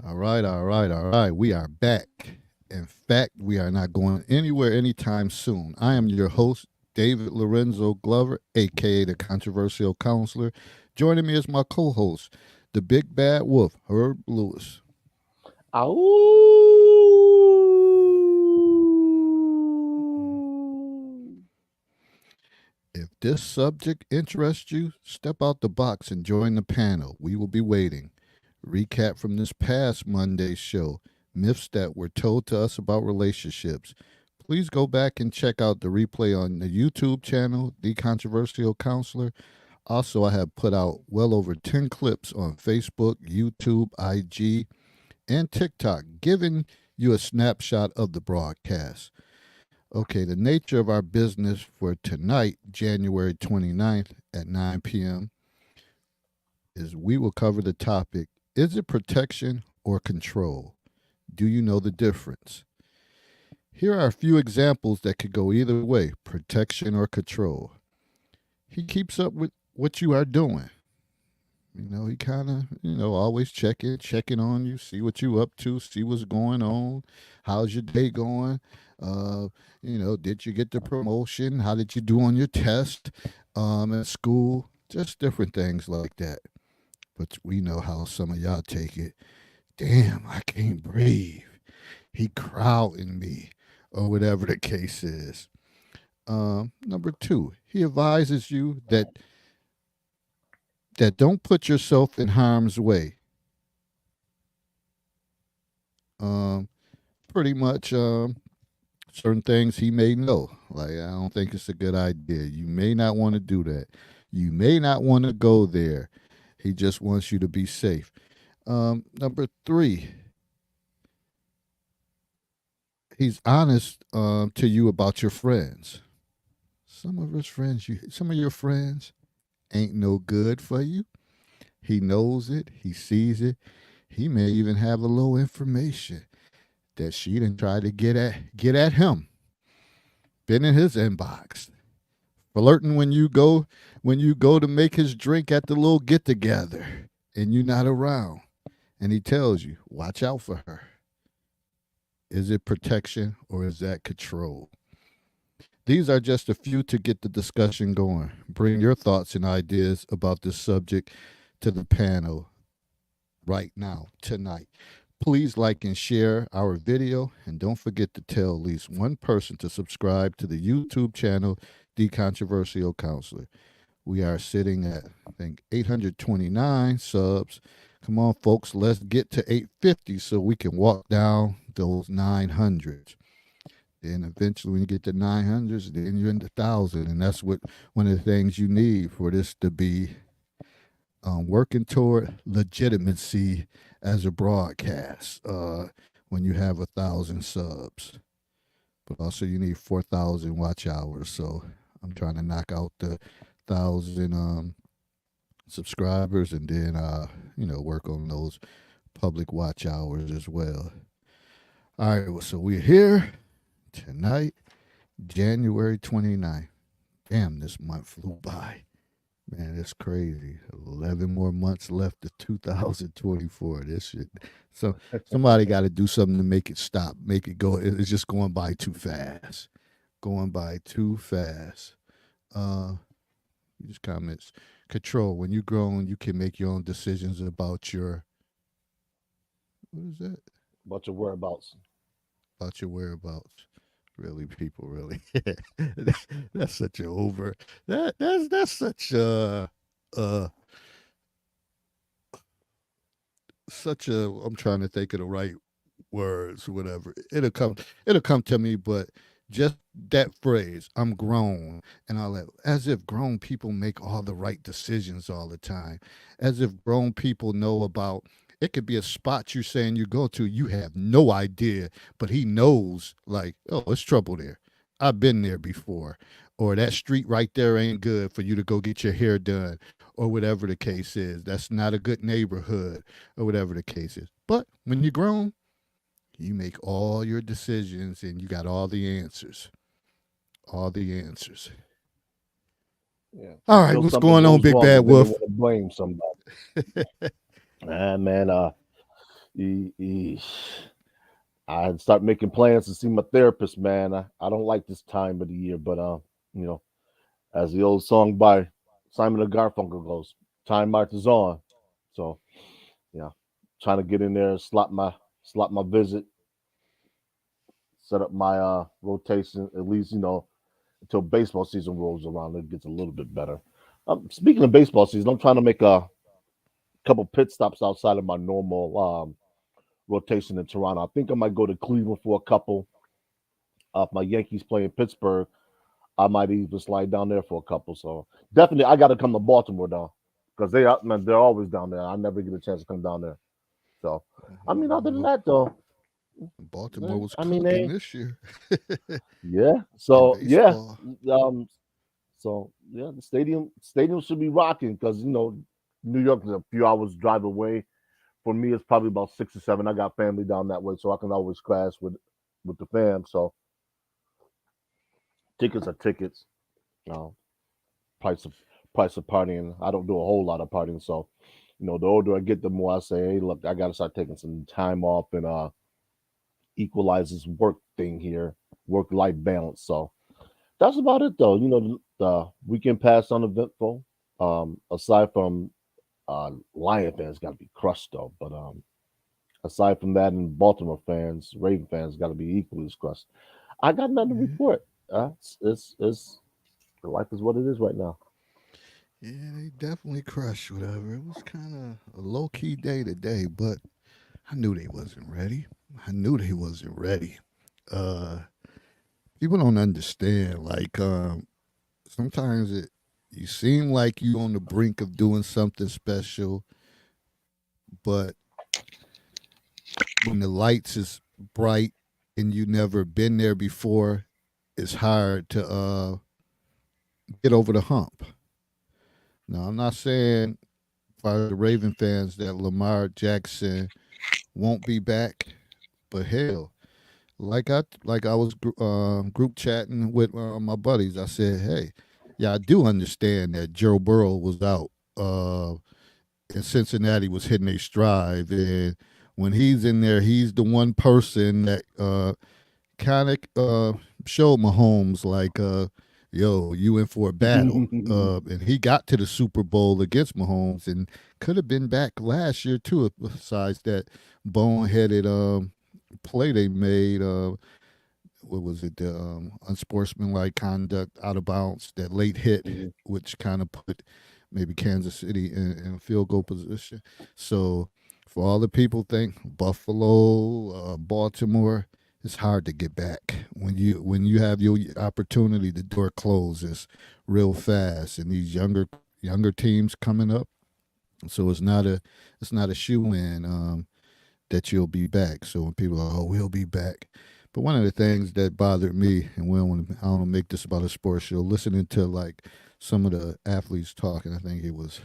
All right, all right, all right. We are back. In fact, we are not going anywhere anytime soon. I am your host, David Lorenzo Glover, aka the Controversial Counselor. Joining me is my co host, the Big Bad Wolf, Herb Lewis. Ow! If this subject interests you, step out the box and join the panel. We will be waiting. Recap from this past Monday's show, myths that were told to us about relationships. Please go back and check out the replay on the YouTube channel, The Controversial Counselor. Also, I have put out well over 10 clips on Facebook, YouTube, IG, and TikTok, giving you a snapshot of the broadcast. Okay, the nature of our business for tonight, January 29th at 9 p.m., is we will cover the topic: is it protection or control? Do you know the difference? Here are a few examples that could go either way: protection or control. He keeps up with what you are doing. He kind of, always checking on you, see what you up to, see what's going on, how's your day going. Did you get the promotion? How did you do on your test at school? Just different things like that. But we know how some of y'all take it. Damn, I can't breathe. He crowding me, or whatever the case is. Number two, he advises you that don't put yourself in harm's way. Um, Pretty much certain things he may know. Like, I don't think it's a good idea. You may not want to do that. You may not want to go there. He just wants you to be safe. Number three, he's honest to you about your friends. Some of your friends ain't no good for you. He knows it. He sees it. He may even have a little information that she didn't try to get at him. Been in his inbox, flirting when you go to make his drink at the little get together, and you're not around, and he tells you, watch out for her. Is it protection or is that control? These are just a few to get the discussion going. Bring your thoughts and ideas about this subject to the panel right now, tonight. Please like and share our video, and don't forget to tell at least one person to subscribe to the YouTube channel, The Controversial Counselor. We are sitting at, I think, 829 subs. Come on, folks, let's get to 850 so we can walk down those 900s. Then eventually, when you get to 900s, then you're in the 1,000, and that's what one of the things you need for this to be working toward legitimacy as a broadcast. When you have 1,000 subs, but also you need 4,000 watch hours. So I'm trying to knock out the 1,000 subscribers, and then work on those public watch hours as well. All right, well, so we're here tonight, January 29th. Damn, this month flew by. Man, it's crazy. 11 more months left to 2024. This shit. So somebody got to do something to make it stop, make it go. It's just going by too fast. Going by too fast. Uh, These comments. Control. When you're grown, you can make your own decisions about your, what is that? Bunch of whereabouts. About your whereabouts. Really, people, really. That's such a over. That's such uh such a. I'm trying to think of the right words, whatever. It'll come to me, but just that phrase, I'm grown, and all that, as if grown people make all the right decisions all the time, as if grown people know about. It could be a spot you're saying you go to, you have no idea, but he knows, like, oh, it's trouble there. I've been there before. Or that street right there ain't good for you to go get your hair done, or whatever the case is. That's not a good neighborhood, or whatever the case is. But when you're grown, you make all your decisions and you got all the answers. All the answers. Yeah. All right, Until what's something going on, goes Big wrong, Bad and then they Wolf? want to blame somebody. Man. I had to start making plans to see my therapist, man. I don't like this time of the year, but you know, as the old song by Simon and Garfunkel goes, time marches on. So yeah, trying to get in there, slot my visit, set up my rotation, at least, until baseball season rolls around, it gets a little bit better. Speaking of baseball season, I'm trying to make a couple pit stops outside of my normal rotation in Toronto. I think I might go to Cleveland for a couple. If my Yankees play in Pittsburgh, I might even slide down there for a couple. So definitely, I got to come to Baltimore though, because man, they're always down there. I never get a chance to come down there. So I mean, other than Well, that though, Baltimore was I mean, cooking this year yeah. in So yeah, baseball. um, so yeah, the stadium should be rocking because New York is a few hours drive away. For me, it's probably about 6 or 7. I got family down that way, so I can always crash with the fam. So tickets are tickets. Uh, price of price of partying. I don't do a whole lot of partying, so the older I get, the more I say, hey, look, I got to start taking some time off and equalize this work thing here, work life balance. So that's about it, though. The weekend passed uneventful. Aside from Lion fans, got to be crushed though. But aside from that, and Baltimore fans, Raven fans, got to be equally as crushed. I got nothing to Yeah, report. It's life is what it is right now. yeah, they definitely crushed whatever. It was kind of a low key day today, but I knew they wasn't ready. I knew they wasn't ready. Uh, People don't understand. Like, sometimes you seem like you on the brink of doing something special, but when the lights is bright and you never been there before, it's hard to get over the hump. Now, I'm not saying for the Raven fans that Lamar Jackson won't be back, but hell, like I was group chatting with my buddies. I said, hey, yeah, I do understand that Joe Burrow was out. And Cincinnati was hitting a stride, and when he's in there, he's the one person that kind of showed Mahomes like, "Yo, you in for a battle." And he got to the Super Bowl against Mahomes, and could have been back last year too. Besides that boneheaded play they made, what was it? The unsportsmanlike conduct out of bounds, that late hit, Mhm. which kind of put maybe Kansas City in field goal position. So for all the people think Buffalo, Baltimore, it's hard to get back when you have your opportunity. The door closes real fast, and these younger teams coming up. So it's not a shoe in that you'll be back. So when people are, oh, we'll be back. But one of the things that bothered me, and I don't want to make this about a sports show, listening to like some of the athletes talking, I think his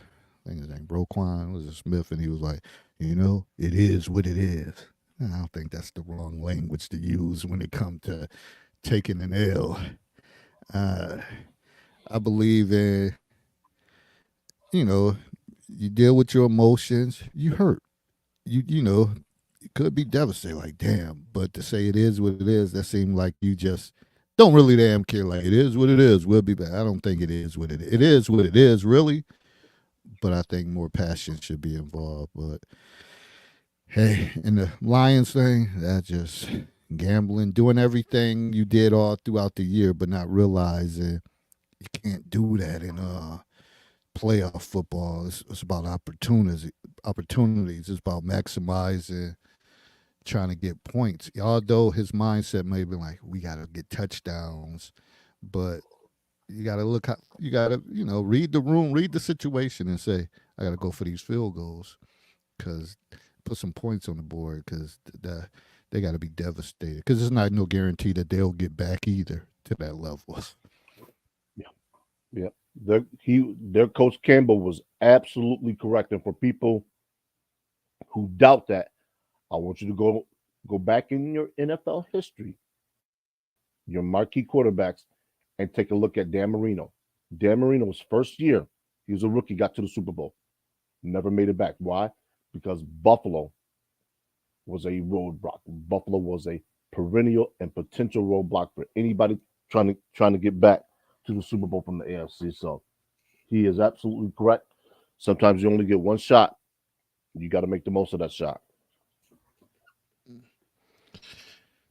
name Roquan, was it Smith, and he was like, it is what it is. And I don't think that's the wrong language to use when it comes to taking an L. Uh, I believe in, you know, you deal with your emotions, you hurt. You it could be devastating, like damn. But to say it is what it is, that seemed like you just don't really damn care. Like it is what it is. We'll be back. I don't think it is what it is. It is what it is, really. But I think more passion should be involved. But hey, in the Lions thing, that just gambling, doing everything you did all throughout the year, but not realizing you can't do that in playoff football. It's about opportunities. Opportunities. It's about maximizing, trying to get points. Although his mindset may be like, we got to get touchdowns, but you got to look how you got to read the room, read the situation, and say, I got to go for these field goals because put some points on the board because they got to be devastated because it's not no guarantee that they'll get back either to that level. Yeah, yeah. Their coach Campbell was absolutely correct. And for people who doubt that, I want you to go back in your NFL history, your marquee quarterbacks, and take a look at Dan Marino. Dan Marino's first year, he was a rookie, got to the Super Bowl, never made it back. Why? Because Buffalo was a roadblock. Buffalo was a perennial and potential roadblock for anybody trying to get back to the Super Bowl from the AFC. So he is absolutely correct. Sometimes you only get one shot. You got to make the most of that shot.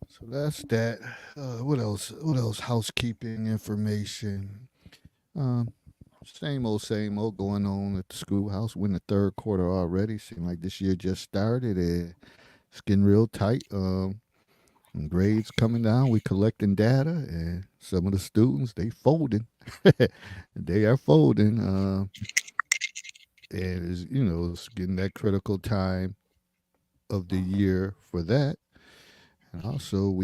So that's that. What else? What else? Housekeeping information. Um, same old going on at the schoolhouse. We're in the third quarter already. Seem like this year just started and it's getting real tight. And grades coming down. We collecting data, and some of the students they folding. They are folding. And is it's getting that critical time of the year for that. And also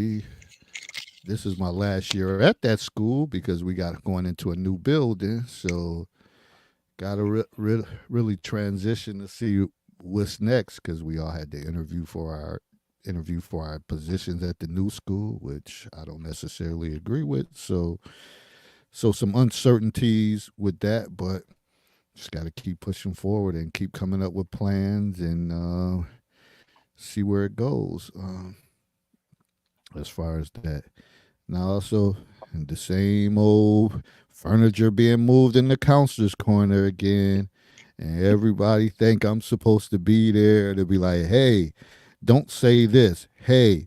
this is my last year at that school because we got going into a new building, so got to really transition to see what's next because we all had to interview for our positions at the new school, which I don't necessarily agree with. So some uncertainties with that, but just got to keep pushing forward and keep coming up with plans and see where it goes. As far as that. Now also the same old furniture being moved in the counselor's corner again. And everybody think I'm supposed to be there to be like, hey, don't say this. Hey,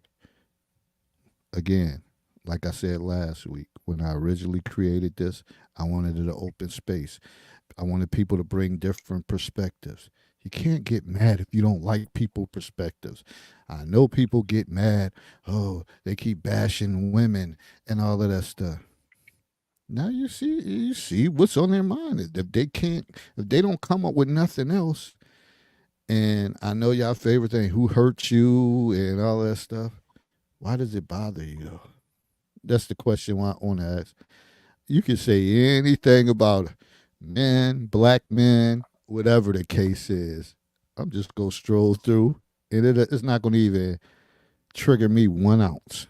again, like I said last week, when I originally created this, I wanted it an open space. I wanted people to bring different perspectives. You can't get mad if you don't like people's perspectives. I know people get mad. Oh, they keep bashing women and all of that stuff. Now you see what's on their mind. If they don't come up with nothing else, and I know y'all favorite thing, who hurt you and all that stuff. Why does it bother you? That's the question I want to ask. You can say anything about men, black men, whatever the case is. I'm just going to stroll through, and it's not going to even trigger me 1 ounce.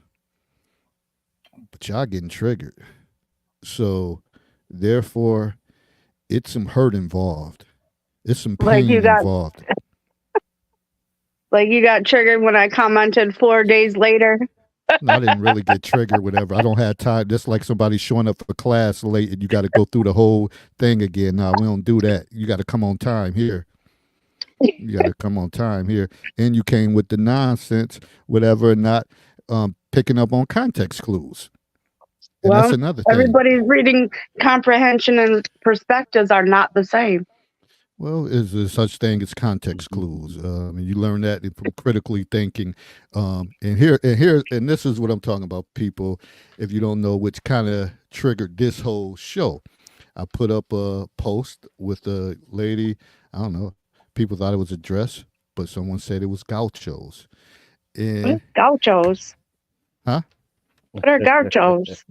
But y'all getting triggered. So, therefore, it's some hurt involved. It's some pain involved. Like you got triggered when I commented 4 days later. No, I didn't really get triggered, whatever. I don't have time. Just like somebody showing up for class late and you got to go through the whole thing again. No, we don't do that. You got to come on time here. You got to come on time here. And you came with the nonsense, whatever, not picking up on context clues. And well, that's another thing. Everybody's reading comprehension and perspectives are not the same. Well, is there such thing as context clues? And you learn that from critically thinking. And this is what I'm talking about, people. If you don't know, which kind of triggered this whole show, I put up a post with a lady. I don't know. People thought it was a dress, but someone said it was gauchos. And gauchos. Huh? What are gauchos?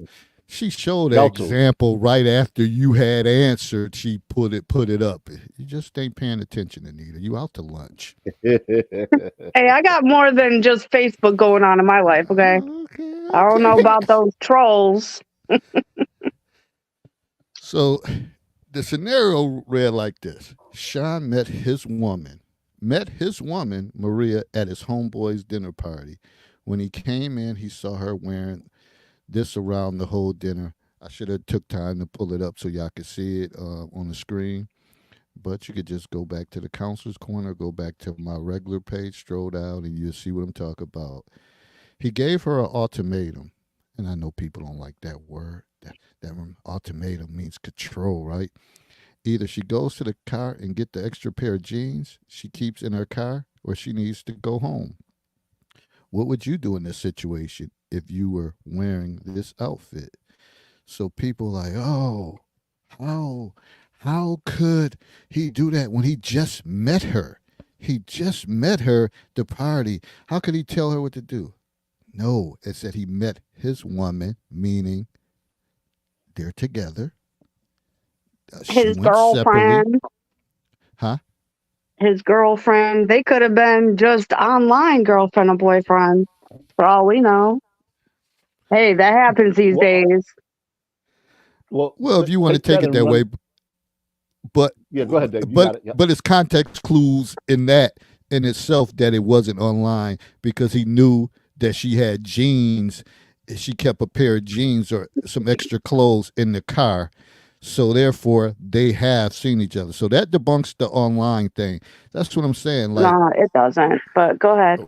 She showed an example right after you had answered. She put it up. You just ain't paying attention, Anita. You out to lunch. Hey, I got more than just Facebook going on in my life, okay? I don't know about those trolls. So the scenario read like this. Sean met his woman, Maria, at his homeboy's dinner party. When he came in, he saw her wearing this around the whole dinner. I should have took time to pull it up so y'all could see it on the screen. But you could just go back to the counselor's corner, go back to my regular page, stroll down, and you'll see what I'm talking about. He gave her an ultimatum. And I know people don't like that word. That ultimatum means control, right? Either she goes to the car and get the extra pair of jeans she keeps in her car, or she needs to go home. What would you do in this situation if you were wearing this outfit? So people like, oh, how could he do that when he just met her? He just met her the party. How could he tell her what to do? No, it said he met his woman, meaning they're together. His girlfriend. Separately. Huh? His girlfriend. They could have been just online girlfriend or boyfriend, for all we know. Hey, that happens these days. Well, if you want to take it that way, but yeah, go ahead, Dave. But it's context clues in that in itself that it wasn't online because he knew that she had jeans. She kept a pair of jeans or some extra clothes in the car. So therefore, they have seen each other. So that debunks the online thing. That's what I'm saying. Like, No, it doesn't. But go ahead.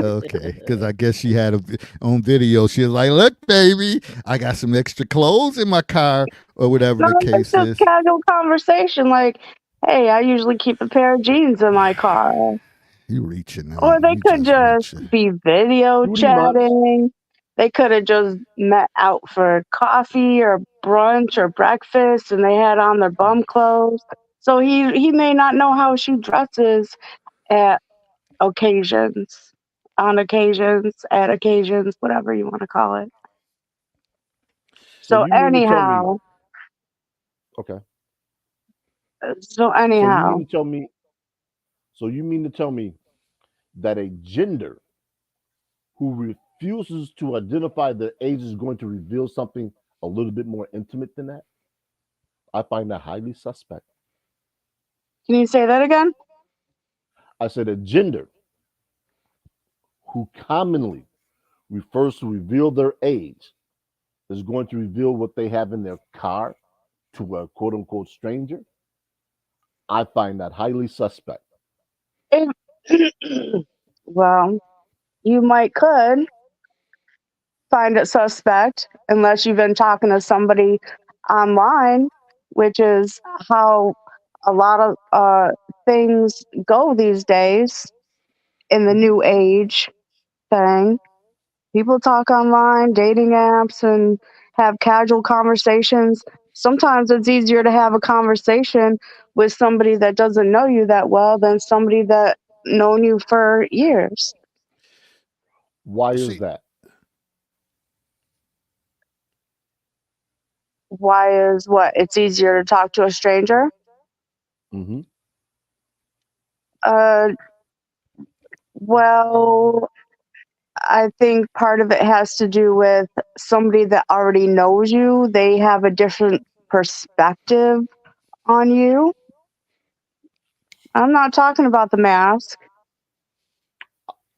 okay, because I guess she had on video. She was like, "Look, baby, I got some extra clothes in my car," or whatever No, the it's case just is. casual conversation. Like, hey, I usually keep a pair of jeans in my car. You reaching now? Or they You could just reaching. be video Pretty much. chatting. They could have just met out for coffee or brunch or breakfast, and they had on their bum clothes. So he may not know how she dresses at occasions, on occasions, at occasions, whatever you want to call it. So So you mean to tell me? anyhow, Okay. so So you anyhow, mean to tell me? So you mean to tell me that a gender who refuses to identify their age is going to reveal something a little bit more intimate than that? I find that highly suspect. can you say that again? I said a gender who commonly refers to reveal their age is going to reveal what they have in their car to a quote unquote stranger. I find that highly suspect. Well, you might could find it suspect unless you've been talking to somebody online, which is how a lot of things go these days in the Mhm. new age thing. People talk online, dating apps, and have casual conversations. Sometimes it's easier to have a conversation with somebody that doesn't know you that well than somebody that known you for years. Why is See, that? Why is what? It's easier to talk to a stranger? Hmm. Uh, well, I think part of it has to do with somebody that already knows you. They have a different perspective on you. I'm not talking about the mask.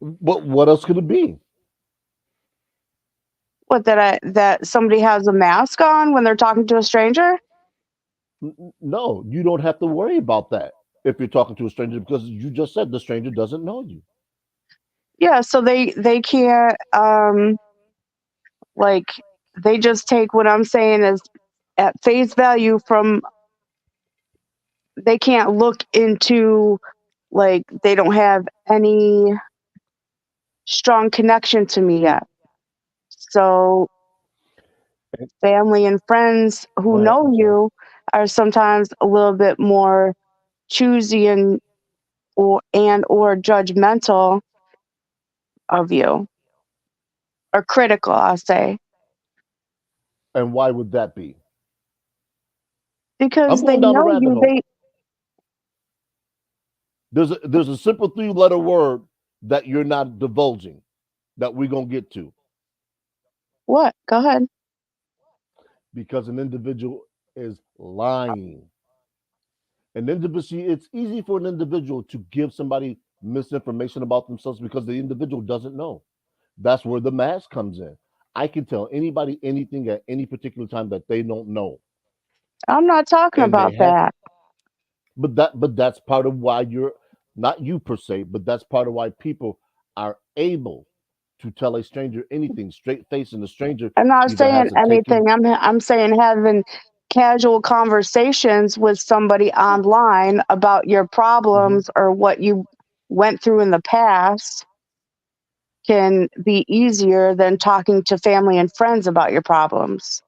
But what else could it be? What that somebody has a mask on when they're talking to a stranger? No, you don't have to worry about that if you're talking to a stranger because you just said the stranger doesn't know you. Yeah, so they can't like they just take what I'm saying as at face value from they can't look into like they don't have any strong connection to me yet. So family and friends Go who ahead. know I'm sorry. you are sometimes a little bit more choosy and or judgmental of you or critical, I'll say, And why would that be? because I'm they going down a know rabbit you. hole. They There's a simple three-letter word that you're not divulging that we're gonna get to what? Go ahead. because an individual is lying. An individual, it's easy for an individual to give somebody misinformation about themselves because the individual doesn't know. That's where the mask comes in. I can tell anybody anything at any particular time that they don't know, I'm not talking and they about have. that. But that's part of why you're not you per se, but that's part of why people are able to tell a stranger anything straight face, and the stranger I'm not either has saying to take in. anything. I'm saying having casual conversations with somebody online about your Mhm. problems or what you went through in the past can be easier than talking to family and friends about your problems.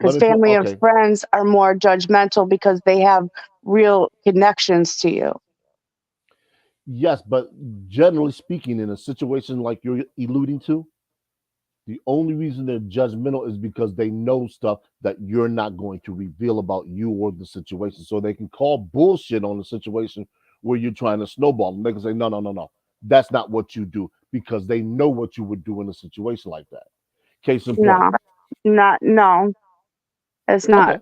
Let Because me put family and okay. friends are more judgmental because they have real connections to you. Yes, but generally speaking, in a situation like you're alluding to, the only reason they're judgmental is because they know stuff that you're not going to reveal about you or the situation. So they can call bullshit on the situation where you're trying to snowball. And they can say, no, no, no, no. That's not what you do because they know what you would do in a situation like that. Case in point. No, no, it's not Okay.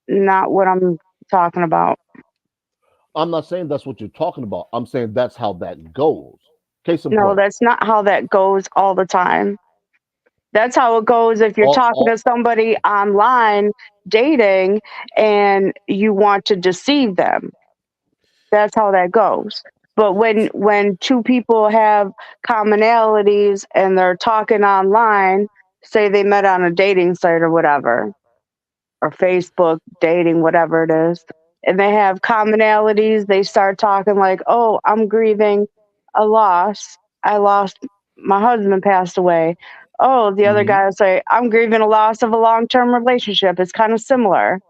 not what I'm talking about. I'm not saying that's what you're talking about. I'm saying that's how that goes. Case in No, point. that's not how that goes all the time. That's how it goes if you're talking to All somebody online dating and you want to deceive them. That's how that goes. But when two people have commonalities and they're talking online, say they met on a dating site or whatever, or Facebook dating, whatever it is, and they have commonalities, they start talking like, "Oh, I'm grieving a loss. I lost my husband passed away." Oh, the other Mhm. guy will say, "I'm grieving a loss of a long-term relationship." It's kind of similar.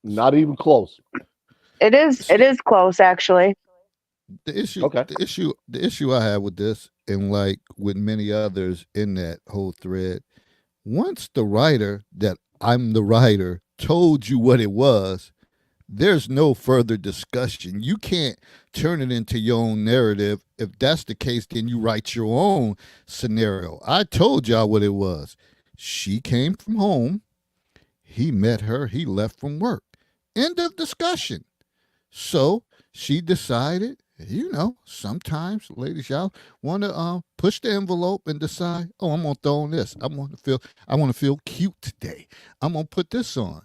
Not even close. It is. It So is close, actually. the issue, Okay. the issue, the issue I have with this, and like with many others in that whole thread, once the writer that I'm the writer told you what it was, there's no further discussion. You can't turn it into your own narrative. If that's the case, then you write your own scenario. I told y'all what it was. She came from home. He met her. He left from work. End of discussion. So she decided, sometimes ladies, y'all want to push the envelope and decide, oh, I'm gonna throw on this. I want to feel cute today. I'm gonna put this on.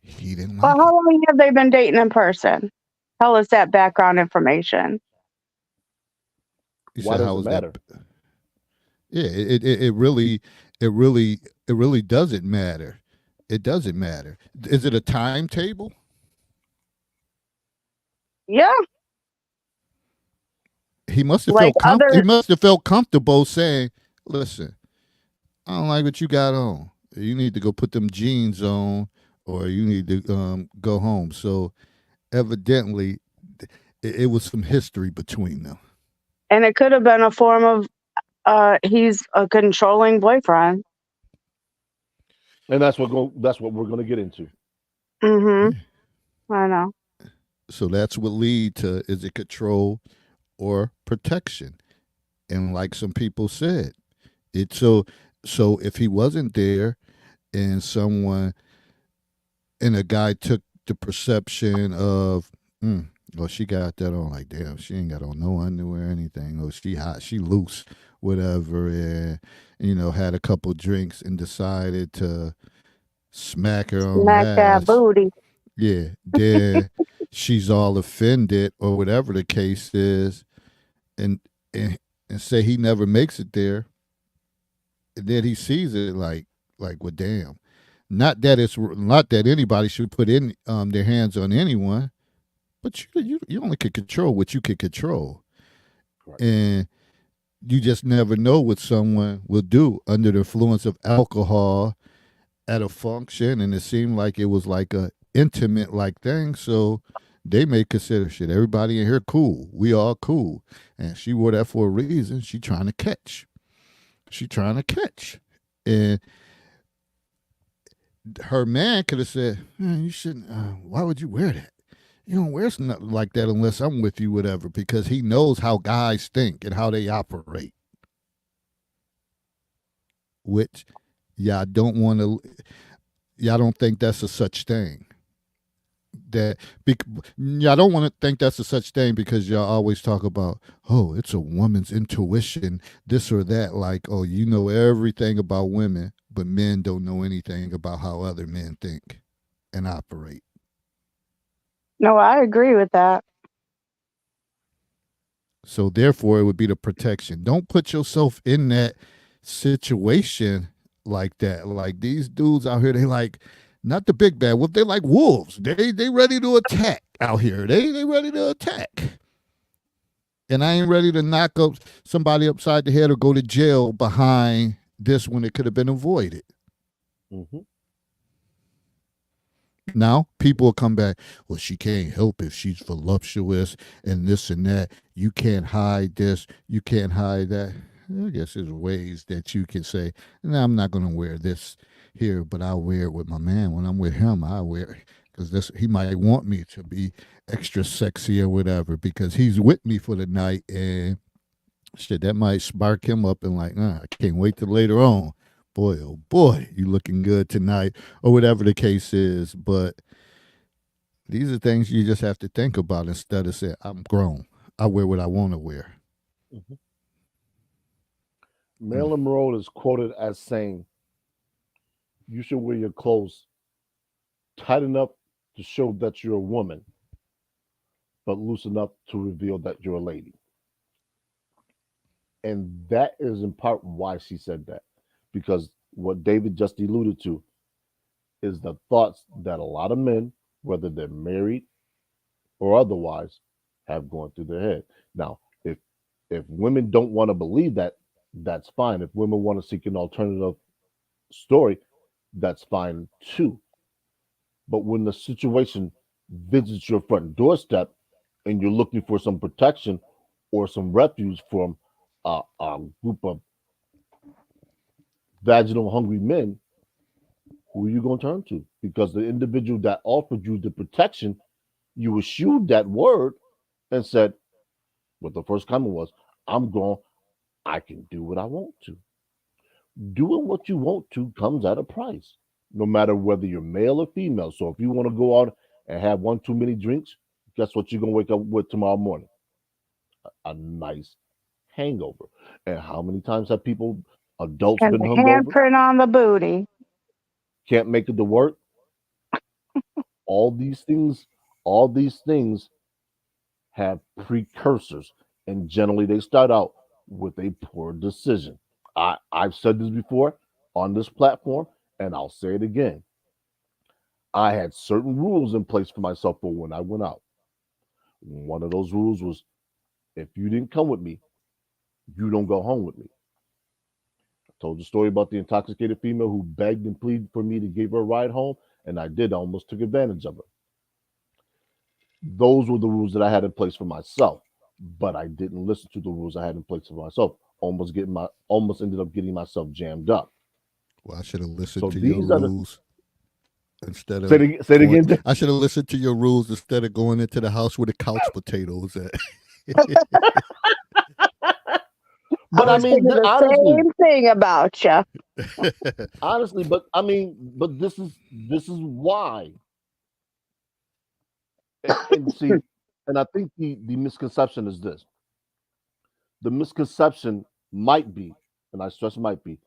He didn't Well, like how it. long have they been dating in person? Tell us that background information. He Why said, does "How it is that?" matter? Yeah, it really doesn't matter. It doesn't matter. Is it a timetable? Yeah, like He other. must have felt comfortable saying, "Listen, I don't like what you got on. You need to go put them jeans on, or you need to go home." So evidently, it was some history between them. And it could have been a form of he's a controlling boyfriend. And that's what we're gonna get into. Mm-hmm. Yeah. I know. So that's what lead to, is it control or protection? And like some people said, it so if he wasn't there and someone and a guy took the perception of, well, she got that on, like, damn, she ain't got on no underwear or anything. Oh, she hot, she loose, whatever, and had a couple drinks and decided to smack her on the Smack that ass. booty. Yeah, then she's all offended or whatever the case is, and and and say he never makes it there, and then he sees it like, well, damn. Not that anybody should put in their hands on anyone, but you only can control what you can control, Correct. and you just never know what someone will do under the influence of alcohol at a function, and it seemed like it was like a intimate like thing, so they may consider, shit, everybody in here cool, we all cool, and she wore that for a reason. She trying to catch, and her man could have said, you shouldn't. Why would you wear that? You don't wear something like that unless I'm with you, whatever, because he knows how guys think and how they operate, which y'all don't want to. Y'all don't think that's a such thing. That y'all don't want to think that's a such thing because y'all always talk about, oh, it's a woman's intuition, this or that. Like, oh, you know everything about women, but men don't know anything about how other men think and operate. No, I agree with that. So therefore, it would be the protection. Don't put yourself in that situation like that. Like these dudes out here, they like not the big bad wolf. They like wolves. They ready to attack out here. They ready to attack. And I ain't ready to knock up somebody upside the head or go to jail behind this when it could have been avoided. Mm-hmm. Now people will come back. Well, she can't help if she's voluptuous and this and that. You can't hide this. You can't hide that. I guess there's ways that you can say, no, I'm not going to wear this here, but I'll wear it with my man. When I'm with him, I wear it because he might want me to be extra sexy or whatever because he's with me for the night, and shit, that might spark him up and like, I can't wait till later on. Boy, oh boy, you looking good tonight, or whatever the case is. But These are things you just have to think about instead of saying, I'm grown. I wear what I want to wear. Mhm. Marilyn Monroe is quoted as saying, "You should wear your clothes tight enough to show that you're a woman, but loose enough to reveal that you're a lady." And that is in part why she said that, because what David just alluded to is the thoughts that a lot of men, whether they're married or otherwise, have gone through their head. Now, if women don't want to believe that, that's fine. If women want to seek an alternative story, that's fine too. But when the situation visits your front doorstep and you're looking for some protection or some refuge from a group of vaginal hungry men, who are you going to turn to? Because the individual that offered you the protection, you eschewed that word and said, what the first comment was, I'm grown, I can do what I want to. Doing what you want to comes at a price, no matter whether you're male or female. So if you want to go out and have one too many drinks, guess what you're going to wake up with tomorrow morning? A nice hangover. And how many times have people, adults, And been the hungover, handprint on the booty. can't make it to work? All these things, all these things have precursors, and generally they start out with a poor decision. I've said this before on this platform, and I'll say it again. I had certain rules in place for myself for when I went out. One of those rules was, if you didn't come with me, you don't go home with me. I told the story about the intoxicated female who begged and pleaded for me to give her a ride home, and I did. I almost took advantage of her. Those were the rules that I had in place for myself, but I didn't listen to the rules I had in place for myself. Almost ended up getting myself jammed up. Well, I should have listened So to your these are the rules instead say of it, say it going. again. I should have listened to your rules instead of going into the house with the couch potatoes at. I But I was mean, thinking the honestly, same thing about you. but I mean, but this is why. And see, and I think the misconception is this: the misconception might be, and I stress might be,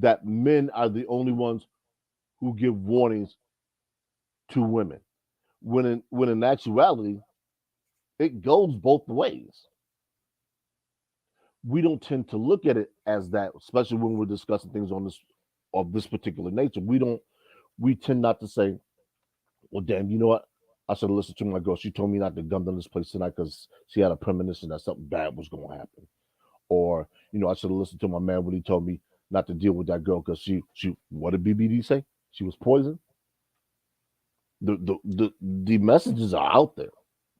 that men are the only ones who give warnings to women. When in actuality, it goes both ways. We don't tend to look at it as that, especially when we're discussing things on this of this particular nature. We tend not to say, well, damn, you know what? I should have listened to my girl. She told me not to come to this place tonight because she had a premonition that something bad was going to happen. Or, I should have listened to my man when he told me not to deal with that girl because she, what did BBD say? She was poison. The messages are out there.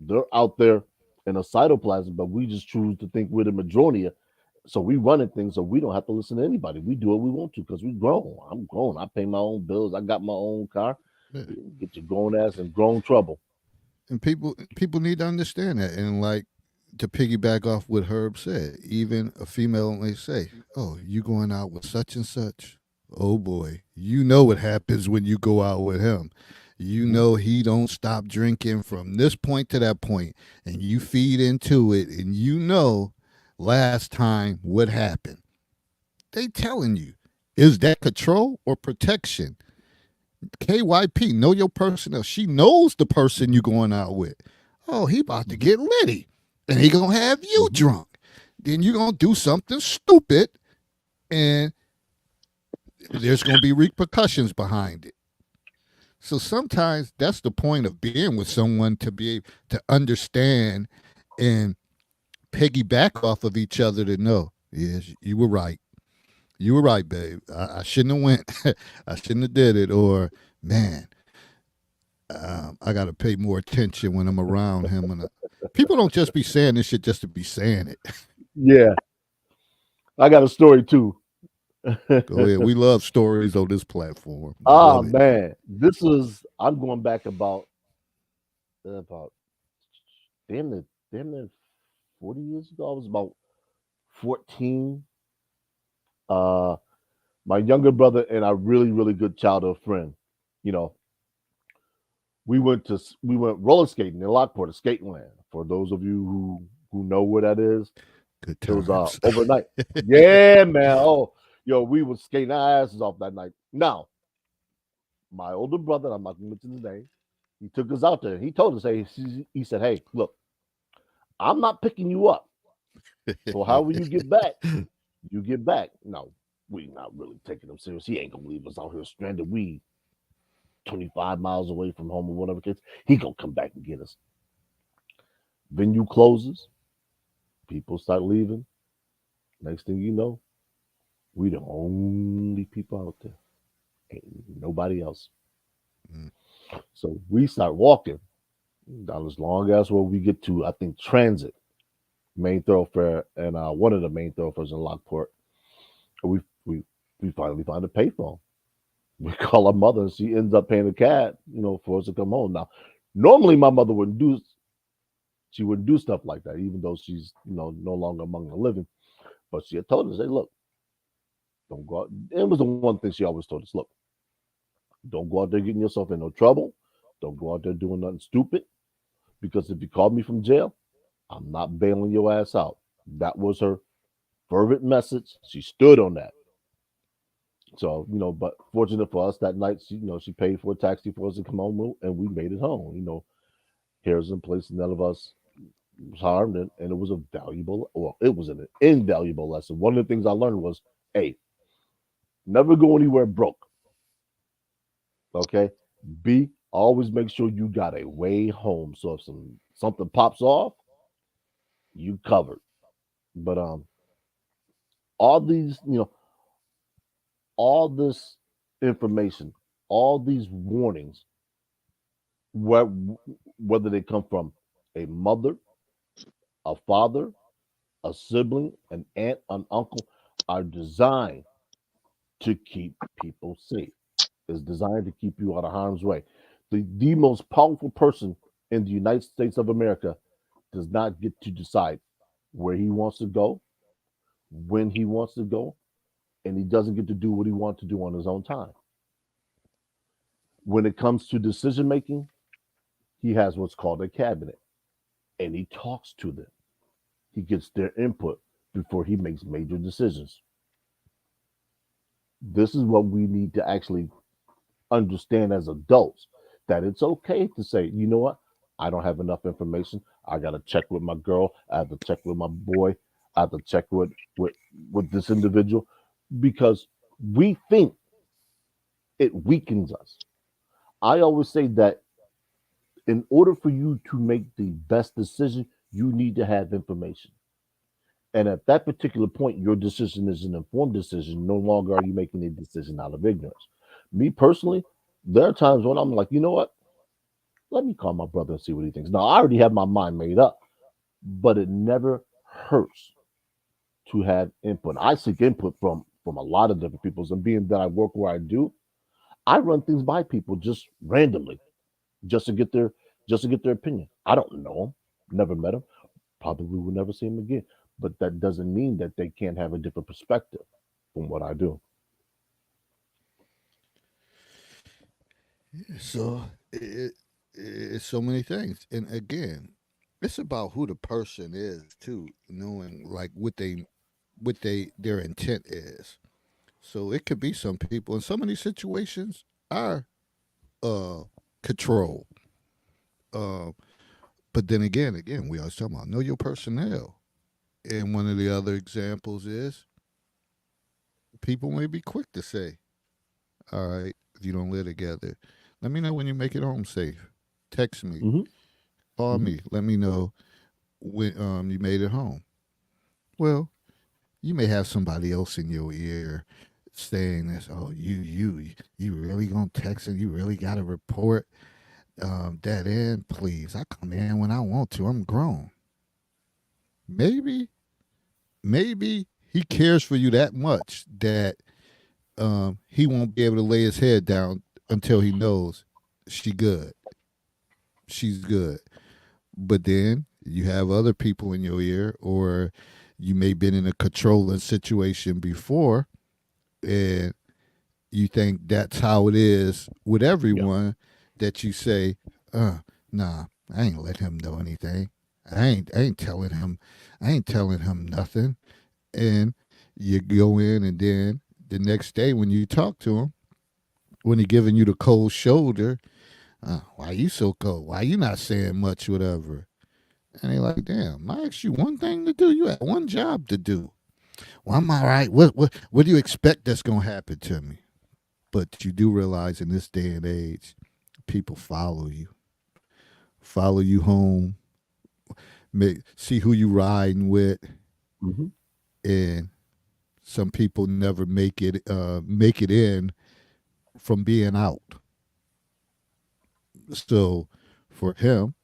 They're out there in a cytoplasm, but we just choose to think we're the majority. So we running things, so we don't have to listen to anybody. We do what we want to because we grown. I'm grown. I pay my own bills. I got my own car. Get your grown ass in grown trouble. And people need to understand that. And like to piggyback off what Herb said, even a female may say, "Oh, you going out with such and such? Oh boy, you know what happens when you go out with him. You Mhm. know he don't stop drinking from this point to that point, and you feed into it, and you know last time what happened. They telling you, is that control or protection? KYP, know your personnel. She knows the person you going out with. Oh, he about to Mhm. get litty, and he gonna have you Mhm. drunk. Then you gonna do something stupid, and there's gonna be repercussions behind it. So sometimes that's the point of being with someone to be able to understand and piggyback off of each other to know. Yes, you were right. You were right, babe. I shouldn't have went. I shouldn't have did it. Or man, I got to pay more attention when I'm around him. And people don't just be saying this shit just to be saying it. Yeah, I got a story too. Go ahead. We love stories on this platform. We Ah love it. man, this is I'm going back about damn near 40 years ago. I was about 14. Uh, my younger brother and a really really good childhood friend, you know, we went roller skating in Lockport, a skating land. For those of you who know where that is, Good it was times. overnight. Yeah, man. Oh, yo, we was skating our asses off that night. Now, my older brother, I'm not going to mention his name, he took us out there. He told us, hey, he said, hey, look, I'm not picking you up. So however you get back, you get back. No, we not really taking him serious. He ain't gonna leave us out here stranded. We 25 miles away from home or whatever it is. He gonna come back and get us. Venue closes. People start leaving. Next thing you know, we the only people out there. Ain't nobody else. Mm. So we start walking down as long as where we get to, I think, Transit, main thoroughfare, and one of the main thoroughfares in Lockport. We finally find a payphone. We call our mother, and she ends up paying a cab, for us to come home. Now, normally my mother wouldn't do stuff like that, even though she's no longer among the living. But she had told us, hey, look, don't go out. It was the one thing she always told us, look, don't go out there getting yourself in no trouble. Don't go out there doing nothing stupid. Because if you call me from jail, I'm not bailing your ass out. That was her fervent message. She stood on that. So, but fortunate for us that night, she paid for a taxi for us to come home, and we made it home. Hair's in place, none of us was harmed, and it was it was an invaluable lesson. One of the things I learned was, hey, never go anywhere broke. Okay? B, always make sure you got a way home. So if something pops off, you covered. But all these, all this information, all these warnings, whether they come from a mother, a father, a sibling, an aunt, an uncle, are designed to keep people safe. It's designed to keep you out of harm's way. The most powerful person in the United States of America does not get to decide where he wants to go, when he wants to go, and he doesn't get to do what he wants to do on his own time. When it comes to decision making, he has what's called a cabinet, and he talks to them. He gets their input before he makes major decisions. This is what we need to actually understand as adults, that it's okay to say, you know what, I don't have enough information. I got to check with my girl. I have to check with my boy. I have to check with this individual, because we think it weakens us. I always say that in order for you to make the best decision, you need to have information. And at that particular point, your decision is an informed decision. No longer are you making a decision out of ignorance. Me personally, there are times when I'm like, you know what? Let me call my brother and see what he thinks. Now, I already have my mind made up, but it never hurts to have input. I seek input from a lot of different people. And being that I work where I do, I run things by people just randomly, just to get their opinion. I don't know them, never met them, probably will never see them again. But that doesn't mean that they can't have a different perspective from what I do. So it's so many things, and again, it's about who the person is too, knowing like their intent is. So it could be some people in some of these situations are uh control. Uh, but then again, we always talking about know your personnel. And one of the other examples is people may be quick to say, all right, if you don't live together, let me know when you make it home safe. Text me, Hmm. call Hmm. me, let me know when you made it home. Well, you may have somebody else in your ear saying this. Oh, you really gonna text and you really got to report that in? Please, I come in when I want to. I'm grown. Maybe, maybe he cares for you that much that he won't be able to lay his head down until he knows she good. She's good. But then you have other people in your ear, or you may have been in a controlling situation before, and you think that's how it is with Yeah. everyone, that you say, Nah, I ain't let him know anything. I ain't telling him nothing. And you go in, and then the next day when you talk to him, when he giving you the cold shoulder, why you so cold? Why you not saying much, whatever? And they like, damn, I asked you one thing to do. You had one job to do. Well, I'm all right. What do you expect that's gonna happen to me? But you do realize in this day and age, people follow you home, see who you riding with, Mm-hmm. and some people never make it in from being out. So for him,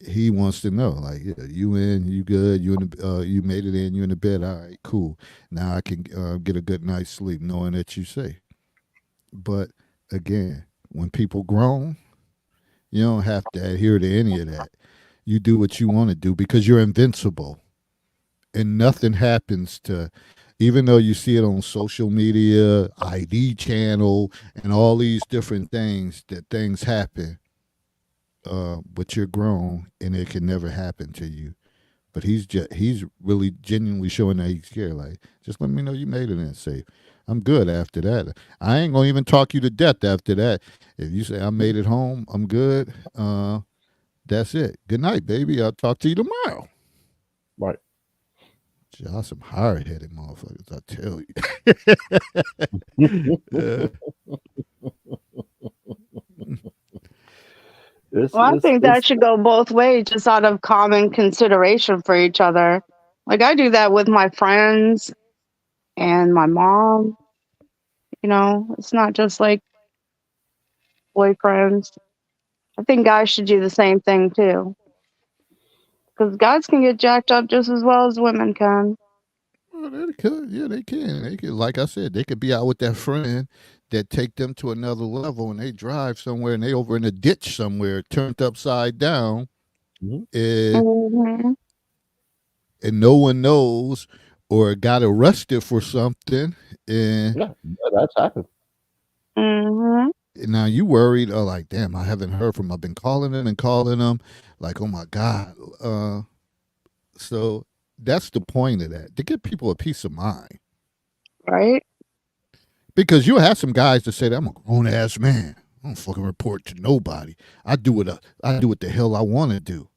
he wants to know, like, yeah, you in, you good, you made it in, you in the bed, all right, cool. Now I can get a good night's sleep knowing that you safe. But again, when people grown, you don't have to adhere to any of that. You do what you want to do because you're invincible, and nothing happens to. Even though you see it on social media, ID channel, and all these different things, that things happen, but you're grown, and it can never happen to you. But he's really genuinely showing that he's scared. Like, just let me know you made it in safe. I'm good after that. I ain't gonna even talk you to death after that. If you say I made it home, I'm good. That's it. Good night, baby. I'll talk to you tomorrow. Right. Y'all some hard headed motherfuckers, I tell you. It's Well, I it's think that it's should go both ways, just out of common consideration for each other. Like I do that with my friends and my mom. It's not just like boyfriends. I think guys should do the same thing too, because guys can get jacked up just as well as women can. Well, they could, yeah, they can. They could, like I said, they could be out with that friend that take them to another level, and they drive somewhere, and they over in a ditch somewhere, turned upside down, Mhm. and Hmm. no one knows, or got arrested for something, and Yeah, that's happened. Hmm. now you worried, like, damn, I haven't heard from. I've been calling them and calling them, like, oh my god. So that's the point of that, to give people a peace of mind. Right? Because you have some guys that say that I'm a grown ass man. I don't fucking report to nobody. I do what the hell I want to do.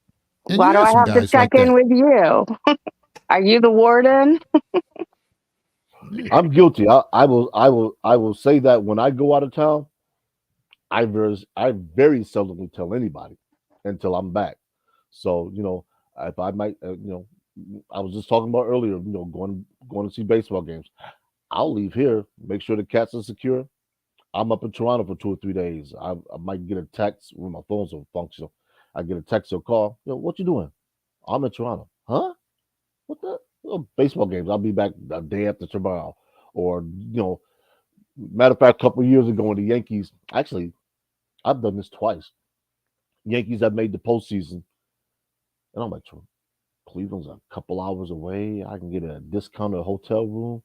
And Why you do have I some have to guys check like in that. with you? Are you the warden? Yeah. I'm guilty. I will say that when I go out of town, I very seldomly tell anybody until I'm back. So if I might, I was just talking about earlier, going to see baseball games. I'll leave here, make sure the cats are secure. I'm up in Toronto for 2 or 3 days. I might get a text when my phone's on functional. I get a text or call. What you doing? I'm in Toronto. Huh? What the? Oh, baseball games. I'll be back a day after tomorrow. Or matter of fact, a couple of years ago when the Yankees, actually, I've done this twice. Yankees have made the postseason, and I'm like, Cleveland's a couple hours away. I can get a discounted hotel room.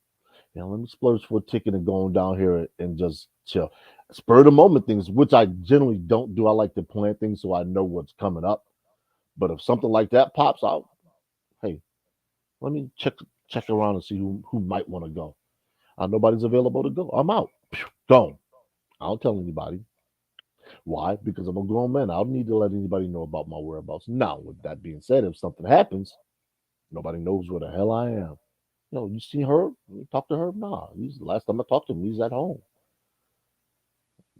Let me splurge for a ticket and going down here and just chill. Spur of the moment things, which I generally don't do. I like to plan things so I know what's coming up. But if something like that pops out, hey, let me check around and see who might want to go. Nobody's available to go. I'm out. Gone. I don't tell anybody. Why? Because I'm a grown man. I don't need to let anybody know about my whereabouts. Now, with that being said, if something happens, nobody knows where the hell I am. You see her? You talk to her? Nah. He's the last time I talked to him, he's at home.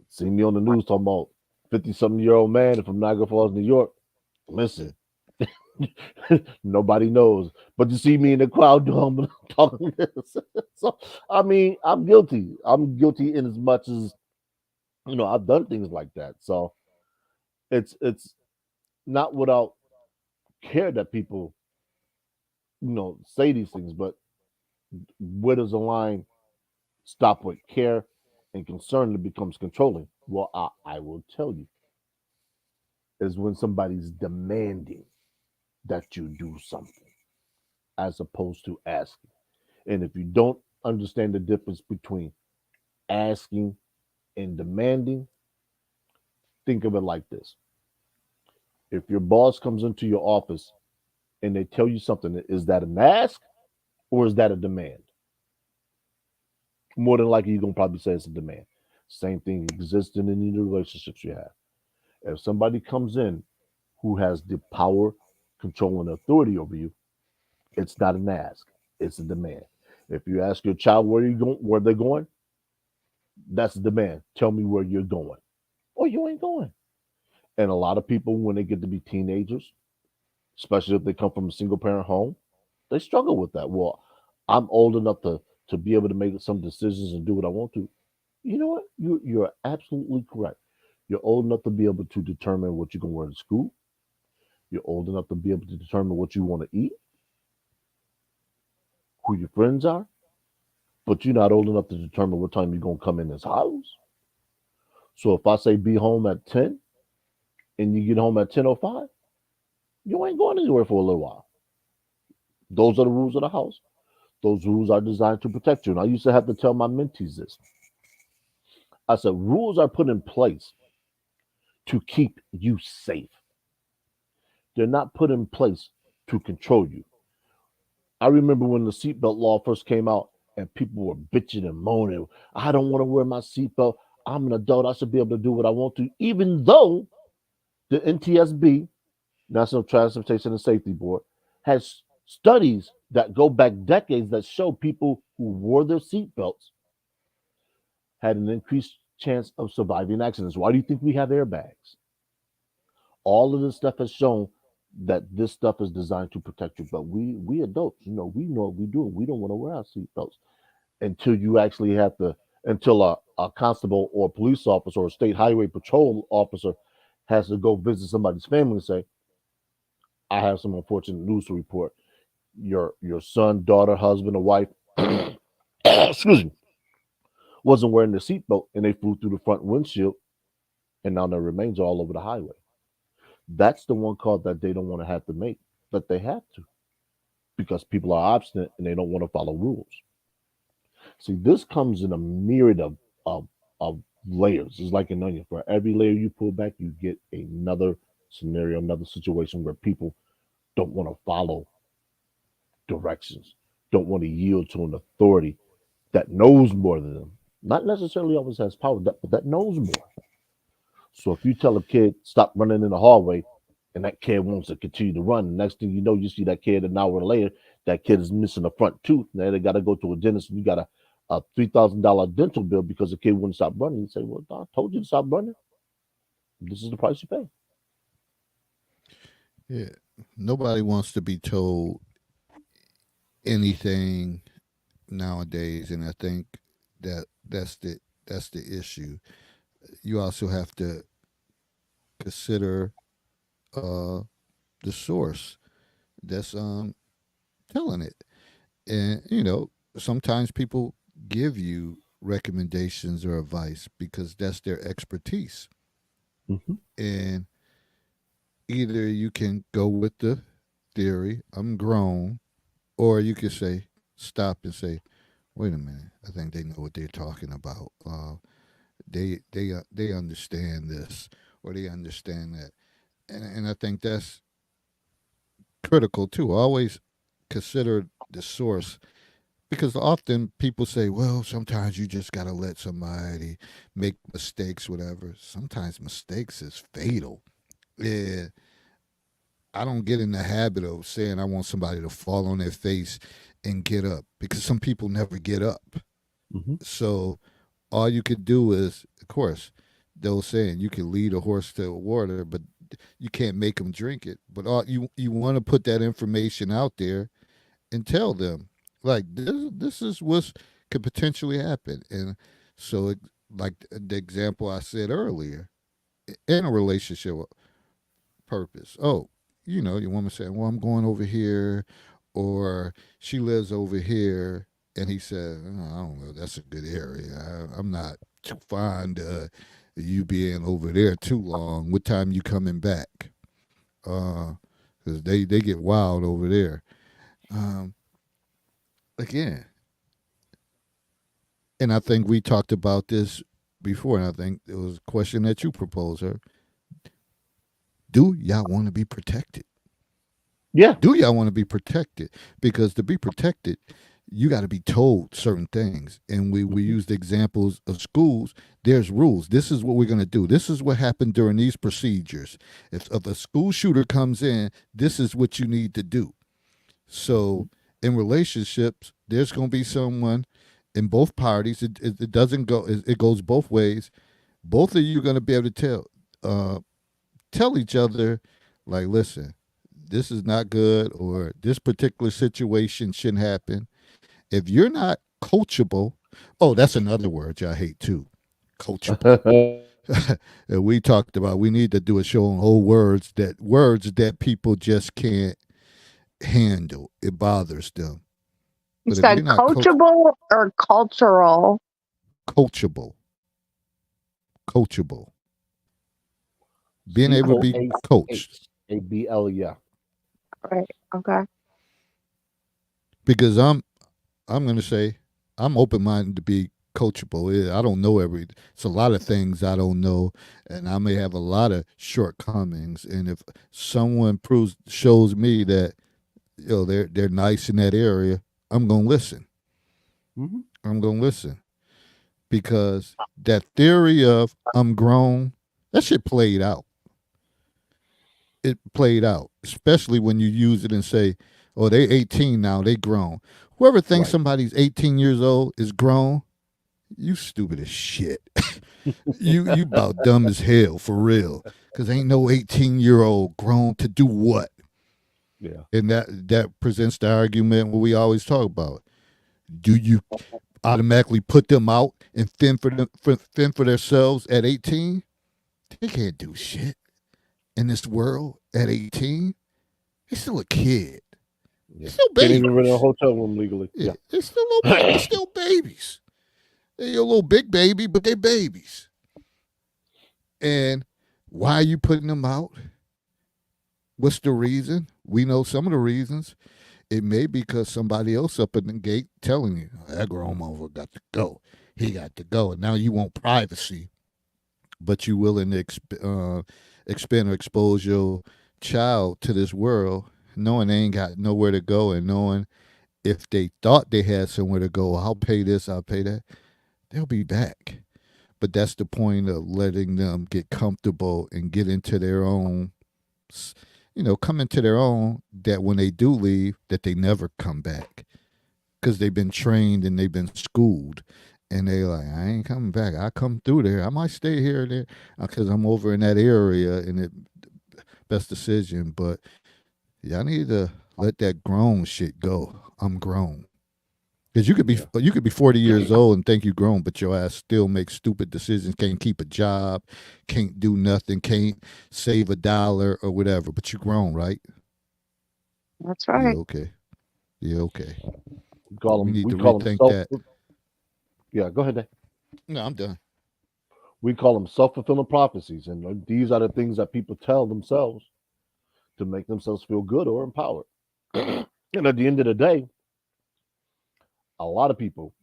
See me on the news talking about 50-something-year-old man from Niagara Falls, New York. Listen, nobody knows. But you see me in the crowd doing talking this. So I mean, I'm guilty. I'm guilty in as much as I've done things like that. So it's not without care that people say these things, but where does the line stop with care and concern that becomes controlling? Well, I will tell you, is when somebody's demanding that you do something as opposed to asking. And if you don't understand the difference between asking and demanding, think of it like this. If your boss comes into your office and they tell you something, is that an ask or is that a demand? More than likely, you're going to probably say it's a demand. Same thing exists in any relationships you have. If somebody comes in who has the power, control, and authority over you, it's not an ask, it's a demand. If you ask your child where you going, where they're going, that's a demand. Tell me where you're going, or you ain't going. And a lot of people, when they get to be teenagers, especially if they come from a single parent home, they struggle with that. Well, I'm old enough to be able to make some decisions and do what I want to. You know what? You're absolutely correct. You're old enough to be able to determine what you're going to wear to school. You're old enough to be able to determine what you want to eat, who your friends are, but you're not old enough to determine what time you're going to come in this house. So if I say be home at 10 and you get home at 10:05, you ain't going anywhere for a little while. Those are the rules of the house. Those rules are designed to protect you. And I used to have to tell my mentees this. I said, rules are put in place to keep you safe. They're not put in place to control you. I remember when the seatbelt law first came out and people were bitching and moaning. I don't want to wear my seatbelt. I'm an adult. I should be able to do what I want to, even though the NTSB, National Transportation and Safety Board, has studies that go back decades that show people who wore their seatbelts had an increased chance of surviving accidents. Why do you think we have airbags? All of this stuff has shown that this stuff is designed to protect you. But we adults, we know what we do. We don't want to wear our seatbelts until you actually have to, until a constable or a police officer or a state highway patrol officer has to go visit somebody's family and say, I have some unfortunate news to report. Your son, daughter, husband, or wife, excuse me, wasn't wearing the seatbelt and they flew through the front windshield and now their remains are all over the highway. That's the one call that they don't want to have to make, that they have to, because people are obstinate and they don't want to follow rules. See, this comes in a myriad of layers. It's like an onion. For every layer you pull back, you get another scenario, another situation where people don't want to follow directions, don't want to yield to an authority that knows more than them. Not necessarily always has power, but that knows more. So if you tell a kid stop running in the hallway, and that kid wants to continue to run, the next thing you know, you see that kid an hour later, that kid is missing a front tooth. Now they got to go to a dentist, and you got a $3,000 dental bill because the kid wouldn't stop running. You say, "Well, I told you to stop running. This is the price you pay." Yeah. Nobody wants to be told anything nowadays, and I think that's the issue. You also have to consider uh, the source that's telling it, and sometimes people give you recommendations or advice because that's their expertise, Hmm. and either you can go with the theory, I'm grown, or you could say stop and say, wait a minute, I think they know what they're talking about. They understand this, or they understand that, and I think that's critical too. Always consider the source, because often people say, well, sometimes you just gotta let somebody make mistakes, whatever. Sometimes mistakes is fatal. Yeah, I don't get in the habit of saying I want somebody to fall on their face and get up, because some people never get up. Hmm. So all you could do is, of course, they'll saying you can lead a horse to water, but you can't make them drink it. But you want to put that information out there and tell them, like, this is what could potentially happen. And so like the example I said earlier, in a relationship purpose. Oh, your woman saying, well, I'm going over here, or she lives over here. And he said, "Oh, I don't know, that's a good area. I'm not too fond of you being over there too long. What time you coming back? Because they get wild over there." Um, Again, and I think we talked about this before, and I think it was a question that you proposed her. do y'all want to be protected? Yeah. Do y'all want to be protected? Because to be protected, you got to be told certain things. And we used examples of schools. There's rules. This is what we're going to do. This is what happened during these procedures. If a school shooter comes in, this is what you need to do. So in relationships, there's going to be someone in both parties. It doesn't go. It goes both ways. Both of you are going to be able to tell each other, like, listen, this is not good, or this particular situation shouldn't happen. If you're not coachable, oh, that's another word I hate too, coachable. We talked about we need to do a show on old words that people just can't handle. It bothers them. You But if said you're not coachable or cultural? coachable, being able to be coached, COACHABLE. Right. Okay. because I'm going to say I'm open minded to be coachable. I don't know everything. It's a lot of things I don't know, and I may have a lot of shortcomings. And if someone shows me that they're nice in that area, I'm gonna listen. Mm-hmm. I'm gonna listen, because that theory of I'm grown, that shit played out. It played out, especially when you use it and say, "Oh, they 18 now, they grown." Whoever thinks Right. somebody's 18 years old is grown, you stupid as shit. you about dumb as hell, for real. Because ain't no 18-year-old grown to do what? Yeah. And that presents the argument what we always talk about. Do you automatically put them out and fend for themselves at 18? They can't do shit in this world at 18. They're still a kid. Yeah. They're still Can't babies. even rent a hotel room legally. Yeah. They're still they're still babies. They're a little big baby, but they're babies. And why are you putting them out? What's the reason? We know some of the reasons. It may be because somebody else up in the gate telling you, that grown motherfucker got to go. He got to go. And now you want privacy, but you willing to expend or expose your child to this world, knowing they ain't got nowhere to go, and knowing if they thought they had somewhere to go, I'll pay this, I'll pay that, they'll be back. But that's the point of letting them get comfortable and get into their own, come into their own, that when they do leave, that they never come back, because they've been trained and they've been schooled, and they like, I ain't coming back. I come through there. I might stay here or there because I'm over in that area, and it best decision. But y'all need to let that grown shit go. I'm grown. Because you could be 40 years old and think you grown, but your ass still makes stupid decisions. Can't keep a job, can't do nothing, can't save $1 or whatever. But you grown, right? That's right. Yeah, okay. Yeah, okay. We call them. We need We to call them rethink that. Yeah, go ahead, Dave. No, I'm done. We call them self-fulfilling prophecies, and these are the things that people tell themselves to make themselves feel good or empowered. And at the end of the day, a lot of people,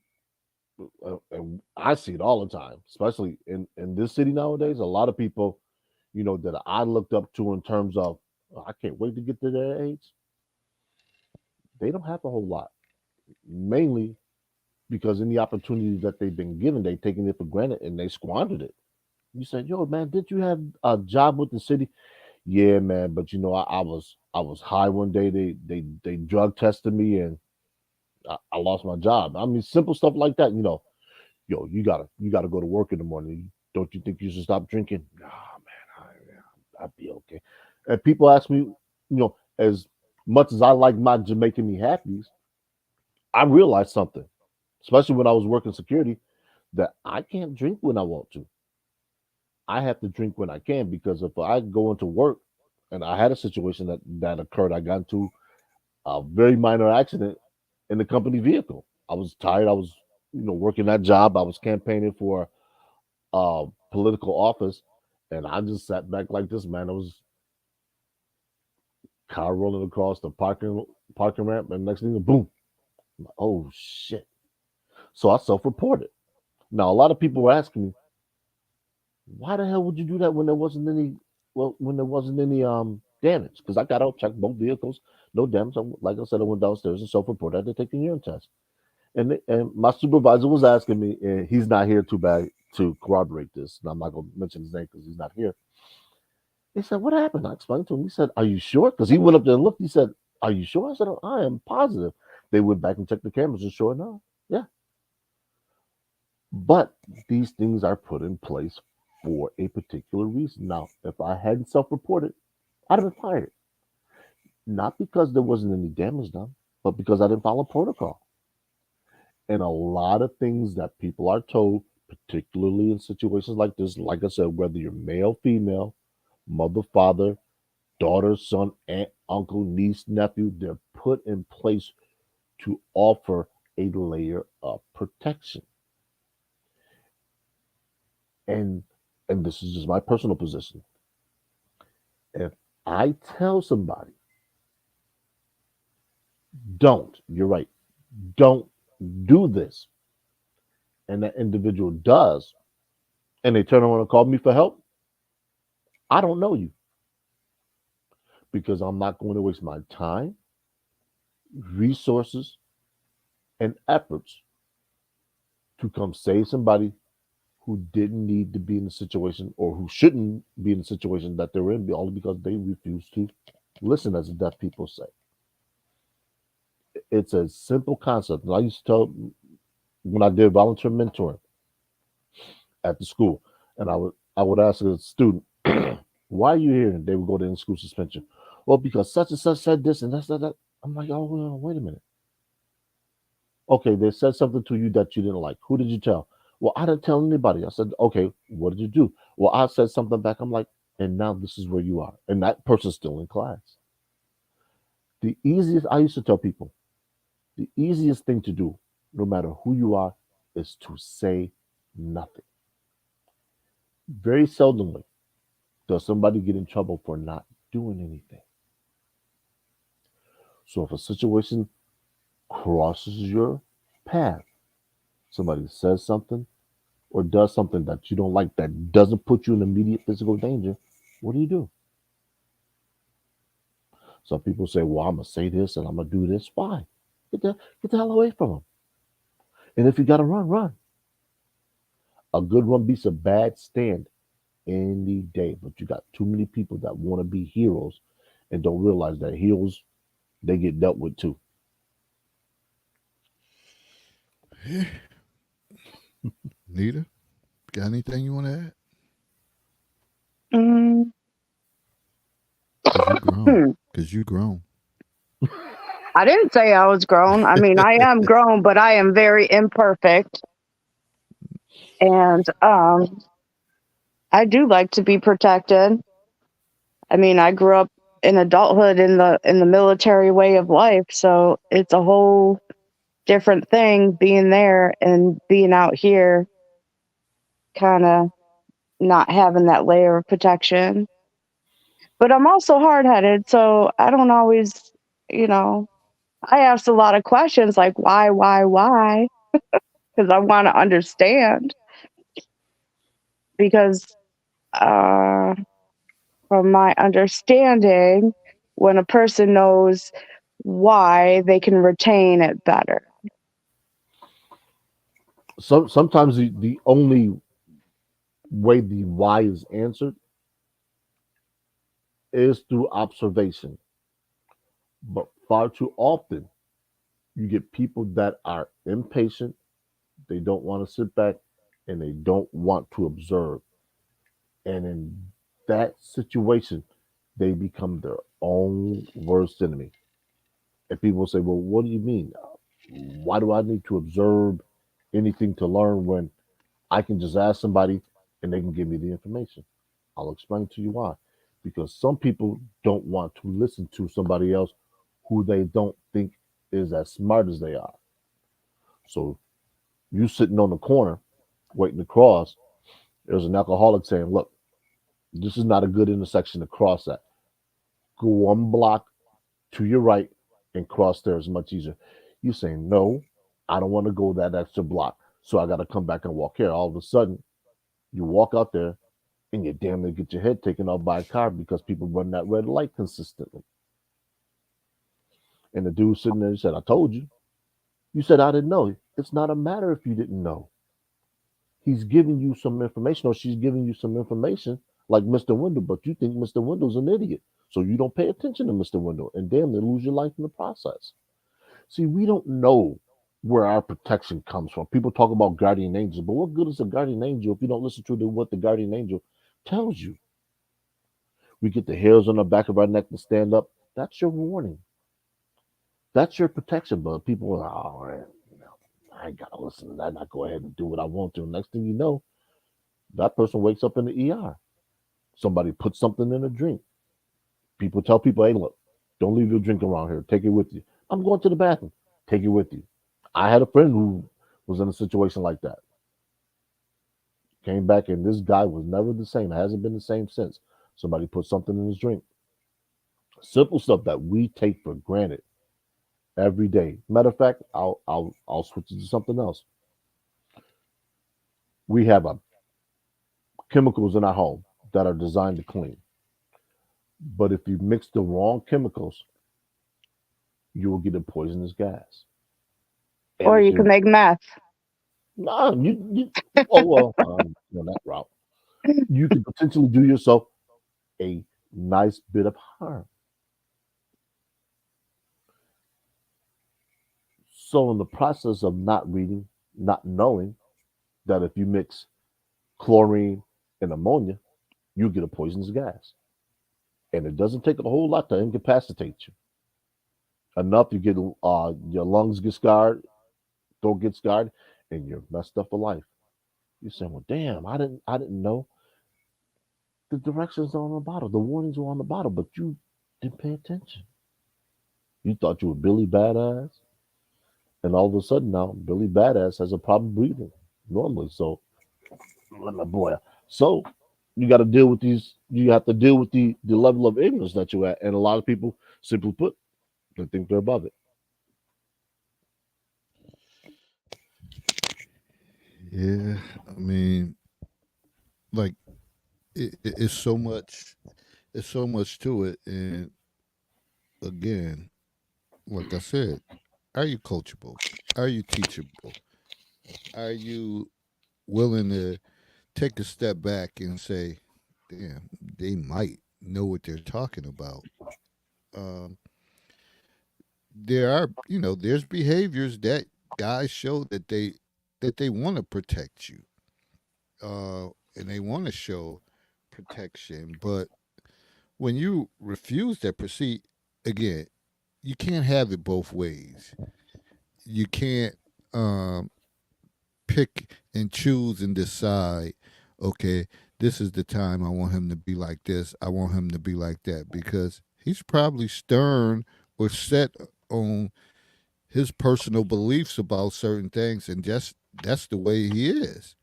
and I see it all the time, especially in this city nowadays. A lot of people, that I looked up to in terms of, "Oh, I can't wait to get to their age." They don't have a whole lot, mainly because in the opportunities that they've been given, they've taken it for granted and they squandered it. You said, "Yo, man, did you have a job with the city?" "Yeah, man, but I was high one day. They drug tested me and I lost my job." I mean, simple stuff like that. Yo, you gotta go to work in the morning. Don't you think you should stop drinking? Nah, man, I'd be okay. And people ask me, as much as I like my Jamaican me happies, I realized something, especially when I was working security, that I can't drink when I want to. I have to drink when I can, because if I go into work, and I had a situation that occurred, I got into a very minor accident in the company vehicle. I was tired. I was, working that job. I was campaigning for political office, and I just sat back like this, man. It was car rolling across the parking ramp, and next thing, boom! Oh shit! So I self-reported. Now a lot of people were asking me, why the hell would you do that when there wasn't any Well, when there wasn't any damage, because I got out, checked both vehicles, no damage. Like I said, I went downstairs and self-reported. I had to take the urine test, and my supervisor was asking me, and he's not here too bad to corroborate this. And I'm not going to mention his name because he's not here. He said, "What happened?" I explained to him. He said, "Are you sure?" Because he went up there and looked. He said, "Are you sure?" I said, "I am positive." They went back and checked the cameras, and sure enough, yeah. But these things are put in place for a particular reason. Now, if I hadn't self-reported, I'd have been fired. Not because there wasn't any damage done, but because I didn't follow protocol. And a lot of things that people are told, particularly in situations like this, like I said, whether you're male, female, mother, father, daughter, son, aunt, uncle, niece, nephew, they're put in place to offer a layer of protection. And and this is just my personal position. If I tell somebody, you're right, don't do this, and that individual does, and they turn around and call me for help, I don't know you because I'm not going to waste my time, resources, and efforts to come save somebody who didn't need to be in the situation or who shouldn't be in the situation that they're in only because they refuse to listen, as the deaf people say. It's a simple concept. And I used to tell when I did volunteer mentoring at the school, and I would ask a student, "Why are you here?" And they would go to in school suspension. Well, because such and such said this and that's that. I'm like, oh, well, wait a minute. Okay, they said something to you that you didn't like. Who did you tell? Well, I didn't tell anybody. I said, okay, what did you do? Well, I said something back. I'm like, and now this is where you are. And that person's still in class. The easiest, I used to tell people, the easiest thing to do, no matter who you are, is to say nothing. Very seldomly does somebody get in trouble for not doing anything. So if a situation crosses your path, somebody says something or does something that you don't like that doesn't put you in immediate physical danger, what do you do? Some people say, "Well, I'm gonna say this and I'm gonna do this." Why? Get the hell away from them. And if you gotta run, run. A good run beats a bad stand any day. But you got too many people that want to be heroes and don't realize that heroes they get dealt with too. Nita, got anything you want to add? Mm, Cause you grown. Cause you grown. I didn't say I was grown. I mean, I am grown, but I am very imperfect. And I do like to be protected. I mean, I grew up in adulthood in the military way of life, so it's a whole different thing being there and being out here kind of not having that layer of protection. But I'm also hard-headed, so I don't always, you know, I ask a lot of questions like why? Because I want to understand. Because uh, from my understanding, when a person knows why, they can retain it better. Sometimes the only way the why is answered is through observation. But far too often you get people that are impatient, they don't want to sit back and they don't want to observe. And in that situation, they become their own worst enemy. And people say, "Well, what do you mean? Why do I need to observe anything to learn when I can just ask somebody and they can give me the information?" I'll explain to you why. Because some people don't want to listen to somebody else who they don't think is as smart as they are. So you sitting on the corner waiting to cross, there's an alcoholic saying, "Look, this is not a good intersection to cross at. Go one block to your right and cross there is much easier." You saying, "No, I don't want to go that extra block. So I got to come back and walk here." All of a sudden, you walk out there and you damn near get your head taken off by a car because people run that red light consistently. And the dude sitting there said, "I told you." You said, "I didn't know." It's not a matter if you didn't know. He's giving you some information, or she's giving you some information, like Mr. Window, but you think Mr. Window's an idiot. So you don't pay attention to Mr. Window, and damn, they lose your life in the process. See, we don't know where our protection comes from. People talk about guardian angels, but what good is a guardian angel if you don't listen to what the guardian angel tells you? We get the hairs on the back of our neck to stand up. That's your warning. That's your protection. But people are, oh, man, I ain't gotta listen to that. I go ahead and do what I want to. Next thing you know, that person wakes up in the ER. Somebody puts something in a drink. People tell people, hey, look, don't leave your drink around here. Take it with you. I'm going to the bathroom. Take it with you. I had a friend who was in a situation like that. Came back and this guy was never the same. It hasn't been the same since. Somebody put something in his drink. Simple stuff that we take for granted every day. Matter of fact, I'll switch it to something else. We have chemicals in our home that are designed to clean. But if you mix the wrong chemicals, you will get a poisonous gas. And Or if you can you make meth. nah, oh well, on that route, you could potentially do yourself a nice bit of harm. So in the process of not reading, not knowing that if you mix chlorine and ammonia, you get a poisonous gas. And it doesn't take a whole lot to incapacitate you. Enough you get your lungs get scarred, throat gets scarred, and you're messed up for life. You're saying, well, damn, I didn't know the directions are on the bottle, the warnings were on the bottle, but you didn't pay attention. You thought you were Billy Badass, and all of a sudden now Billy Badass has a problem breathing normally. So let my boy. So you got to deal with these. You have to deal with the level of ignorance that you're at, and a lot of people, simply put, they think they're above it. Yeah, I mean, like it's so much. It's so much to it, and again, like I said, are you coachable? Are you teachable? Are you willing to take a step back and say, "Damn, they might know what they're talking about." Um, there are, there's behaviors that guys show that they want to protect you, uh, and they want to show protection, but when you refuse that proceed again, you can't have it both ways. You can't um, pick and choose and decide, okay, this is the time I want him to be like this, I want him to be like that, because he's probably stern or set on his personal beliefs about certain things, and just that's the way he is.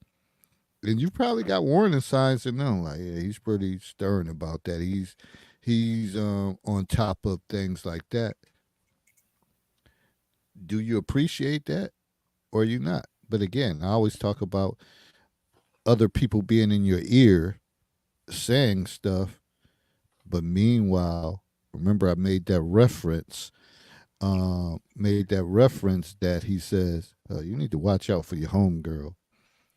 And you probably got warning signs to know, like, yeah, he's pretty stern about that. He's on top of things like that. Do you appreciate that, or are you not? But again, I always talk about other people being in your ear saying stuff, but meanwhile, remember I made that reference that he says, you need to watch out for your homegirl.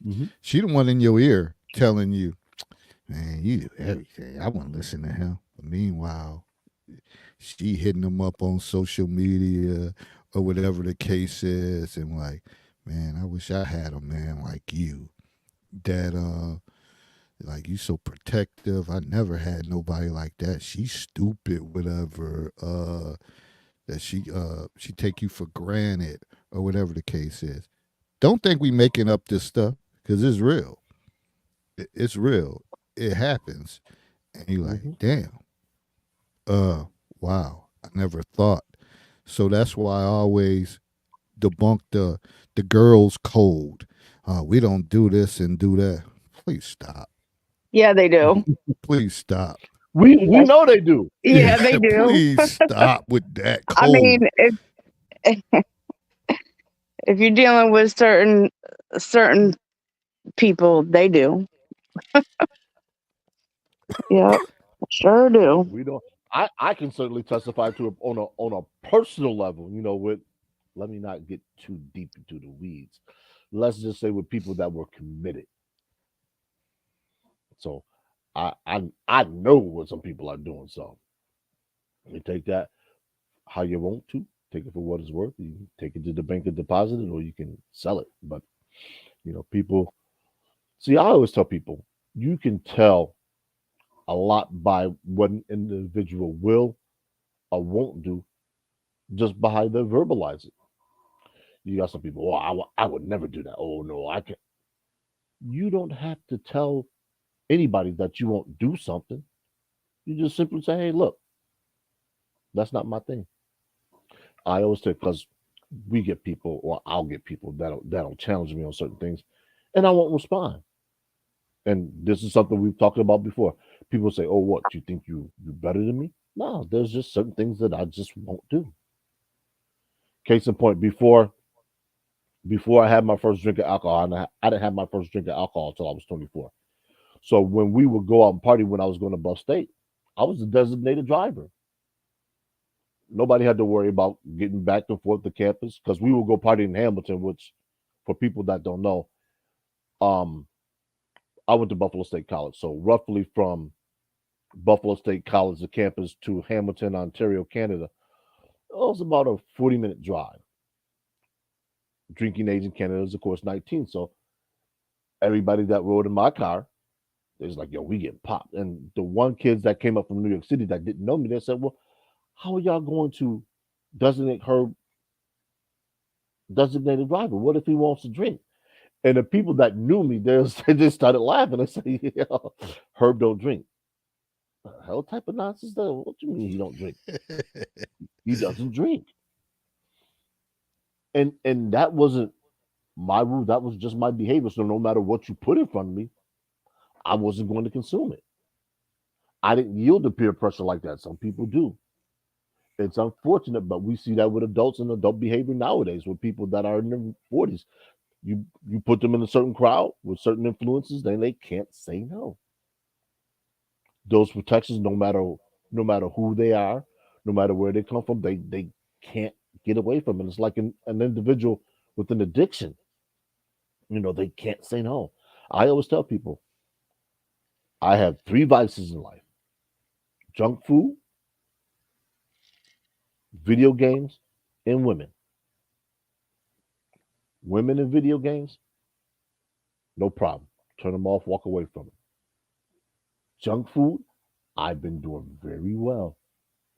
Mm-hmm. She the one in your ear telling you, man, you do everything. I want to listen to him. But meanwhile, she hitting him up on social media or whatever the case is, and like, man, I wish I had a man like you. That like you so protective. I never had nobody like that. She's stupid, whatever. That she take you for granted or whatever the case is. Don't think we making up this stuff because it's real. It's real. It happens, and you like, Mm-hmm. damn. Uh, wow. I never thought. So that's why I always debunk the girls' code. We don't do this and do that. Please stop. Yeah, they do. Please stop. We Yes. know they do. Yeah, they do. Please stop with that I mean, code. if you're dealing with certain people, they do. Yep. Sure do. We don't. I can certainly testify to it on a personal level. With let me not get too deep into the weeds. Let's just say with people that were committed. So I know what some people are doing. So you take that how you want to. Take it for what it's worth. You can take it to the bank and deposit it, or you can sell it. But people. See, I always tell people you can tell a lot by what an individual will or won't do just by how they verbalize it. You got some people, oh, I would never do that. Oh, no, I can't. You don't have to tell anybody that you won't do something. You just simply say, hey, look, that's not my thing. I always say, because we get people, or I'll get people that'll challenge me on certain things, and I won't respond. And this is something we've talked about before. People say, "Oh, what? You think you better than me?" No, there's just certain things that I just won't do. Case in point, before I had my first drink of alcohol, and I didn't have my first drink of alcohol until I was 24. So when we would go out and party when I was going to Buff State, I was a designated driver. Nobody had to worry about getting back and forth to campus because we would go party in Hamilton, which, for people that don't know, um, I went to Buffalo State College. So roughly from Buffalo State College, the campus, to Hamilton, Ontario, Canada, it was about a 40-minute drive. Drinking age in Canada is, of course, 19. So everybody that rode in my car, they was like, yo, we get popped. And the one kids that came up from New York City that didn't know me, they said, well, how are y'all going to designate her designated driver? What if he wants to drink? And the people that knew me, they just started laughing. They said, yeah, Herb don't drink. The hell type of nonsense that? What you mean he don't drink? He doesn't drink. And that wasn't my rule. That was just my behavior. So no matter what you put in front of me, I wasn't going to consume it. I didn't yield to peer pressure like that. Some people do. It's unfortunate, but we see that with adults and adult behavior nowadays with people that are in their 40s. You put them in a certain crowd with certain influences, then they can't say no. Those protections, no matter who they are, no matter where they come from, they can't get away from it. It's like an individual with an addiction. They can't say no. I always tell people I have three vices in life: junk food, video games, and women. Women and video games, no problem. Turn them off, walk away from it. Junk food, I've been doing very well.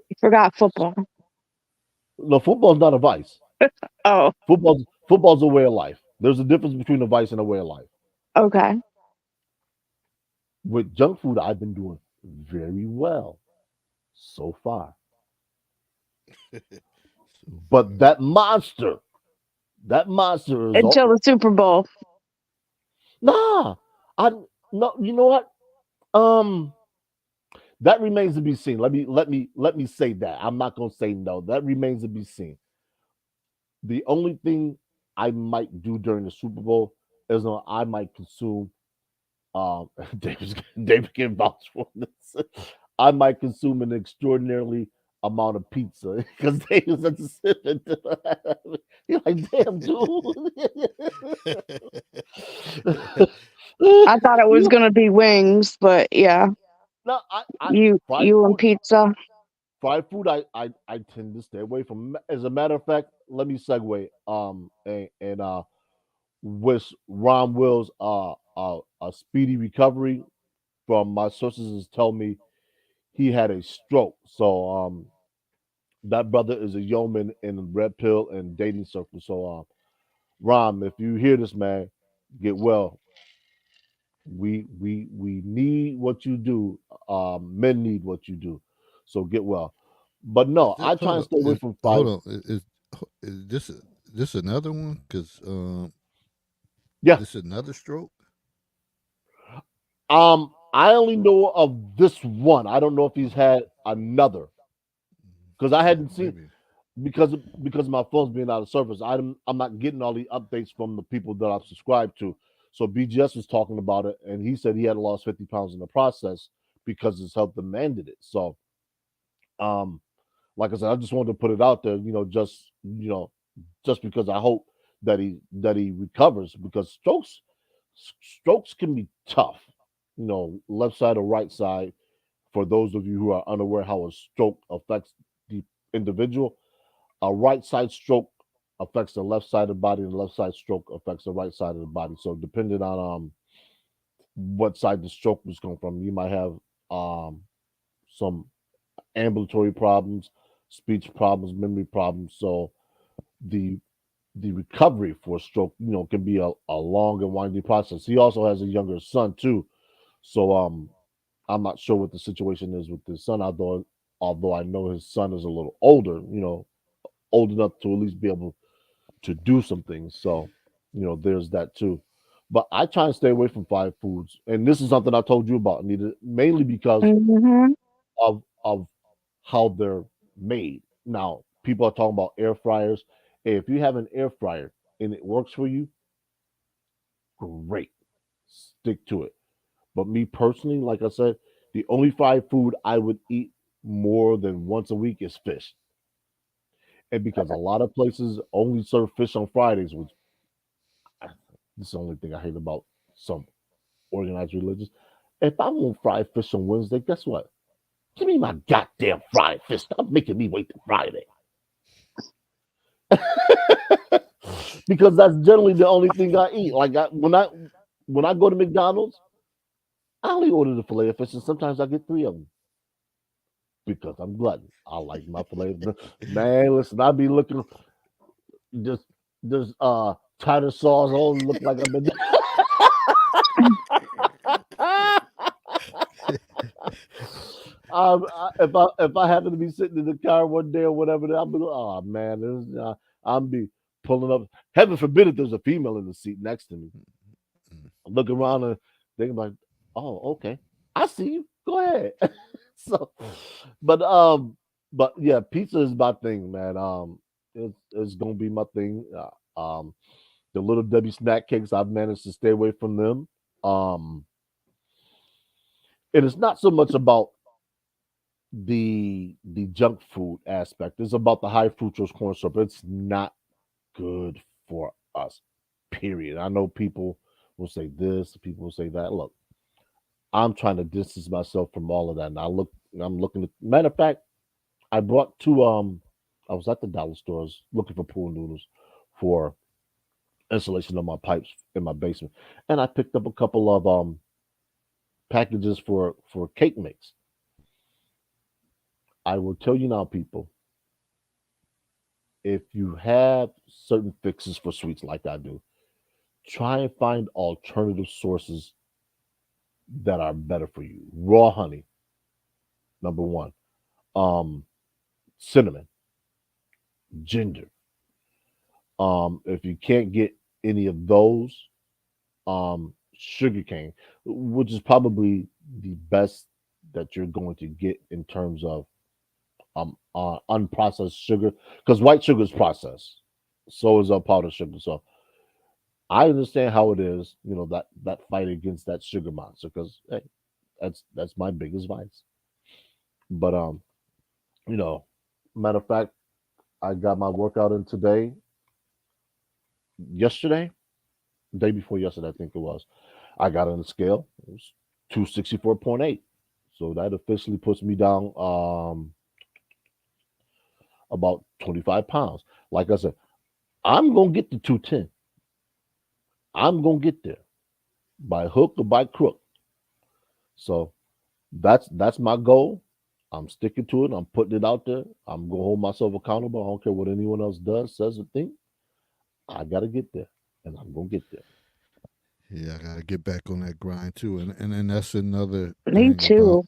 You forgot football. No, football's not a vice. Oh, Football's a way of life. There's a difference between a vice and a way of life. okay. With junk food, I've been doing very well so far. But that monster is Until the Super Bowl. nah. I no. You know what? That remains to be seen. Let me say that. I'm not gonna say no. That remains to be seen. The only thing I might do during the Super Bowl is I might consume. David can vouch for this. I might consume an extraordinarily amount of pizza because David's such a sip. You're like, damn, dude. I thought it was gonna be wings, but yeah, No, you fried and food. pizza. Fried food, I tend to stay away from. As a matter of fact, let me segue. And with Ron Will's a speedy recovery from my sources has told me he had a stroke. So that brother is a yeoman in red pill and dating circles. So Ron, if you hear this, man, get well. We need what you do. Men need what you do. So get well. But no, I try and stay away from hold fried. on. Is this another one? Because Yeah. this is another stroke. I only know of this one. I don't know if he's had another because I hadn't seen Maybe. because my phone's being out of service. I'm not getting all the updates from the people that I've subscribed to. So BGS was talking about it, and he said he had lost 50 pounds in the process because his health demanded it. So, um, like I said, I just wanted to put it out there, just because I hope that he recovers, because strokes can be tough, left side or right side. For those of you who are unaware how a stroke affects the individual, a right side stroke affects the left side of the body, and the left side stroke affects the right side of the body. So depending on what side the stroke was coming from, you might have some ambulatory problems, speech problems, memory problems. So the the recovery for a stroke, can be a long and winding process. He also has a younger son too. So I'm not sure what the situation is with his son, although I know his son is a little older, old enough to at least be able to do some things. So, there's that too. But I try and stay away from fried foods. And this is something I told you about, Anita, mainly because Mm-hmm. of how they're made. Now, people are talking about air fryers. Hey, if you have an air fryer and it works for you, great. Stick to it. But me personally, like I said, the only fried food I would eat more than once a week is fish. And because a lot of places only serve fish on Fridays, which this is the only thing I hate about some organized religions. If I want fried fish on Wednesday, guess what? Give me my goddamn fried fish. Stop making me wait till Friday. Because that's generally the only thing I eat. Like when I go to McDonald's, I only order the filet of fish, and sometimes I get three of them because I'm glutton. I like my filet. Man, listen, I be looking just there's tartar sauce all look like I've been. If I happen to be sitting in the car one day or whatever, I'll be like, oh man, I'm be pulling up. Heaven forbid if there's a female in the seat next to me. Mm. I look around and think like, oh, okay, I see you. Go ahead. So, but yeah, pizza is my thing, man. It's gonna be my thing. The little Debbie snack cakes, I've managed to stay away from them. Um, and it's not so much about the junk food aspect. It's about the high fructose corn syrup. It's not good for us. Period. I know people will say this, people will say that. Look, I'm trying to distance myself from all of that. And I'm looking at, matter of fact, I brought two I was at the dollar stores looking for pool noodles for installation of my pipes in my basement. And I picked up a couple of packages for cake mix. I will tell you now, people, if you have certain fixes for sweets like I do, try and find alternative sources that are better for you. Raw honey, number one. Um, Cinnamon, ginger. If you can't get any of those, sugar cane, which is probably the best that you're going to get in terms of unprocessed sugar, because white sugar is processed, so is powdered sugar. So I understand how it is, that fight against that sugar monster, because hey, that's my biggest vice. But you know, matter of fact, I got my workout in today, yesterday, day before yesterday, I think it was. I got on the scale. It was 264.8. So that officially puts me down about 25 pounds. Like I said, I'm gonna get to 210. I'm gonna get there by hook or by crook. So that's my goal. I'm sticking to it. I'm putting it out there. I'm gonna hold myself accountable. I don't care what anyone else does, says, or think. I gotta get there, and I'm gonna get there. Yeah, I gotta get back on that grind too, and then that's another Me thing about too.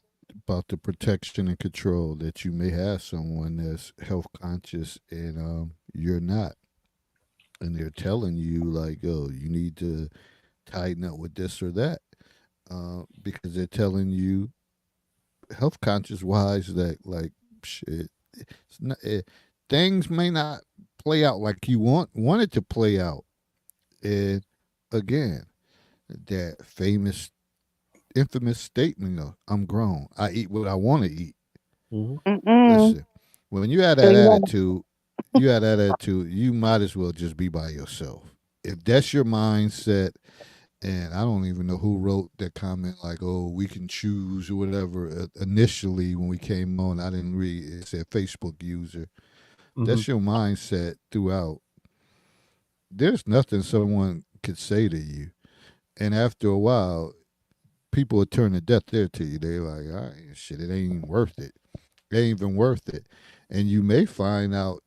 the protection and control that you may have someone that's health conscious and you're not, and they're telling you like, oh, you need to tighten up with this or that, because they're telling you health conscious wise that like shit, it's not, things may not play out like you want it to play out, and again that famous infamous statement of I'm grown. I eat what I want to eat. Mhm. Mm-mm. Listen, when you have So that you have, attitude, you might as well just be by yourself. If that's your mindset, and I don't even know who wrote that comment like, "Oh, we can choose" or whatever. Initially, when we came on, I didn't read. It said Facebook user. Mhm. That's your mindset throughout. There's nothing someone could say to you, and after a while, people will turn a deaf ear to you. They're like, "All right, shit, it ain't even worth it. It ain't even worth it." And you may find out,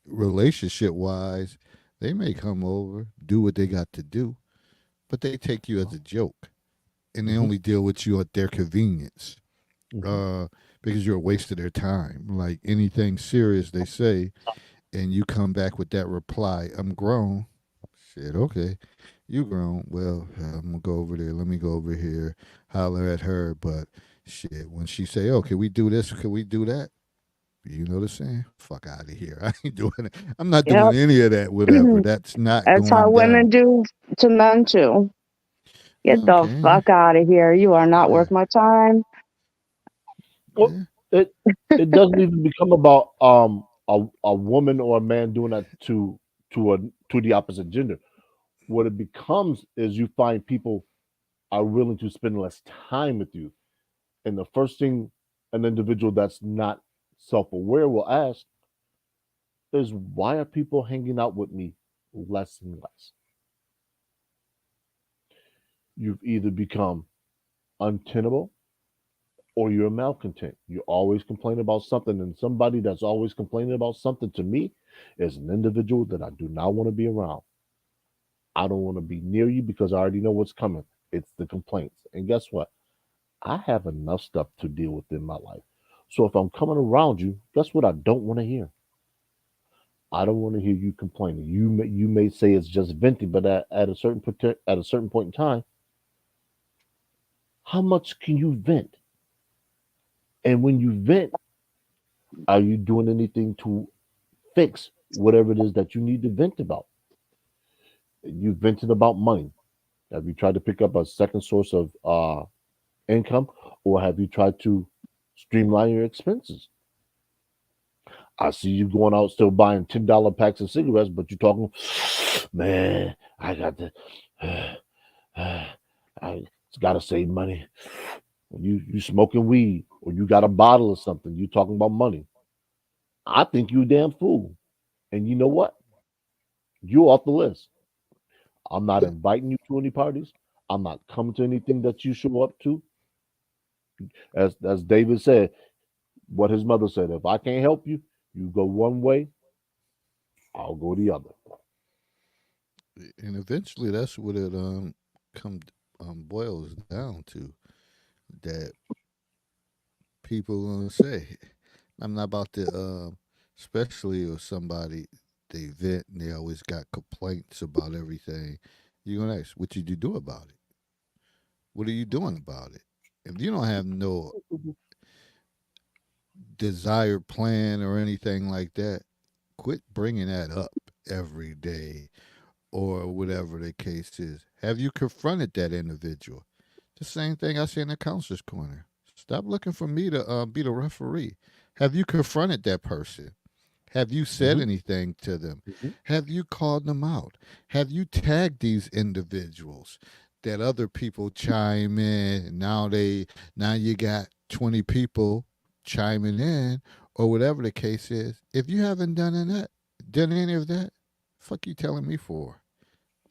relationship wise, they may come over, do what they got to do, but they take you as a joke, and they Mhm. only deal with you at their convenience. Mhm. uh, because you're a waste of their time. Like anything serious they say, and you come back with that reply, "I'm grown." Shit, okay, you grown. Well, I'm gonna go over there. Let me go over here, holler at her. But shit, when she say, "Oh, can we do this? Can we do that?" You know what I'm saying? Fuck out of here. I ain't doing it. I'm not yep. doing any of that. Whatever. That's not That's how going women down. do to men too. Get the Okay. fuck out of here. You are not Yeah. worth my time. Well, Yeah. it it doesn't even become about a woman or a man doing that to a to the opposite gender. What it becomes is you find people are willing to spend less time with you. And the first thing an individual that's not self aware will ask is, why are people hanging out with me less and less? You've either become untenable or you're a malcontent. You always complain about something, and somebody that's always complaining about something to me is an individual that I do not want to be around. I don't want to be near you because I already know what's coming. It's the complaints. And guess what? I have enough stuff to deal with in my life. So if I'm coming around you, guess what I don't want to hear? I don't want to hear you complaining. You may say it's just venting, but at a at a certain point in time, how much can you vent? And when you vent, are you doing anything to fix whatever it is that you need to vent about? You vented about money. Have you tried to pick up a second source of income, or have you tried to streamline your expenses? I see you going out still buying $10 packs of cigarettes, but you're talking, man, I got to, I got to save money. You smoking weed, or you got a bottle of something. You talking about money. I think you a damn fool. And you know what? You're off the list. I'm not inviting you to any parties. I'm not coming to anything that you show up to. As David said, what his mother said, if I can't help you, you go one way, I'll go the other. And eventually, that's what it come boils down to. That people gonna say, I'm not about to, especially if somebody they vent and they always got complaints about everything. You're gonna ask, what did you do about it? What are you doing about it? If you don't have no desired plan or anything like that, quit bringing that up every day or whatever the case is. Have you confronted that individual? The same thing I say in the counselor's corner. Stop looking for me to be the referee. Have you confronted that person? Have you said Hmm. anything to them? Hmm. Have you called them out? Have you tagged these individuals that other people chime in? Now you got 20 people chiming in or whatever the case is. If you haven't done any of that, fuck you telling me for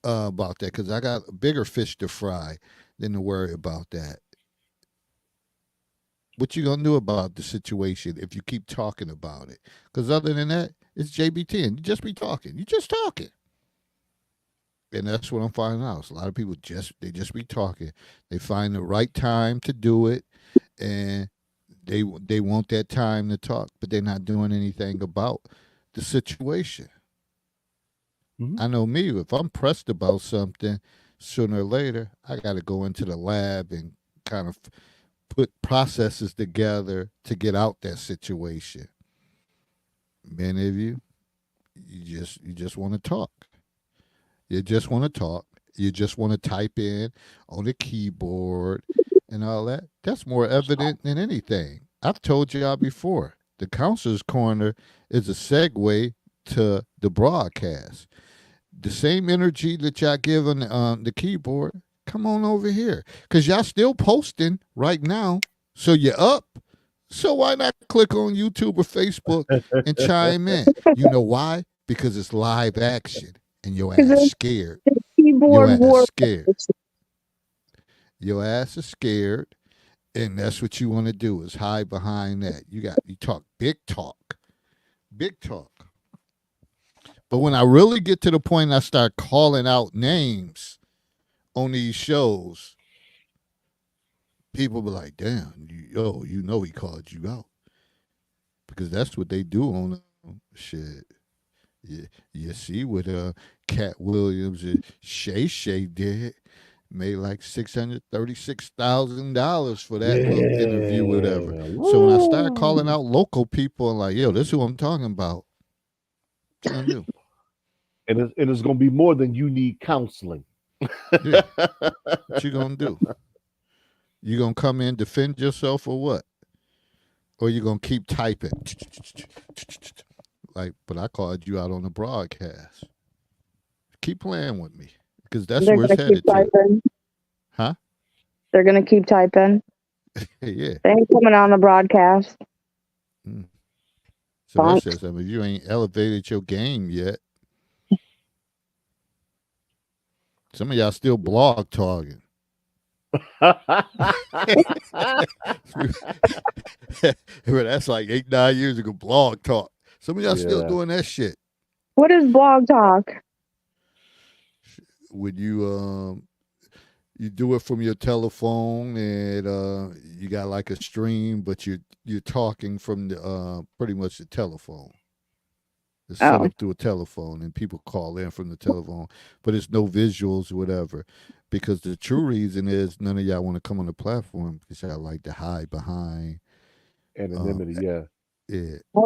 about that? Because I got bigger fish to fry than to worry about that. What you gonna do about the situation if you keep talking about it? Because other than that, it's JBT, and you just be talking. You just talking, and that's what I'm finding out. So a lot of people just be talking. They find the right time to do it, and they want that time to talk, but they're not doing anything about the situation. Hmm. I know me. If I'm pressed about something, sooner or later, I got to go into the lab and kind of put processes together to get out that situation. Many of you just want to talk. You just want to talk. You just want to type in on the keyboard and all that. That's more evident than anything. I've told y'all before. The Counselor's Corner is a segue to the broadcast. The same energy that y'all give on the keyboard, come on over here. Because y'all still posting right now. So you're up. So why not click on YouTube or Facebook and chime in? You know why? Because it's live action and your Because ass it's scared. Your keyboard ass war. scared. Your ass is scared. And that's what you want to do is hide behind that. You talk big talk. Big talk. But when I really get to the point I start calling out names on these shows, people be like, damn, you know he called you out. Because that's what they do on shit. You see what Cat Williams and Shay did. Made like $636,000 for that little interview, whatever. So when I start calling out local people and like, yo, this is who I'm talking about. What you gonna do? And it's gonna be more than you need counseling. Yeah. What you gonna do? You gonna come in, defend yourself or what? Or you gonna keep typing? Like, but I called you out on the broadcast. Keep playing with me. Because that's They're where it's gonna keep headed to. typing. Huh? They're gonna keep typing. Yeah. They ain't coming on the broadcast. So that says something. If you ain't elevated your game yet, some of y'all still blog talking. But that's like 8-9 years ago. Blog talk. Some of y'all still doing that shit. What is blog talk? When you do it from your telephone and you got like a stream, but you're talking from the pretty much the telephone. It's set up through a telephone, and people call in from the telephone, but it's no visuals or whatever. Because the true reason is none of y'all want to come on the platform because y'all like to hide behind anonymity.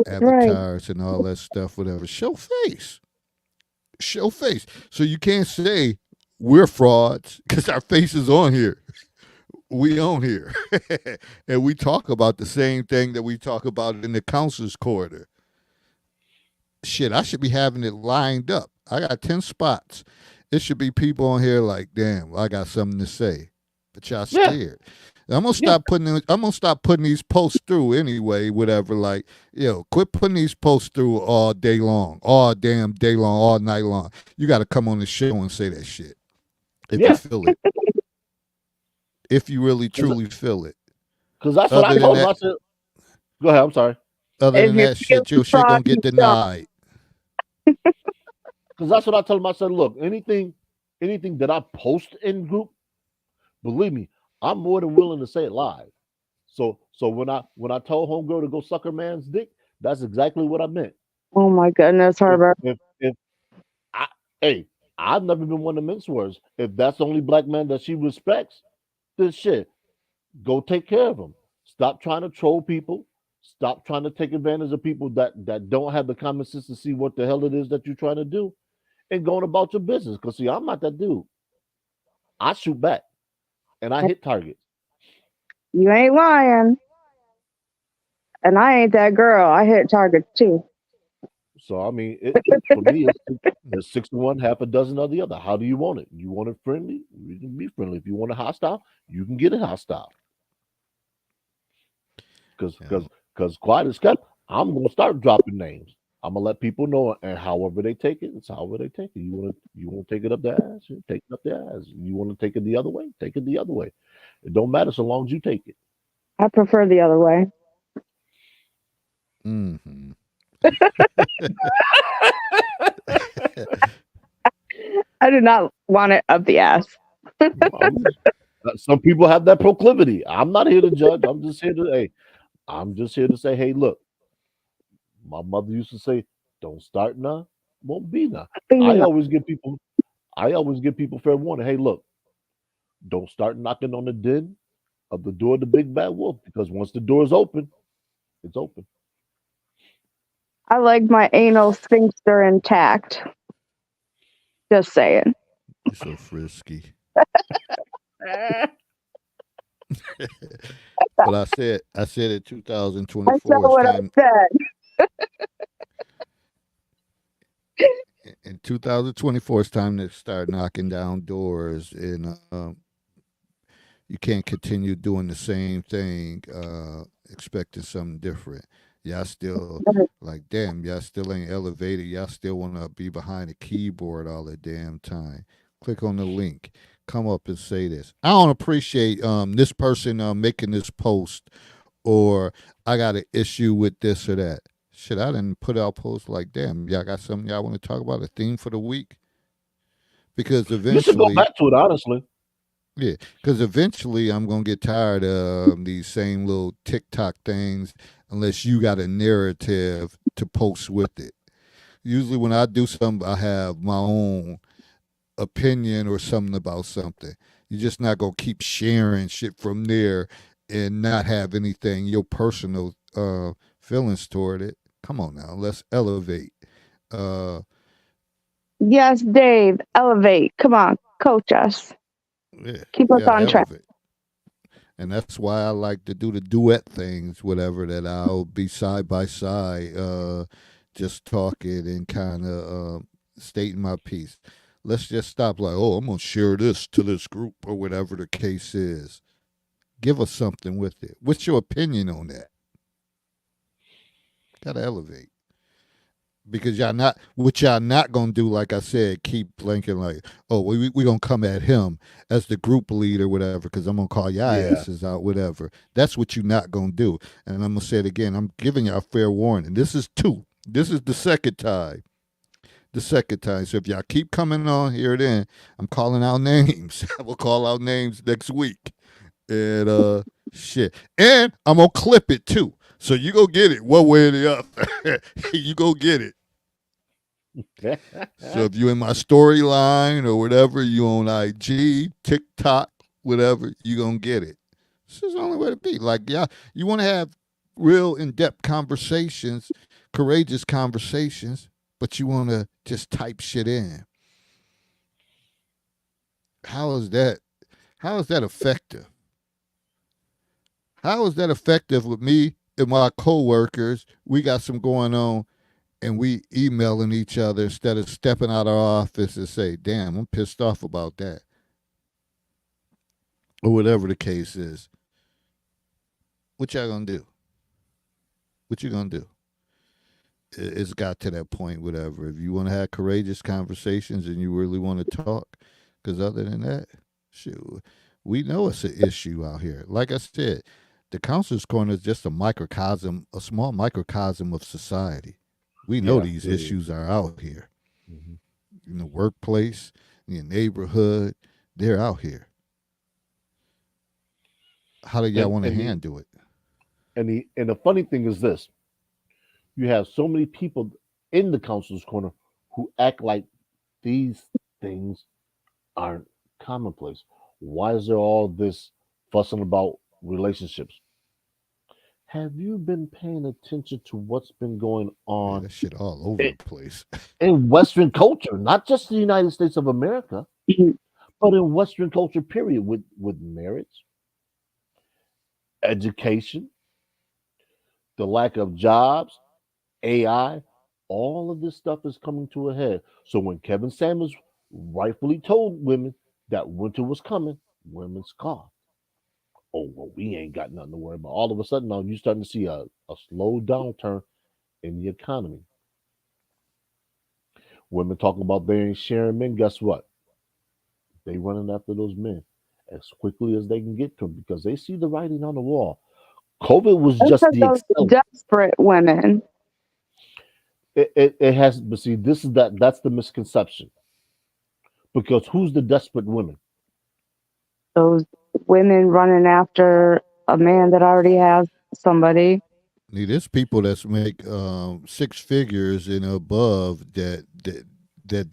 avatars and all that stuff, whatever. Show face. So you can't say we're frauds because our face is on here. We on here. And we talk about the same thing that we talk about in the Counselor's Corner. Shit, I should be having it lined up. I got 10 spots. It should be people on here like, damn, I got something to say. But y'all scared. I'm gonna stop putting these posts through anyway, whatever. Like, quit putting these posts through all day long, all damn day long, all night long. You gotta come on the show and say that shit. If you feel it. If you really truly feel it. Because that's what I told him. I said, go ahead, I'm sorry. Other than that shit, your shit gonna get denied. Because that's what I told him. I said, look, anything that I post in group, believe me, I'm more than willing to say it live. So when I told homegirl to go suck her man's dick, that's exactly what I meant. Oh my goodness, Herbert. I've never been one to mince words. If that's the only black man that she respects, then shit, go take care of him. Stop trying to troll people. Stop trying to take advantage of people that don't have the common sense to see what the hell it is that you're trying to do, and going about your business. Because see, I'm not that dude. I shoot back, and I hit targets. You ain't lying. And I ain't that girl. I hit targets too. So I mean, for me, it's 6 to 1, half a dozen of the other. How do you want it? You want it friendly? You can be friendly. If you want it hostile, you can get it hostile. Because quiet as kept, I'm gonna start dropping names. I'm gonna let people know, and however they take it, it's however they take it. You want to take it up their ass, you take it up their ass. You want to take it the other way, take it the other way. It don't matter so long as you take it. I prefer the other way. Mm-hmm. I do not want it up the ass. Some people have that proclivity. I'm not here to judge. I'm just here to say, hey, look. My mother used to say, "Don't start now, won't be now." I always give people fair warning. Hey, look, don't start knocking on the den of the door of the big bad wolf, because once the door is open, it's open. I like my anal sphincter intact. Just saying. You're so frisky. But I said in I 2024, said it's what I time. said. In 2024, it's time to start knocking down doors, and you can't continue doing the same thing, expecting something different. Y'all still like, damn, y'all still ain't elevated. Y'all still want to be behind a keyboard all the damn time. Click on the link. Come up and say this. I don't appreciate this person making this post, or I got an issue with this or that. Shit, I didn't put out posts like, damn, y'all got something y'all want to talk about, a theme for the week? Because You should go eventually, back to it, honestly. yeah, because eventually I'm gonna get tired of these same little TikTok things unless you got a narrative to post with it. Usually when I do something, I have my own opinion or something about something. You're just not gonna keep sharing shit from there and not have anything your personal feelings toward it. Come on now, let's elevate. Uh, Yes, Dave, elevate. Come on, coach us. yeah, Keep we us gotta on track. elevate. And that's why I like to do the duet things, whatever. That I'll be side by side, just talking and kind of stating my piece. Let's just stop like, oh, I'm gonna share this to this group or whatever the case is. Give us something with it. What's your opinion on that? Gotta elevate. Because y'all not what y'all not gonna do, like I said, keep blinking like, oh, we gonna come at him as the group leader, whatever, because I'm gonna call y'all Yeah. asses out, whatever. That's what you not gonna do. And I'm gonna say it again. I'm giving y'all fair warning. This is two. This is the second time. The second time. So if y'all keep coming on here, then I'm calling out names. I will call out names next week. And shit. And I'm gonna clip it too. So you go get it one way or the other. You go get it. So if you in my storyline or whatever, you on IG, TikTok, whatever, you gonna get it. This is the only way to be. Like, yeah, you want to have real in-depth conversations, courageous conversations, but you want to just type shit in. How is that? How is that effective? How is that effective with me and my coworkers? We got some going on, and we emailing each other instead of stepping out of our office and say, damn, I'm pissed off about that. Or whatever the case is. What y'all gonna do? What you gonna do? It's got to that point, whatever. If you want to have courageous conversations and you really want to talk, because other than that, shoot, we know it's an issue out here. Like I said, the Counselor's Corner is just a microcosm, a small microcosm of society. We know Yeah, these it is. issues are out here. Mhm. In the workplace, in your neighborhood, they're out here. How do y'all And want to and the handle it? and the funny thing is this: you have so many people in the counselor's corner who act like these things aren't commonplace. Why is there all this fussing about relationships? Have you been paying attention to what's been going Yeah, on that shit all over the place. in Western culture, not just the United States of America, but in Western culture, period, with marriage, education, the lack of jobs, AI, all of this stuff is coming to a head. So when Kevin Samuels rightfully told women that winter was coming, women scoffed. Oh, well, we ain't got nothing to worry about. All of a sudden, now you're starting to see a slow downturn in the economy. Women talking about they ain't sharing men. Guess what? They running after those men as quickly as they can get to them because they see the writing on the wall. COVID was That's just for the those accelerant. desperate women. It has, but see, this is that's the misconception because who's the desperate women? Those women running after a man that already has somebody. There's people that make six figures and above that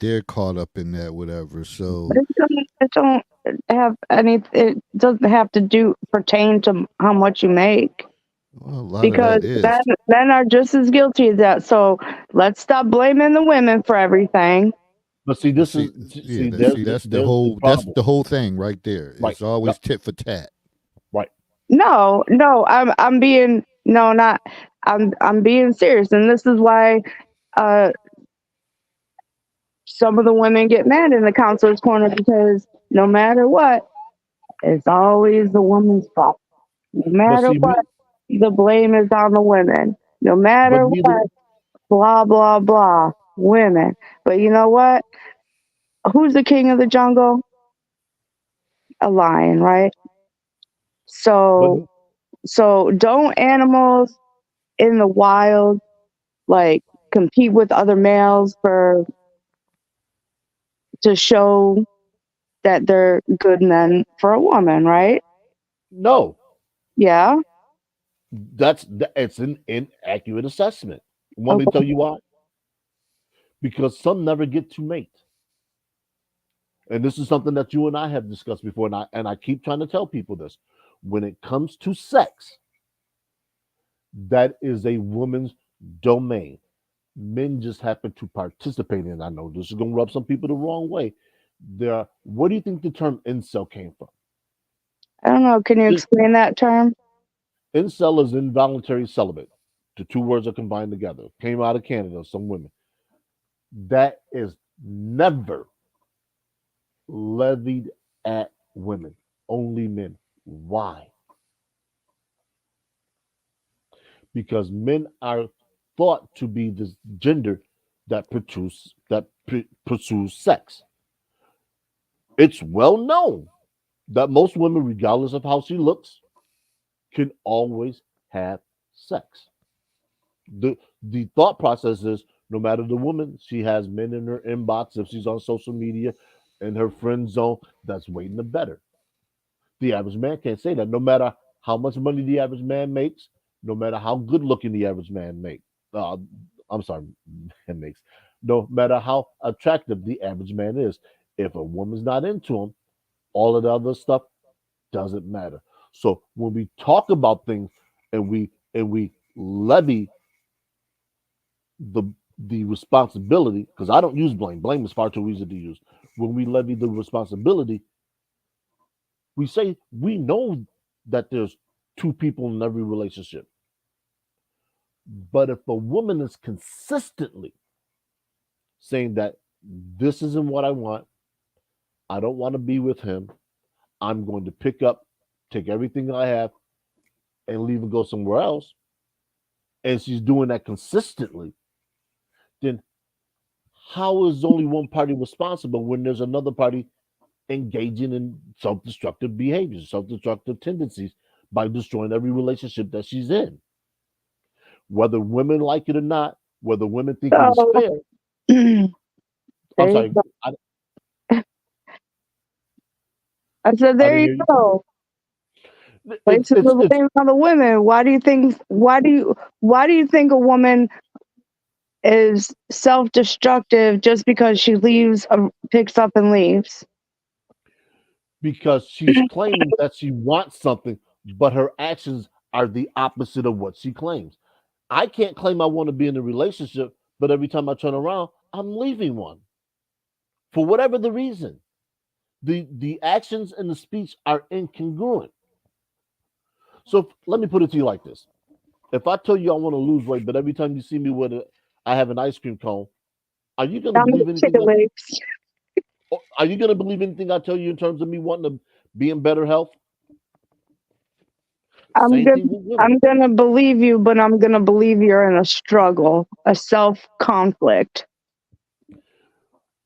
they're caught up in that whatever. So It don't have any. It doesn't have to do pertain to how much you make well, a lot of because that is. men are just as guilty as that. So let's stop blaming the women for everything. But see, But this is yeah, there's that's the there's the whole problem. thing right there. Right. It's always Yep. tit for tat. Right. No, no, I'm being no, not I'm being serious, and this is why uh some of the women get mad in the counselor's corner because no matter what, it's always the woman's fault. No But matter see, what, the blame is on the women. No but matter neither. what, blah blah blah, women. But you know what? Who's the king of the jungle? A lion, right? But So don't animals in the wild like compete with other males for to show that they're good men for a woman, right? no, Yeah. it's an inaccurate assessment. Want me to tell Okay. you why? Because some never get to mate. And this is something that you and I have discussed before, and I keep trying to tell people this. When it comes to sex, that is a woman's domain. Men just happen to participate in it. I know this is going to rub some people the wrong way. Where do you think the term incel came from? I don't know. Can you In- explain that term? Incel is involuntary celibate. The two words are combined together. Came out of Canada, some women. That is never levied at women, only men. Why? Because men are thought to be this gender that pursues sex. It's well known that most women, regardless of how she looks, can always have sex. The thought process is no matter the woman, she has men in her inbox if she's on social media in her friend zone that's waiting to better. The average man can't say that. No matter how much money the average man makes, no matter how good looking the average man makes, uh, I'm sorry, man makes, no matter how attractive the average man is, if a woman's not into him, all of the other stuff doesn't matter. So when we talk about things and we levy the the responsibility, because I don't use blame. Blame is far too easy to use. When we levy the responsibility, we say we know that there's two people in every relationship. But if a woman is consistently saying that this isn't what I want, I don't want to be with him, I'm going to pick up, take everything I have, and leave and go somewhere else, and she's doing that consistently, then how is only one party responsible when there's another party engaging in self-destructive behaviors, self-destructive tendencies by destroying every relationship that she's in? Whether women like it or not, whether women think it is So fair. there I'm you sorry, go. I said, I there didn't you hear you. go. It's Places it's the it's blame on the women. Why do you think a woman is self-destructive just because she picks up and leaves? because she's claiming that she wants something, but her actions are the opposite of what she claims. I can't claim I want to be in a relationship, but every time I turn around, I'm leaving one for whatever the reason. The actions and the speech are incongruent. So let me put it to you like this: if I tell you I want to lose weight, but every time you see me with it, I have an ice cream cone, are you going to I'm the believe anything? chicken legs. Are you going to believe anything I tell you in terms of me wanting to be in better health? I'm Same gonna thing with women. I'm gonna believe you, but I'm gonna believe you're in a struggle, a self conflict.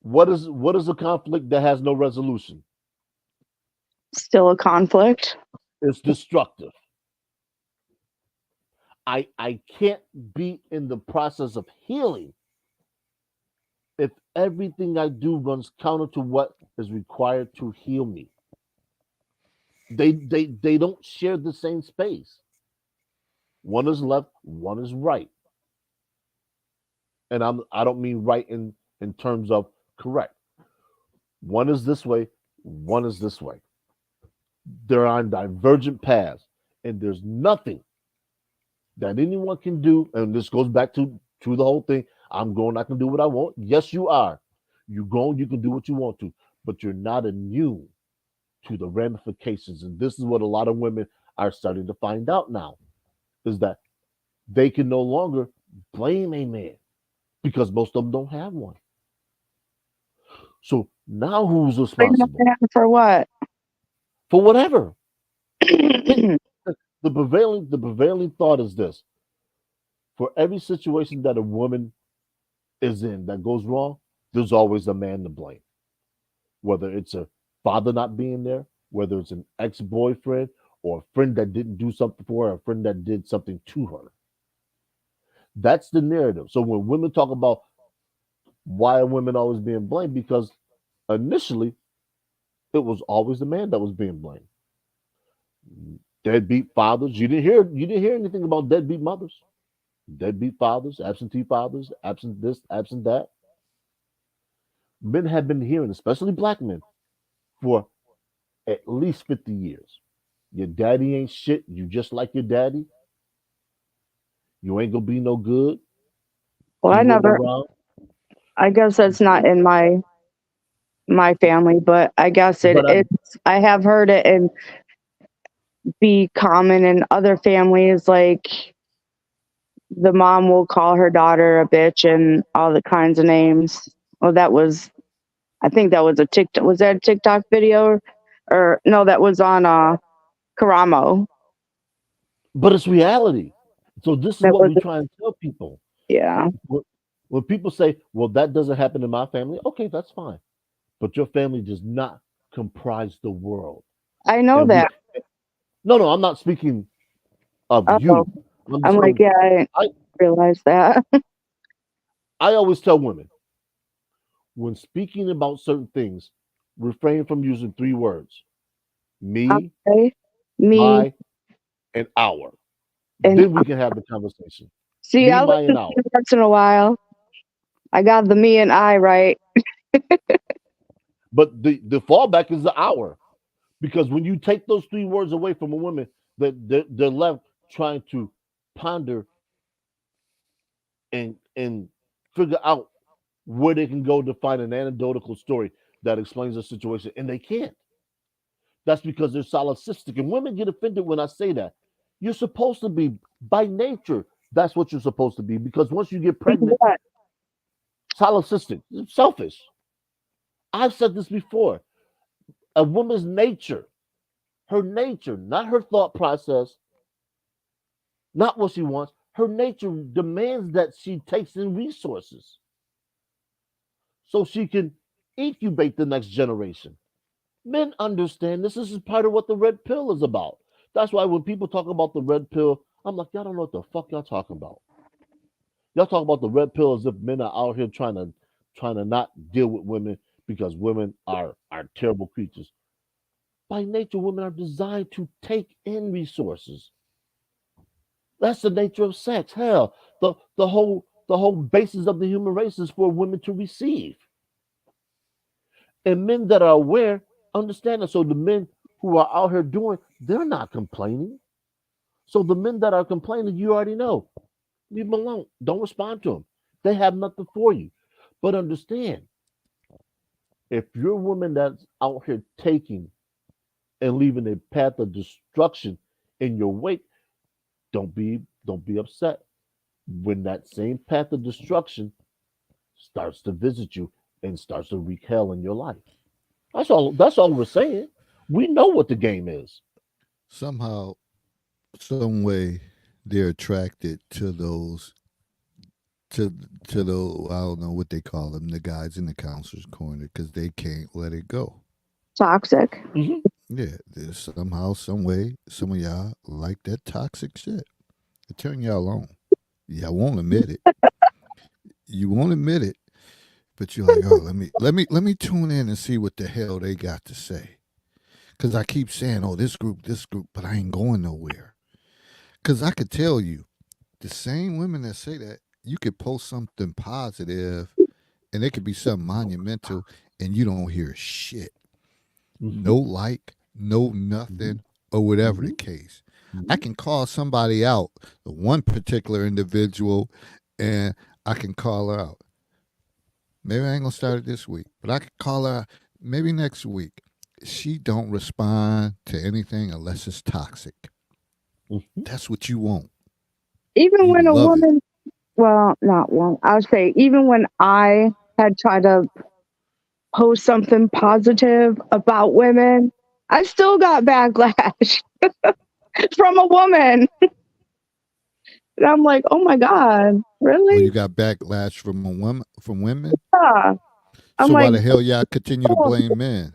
What is a conflict that has no resolution? Still a conflict. It's destructive. I can't be in the process of healing if everything I do runs counter to what is required to heal me. They don't share the same space. One is left, one is right. And I don't mean right in terms of correct. One is this way, one is this way. They're on divergent paths, and there's nothing that anyone can do. And this goes back to the whole thing. I'm grown, I can do what I want. Yes, you are. You grown, you can do what you want to, but you're not immune to the ramifications. And this is what a lot of women are starting to find out now is that they can no longer blame a man because most of them don't have one. So now who's Blame the responsible man for what? for whatever? The prevailing thought is this: for every situation that a woman is in that goes wrong, there's always a man to blame. Whether it's a father not being there, whether it's an ex-boyfriend or a friend that didn't do something for her, a friend that did something to her. That's the narrative. So when women talk about why are women always being blamed, because initially it was always the man that was being blamed. Deadbeat fathers. You didn't hear anything about deadbeat mothers, deadbeat fathers, absentee fathers, absent this, absent that. Men have been hearing, especially black men, for at least 50 years. Your daddy ain't shit. You just like your daddy. You ain't gonna be no good. Well, Fooling around. I guess that's not in my family, but I guess But it's, I have heard it and be common in other families. Like the mom will call her daughter a bitch and all the kinds of names. Well, I think that was a TikTok. Was that a TikTok video? Or no, that was on Karamo. it's reality. So this is That what was, we try and tell people. yeah. When people say, "Well, that doesn't happen in my family," okay, that's fine. But your family does not comprise the world. I know And we that. no, I'm not speaking of Oh, you. I'm I'm like, saying yeah, I didn't I realize that. I always tell women when speaking about certain things, refrain from using three words: me, Okay. Me my, and our. and Then we can have the conversation. see, Me, I my, and listen our. to you once in a while. I got the me and I right. But the fallback is the hour. Because when you take those three words away from a woman, they're left trying to ponder and figure out where they can go to find an anecdotal story that explains the situation, and they can't. That's because they're solipsistic, and women get offended when I say that. You're supposed to be by nature. That's what you're supposed to be because once you get pregnant, What? solipsistic, selfish. I've said this before. A woman's nature, her nature, not her thought process, not what she wants. Her nature demands that she takes in resources so she can incubate the next generation. Men understand this. This is part of what the red pill is about. That's why when people talk about the red pill, I'm like, y'all don't know what the fuck y'all talking about. Y'all talk about the red pill as if men are out here trying to not deal with women because women are terrible creatures. By nature, women are designed to take in resources. That's the nature of sex. Hell, the whole basis of the human race is for women to receive. And men that are aware understand that. So the men who are out here doing, they're not complaining. So the men that are complaining, you already know. Leave them alone. Don't respond to them. They have nothing for you. But understand, if you're a woman that's out here taking and leaving a path of destruction in your wake, don't be upset when that same path of destruction starts to visit you and starts to wreak hell in your life. That's all we're saying. We know what the game is. Somehow, some way, they're attracted to those to to the I don't know what they call them, the guys in the counselor's corner, because they can't let it go. Toxic. Mhm. Yeah, there's somehow, some way, some of y'all like that toxic shit. It turn y'all on. Y'all won't admit it. You won't admit it, but you're like, oh, let me tune in and see what the hell they got to say. Cause I keep saying, oh, this group, but I ain't going nowhere. Cause I could tell you, the same women that say that, you could post something positive, and it could be something monumental, and you don't hear shit. No Mhm. like, no Mhm. nothing, or whatever the Mhm. case. I Mhm. can call somebody out, the one particular individual, and I can call her out. Maybe I ain't gonna start it this week, but I could call her maybe next week. She don't respond to anything unless it's toxic. Mhm. That's what you want. Even You when a love it. woman, well, not one, I would say, even when I had tried to post something positive about women, I still got backlash from a woman. And I'm like, oh my God, Well, really? you got backlash from women. Yeah. I'm So why like, the hell y'all continue to or, blame men?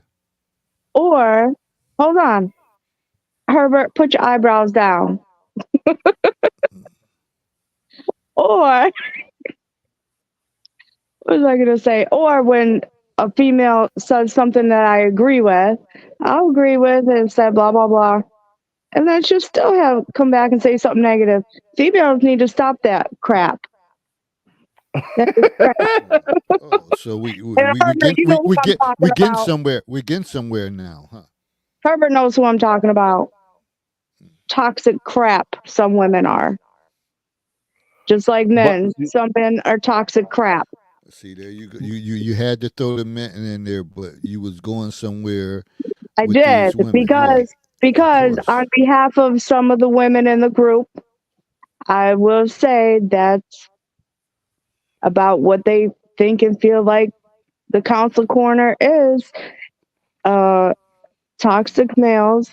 or hold on, Herbert, put your eyebrows down. Or what was I gonna say? Or when a female says something that I agree with, I'll agree with and say blah blah blah. And then she'll still have come back and say something negative. Females need to stop that crap. That is crap. Oh, so we we, And we we Herbert, get you know we, who we I'm get talking we getting about. somewhere. We're getting somewhere now, huh? Herbert knows who I'm talking about. Toxic crap some women are. Just like But men. see, Some men are toxic crap. See, there you go. You had to throw the men in there, but you was going somewhere I with did these women. Yeah, of because course. on behalf of some of the women in the group, I will say that's about what they think and feel like the council corner is. Uh, Toxic males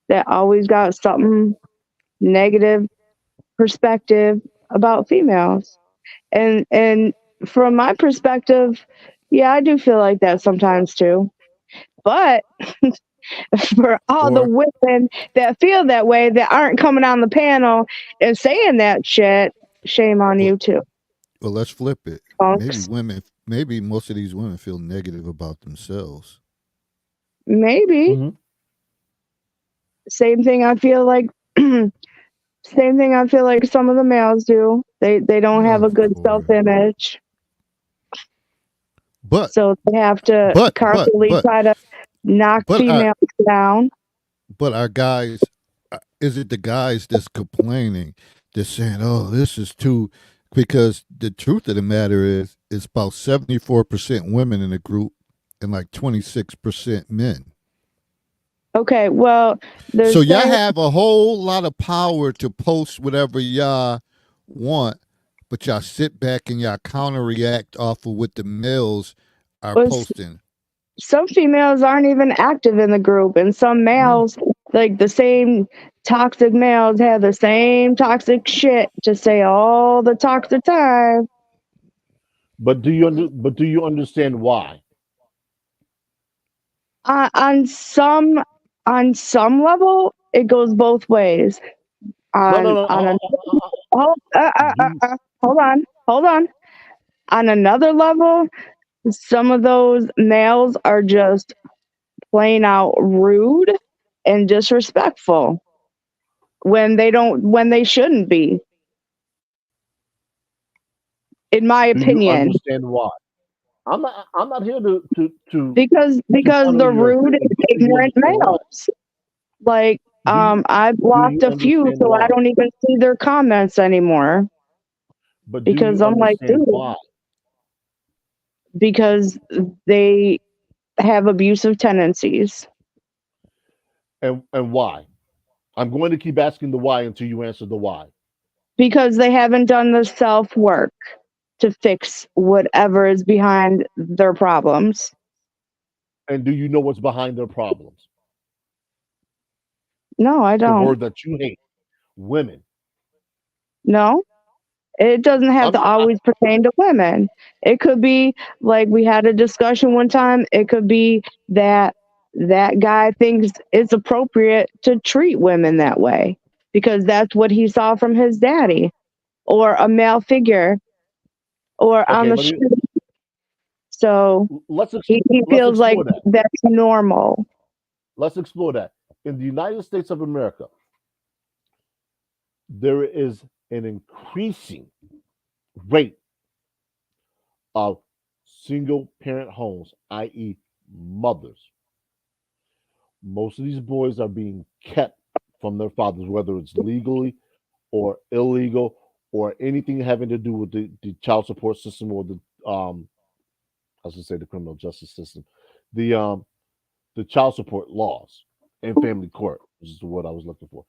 that always got something negative perspective about females. And from my perspective, yeah, I do feel like that sometimes too. But for all the Or women that feel that way that aren't coming on the panel and saying that shit, shame on well, you too, let's flip it. folks. Maybe most of these women feel negative about themselves. Maybe. mhm. Same thing I feel like same thing I feel like some of the males do. They don't have a Of good self course. image. But So they have to but but constantly but try to knock but our females down. guys, is it the guys that's complaining? They're saying, "Oh, this is too," because the truth of the matter is, it's about 74% women in the group and like 26% men. Okay, well, they're So y'all saying have a whole lot of power to post whatever y'all want, but y'all sit back and y'all counter react off of what the males are was posting. some females aren't even active in the group, and some Yeah. males, like the same toxic males, have the same toxic shit to say all the toxic time. But do you understand why? Uh, on some on some level, it goes both ways. No, no, no. On a hold, Do you, hold on. On another level, some of those males are just plain out rude and disrespectful when they shouldn't be, in my do you opinion. understand why? I'm not here to Because counter the your rude opinion, and but do you ignorant understand why? males. Like I Do blocked you a few understand so I why? don't even see their comments anymore But do because you I'm like, understand dude, why? because they have abusive tendencies. And why? I'm going to keep asking the why until you answer the why. Because they haven't done the self work to fix whatever is behind their problems. And do you know what's behind their problems? No, I The don't. word that you hate, women. No, it doesn't have I'm to always pertain to women. It could be like we had a discussion one time. It could be that that guy thinks it's appropriate to treat women that way because that's what he saw from his daddy or a male figure or on okay. the street. So he Let's feels like explore that. that's normal. Let's explore that. In the United States of America, there is an increasing rate of single parent homes, i.e., mothers. Most of these boys are being kept from their fathers, whether it's legally or illegal or anything having to do with the child support system or I should say the criminal justice system, the um, the child support laws and family court, which is the word I was looking for.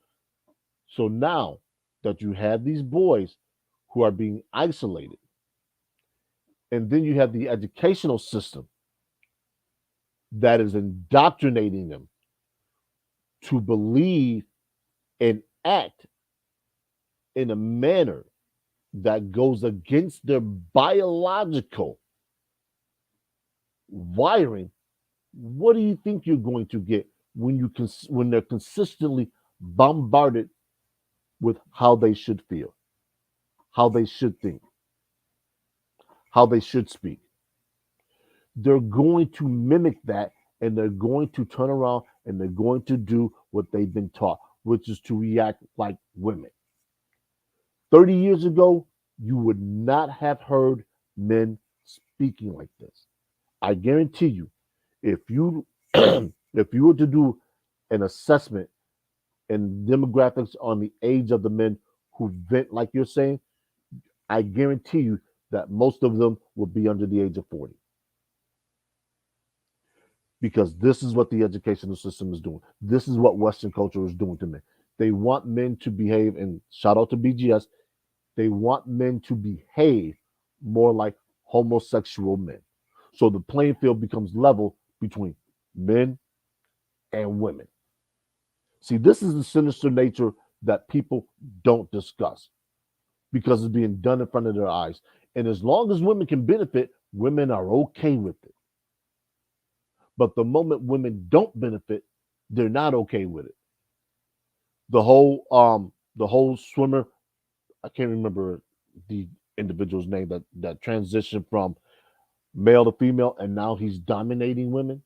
So now that you have these boys who are being isolated, and then you have the educational system that is indoctrinating them to believe and act in a manner that goes against their biological wiring, what do you think you're going to get when when they're consistently bombarded with how they should feel, how they should think, how they should speak? They're going to mimic that, and they're going to turn around and they're going to do what they've been taught, which is to react like women. 30 years ago, you would not have heard men speaking like this. I guarantee you, if you if you were to do an assessment and demographics on the age of the men who vent like you're saying, I guarantee you that most of them will be under the age of 40. Because this is what the educational system is doing. This is what Western culture is doing to men. They want men to behave, and shout out to BGS, they want men to behave more like homosexual men. So the playing field becomes level between men and women. See, this is the sinister nature that people don't discuss because it's being done in front of their eyes. And as long as women can benefit, women are okay with it. But the moment women don't benefit, they're not okay with it. The whole swimmer, I can't remember the individual's name that transitioned from male to female, and now he's dominating women.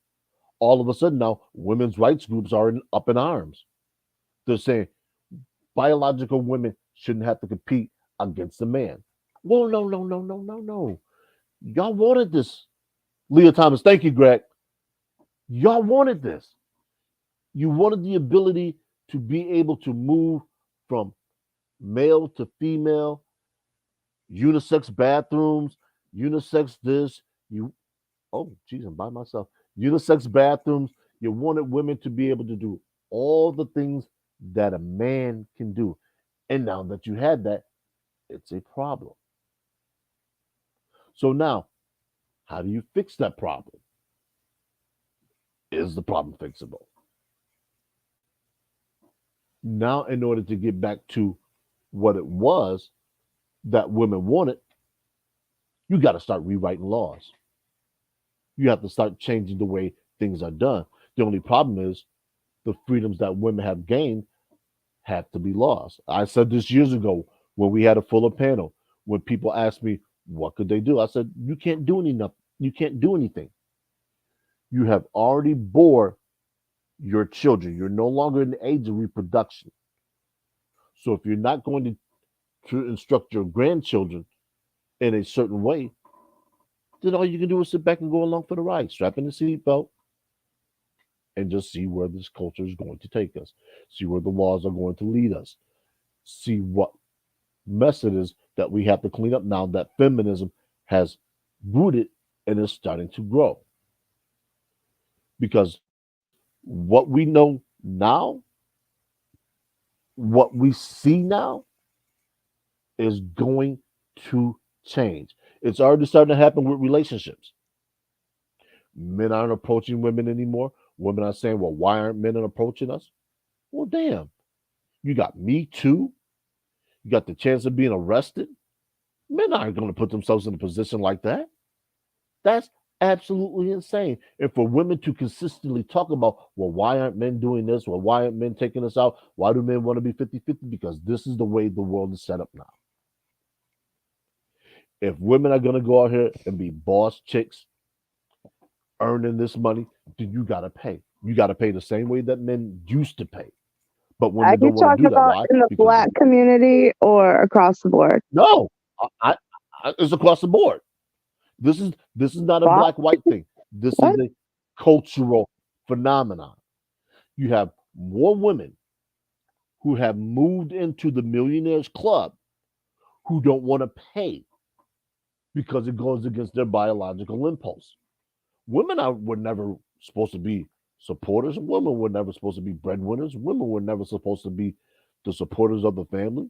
All of a sudden now, women's rights groups are up in arms. They're saying biological women shouldn't have to compete against a man. Well, no, no, no, no, no, no. Y'all wanted this. Leah Thomas, thank you, Greg. Y'all wanted this. You wanted the ability to be able to move from male to female, unisex bathrooms, unisex this. Oh, geez, I'm by myself. Unisex bathrooms. You wanted women to be able to do all the things that a man can do. And now that you had that, it's a problem. So now, how do you fix that problem? Is the problem fixable? Now, in order to get back to what it was that women wanted, you got to start rewriting laws. You have to start changing the way things are done. The only problem is the freedoms that women have gained have to be lost. I said this years ago when we had a fuller panel. When people asked me what could they do, I said you can't do enough. You can't do anything. You have already bore your children. You're no longer in the age of reproduction. So if you're not going to instruct your grandchildren in a certain way, then all you can do is sit back and go along for the ride, strap in the seatbelt, and just see where this culture is going to take us, see where the laws are going to lead us, see what mess it is that we have to clean up now that feminism has rooted and is starting to grow. Because what we know now, what we see now, is going to change. It's already starting to happen with relationships. Men aren't approaching women anymore. Women are saying, well, why aren't men approaching us? Well, damn. You got Me Too. You got the chance of being arrested. Men aren't going to put themselves in a position like that. That's absolutely insane. And for women to consistently talk about, well, why aren't men doing this? Well, why aren't men taking us out? Why do men want to be 50-50? Because this is the way the world is set up now. If women are going to go out here and be boss chicks, earning this money, then you got to pay. You got to pay the same way that men used to pay. But Are women you don't want to talking do that. about Why? in the Because Black community or across the board? no, it's across the board. This is not a Wow. black-white thing. This What? is a cultural phenomenon. You have more women who have moved into the millionaires club who don't want to pay because it goes against their biological impulse. Were never supposed to be supporters. Women were never supposed to be breadwinners. Women were never supposed to be the supporters of the family.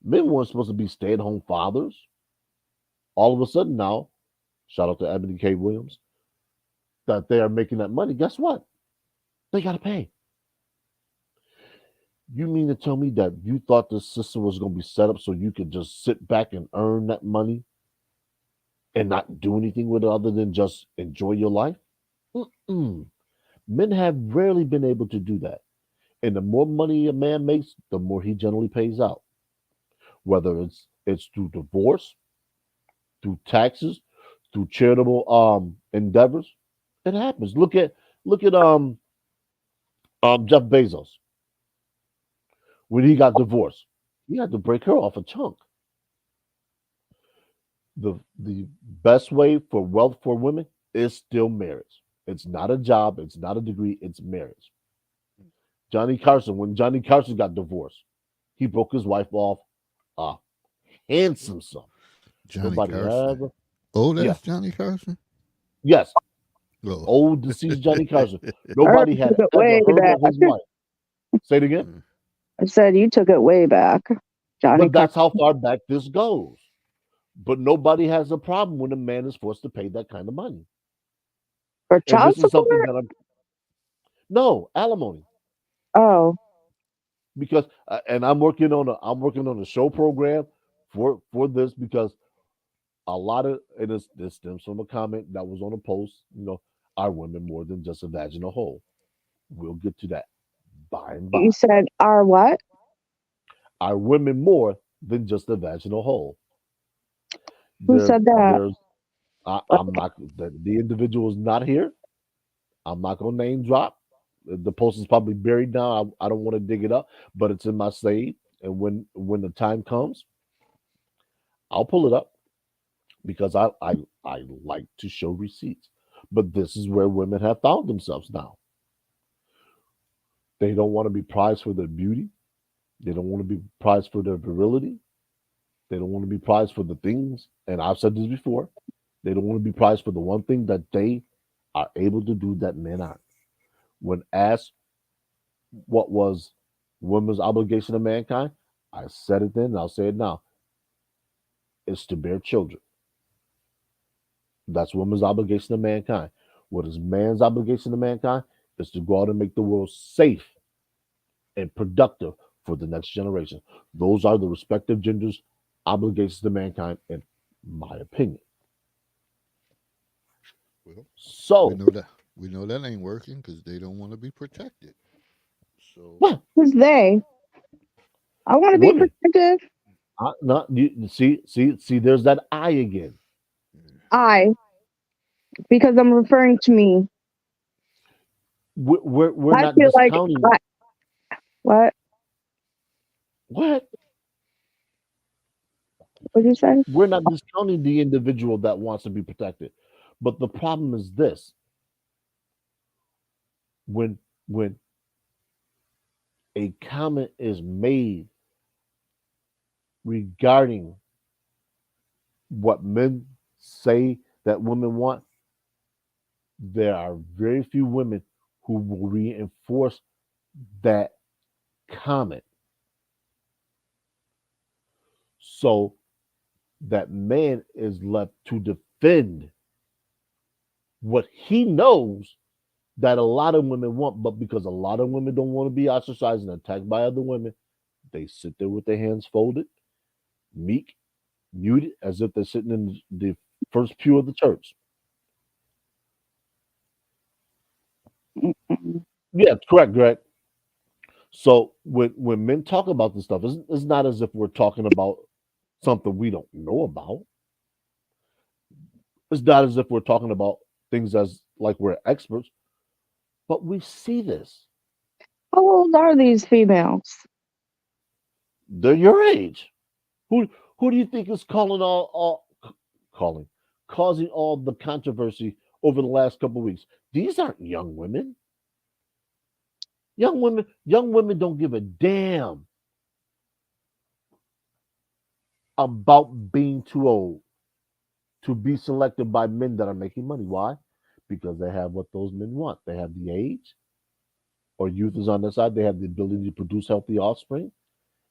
Men weren't supposed to be stay-at-home fathers. All of a sudden now, shout out to Ebony K. Williams, that they are making that money. Guess what? They got to pay. You mean to tell me that you thought this system was going to be set up so you could just sit back and earn that money and not do anything with it other than just enjoy your life? Mm-mm. Men have rarely been able to do that. And the more money a man makes, the more he generally pays out. Whether it's through divorce, through taxes, through charitable endeavors, it happens. Look at Jeff Bezos. When he got divorced, he had to break her off a chunk. The best way for wealth for women is still marriage. It's not a job, it's not a degree, it's marriage. Johnny Carson, when Johnny Carson got divorced, he broke his wife off a handsome sum. Johnny Nobody Carson. ever. Oh, that's Yes, Johnny Carson? yes, Oh. old deceased Johnny Carson. I Nobody took had it ever way heard back. of his wife. Say it again. Mm. I said you took it way back, Johnny But that's Carson. how far back this goes. But nobody has a problem when a man is forced to pay that kind of money. For And child this is something support? that I'm no alimony Oh, because and I'm working on a show program for this because a lot of and this stems from a comment that was on a post. Are women more than just a vaginal hole? We'll get to that by and you by. said our what? Are women more than just a vaginal hole? Who There, said that? there's I'm not the individual is not here. I'm not gonna name drop. The post is probably buried now. I don't want to dig it up, but it's in my save. And when the time comes, I'll pull it up because I like to show receipts. But this is where women have found themselves now. They don't want to be prized for their beauty. They don't want to be prized for their virility. They don't want to be prized for the things. And I've said this before. They don't want to be prized for the one thing that they are able to do that men aren't. When asked what was women's obligation to mankind, I said it then and I'll say it now. It's to bear children. That's woman's obligation to mankind. What is man's obligation to mankind? Is to go out and make the world safe and productive for the next generation. Those are the respective genders' obligations to mankind, in my opinion. Well, we So, know that ain't working because they don't want to be protected. So what Who's they? I want to be women? protected. Not you see. There's that I again. I, because I'm referring to me. We're I not feel like discounting what? what What'd you say? we're not discounting the individual that wants to be protected. But the problem is this: when a comment is made regarding what men say that women want, there are very few women who will reinforce that comment. So that man is left to defend what he knows that a lot of women want, but because a lot of women don't want to be ostracized and attacked by other women, they sit there with their hands folded, meek, muted, as if they're sitting in the first pew of the church. Mm-mm. Yeah, correct, Greg. So when men talk about this stuff, it's not as if we're talking about something we don't know about. It's not as if we're talking about things as like we're experts, but we see this. How old are these females? They're your age. Who who do you think is calling causing all the controversy over the last couple of weeks? These aren't young women. Young women don't give a damn about being too old to be selected by men that are making money. Why? Because they have what those men want. They have the age or youth is on their side, they have the ability to produce healthy offspring,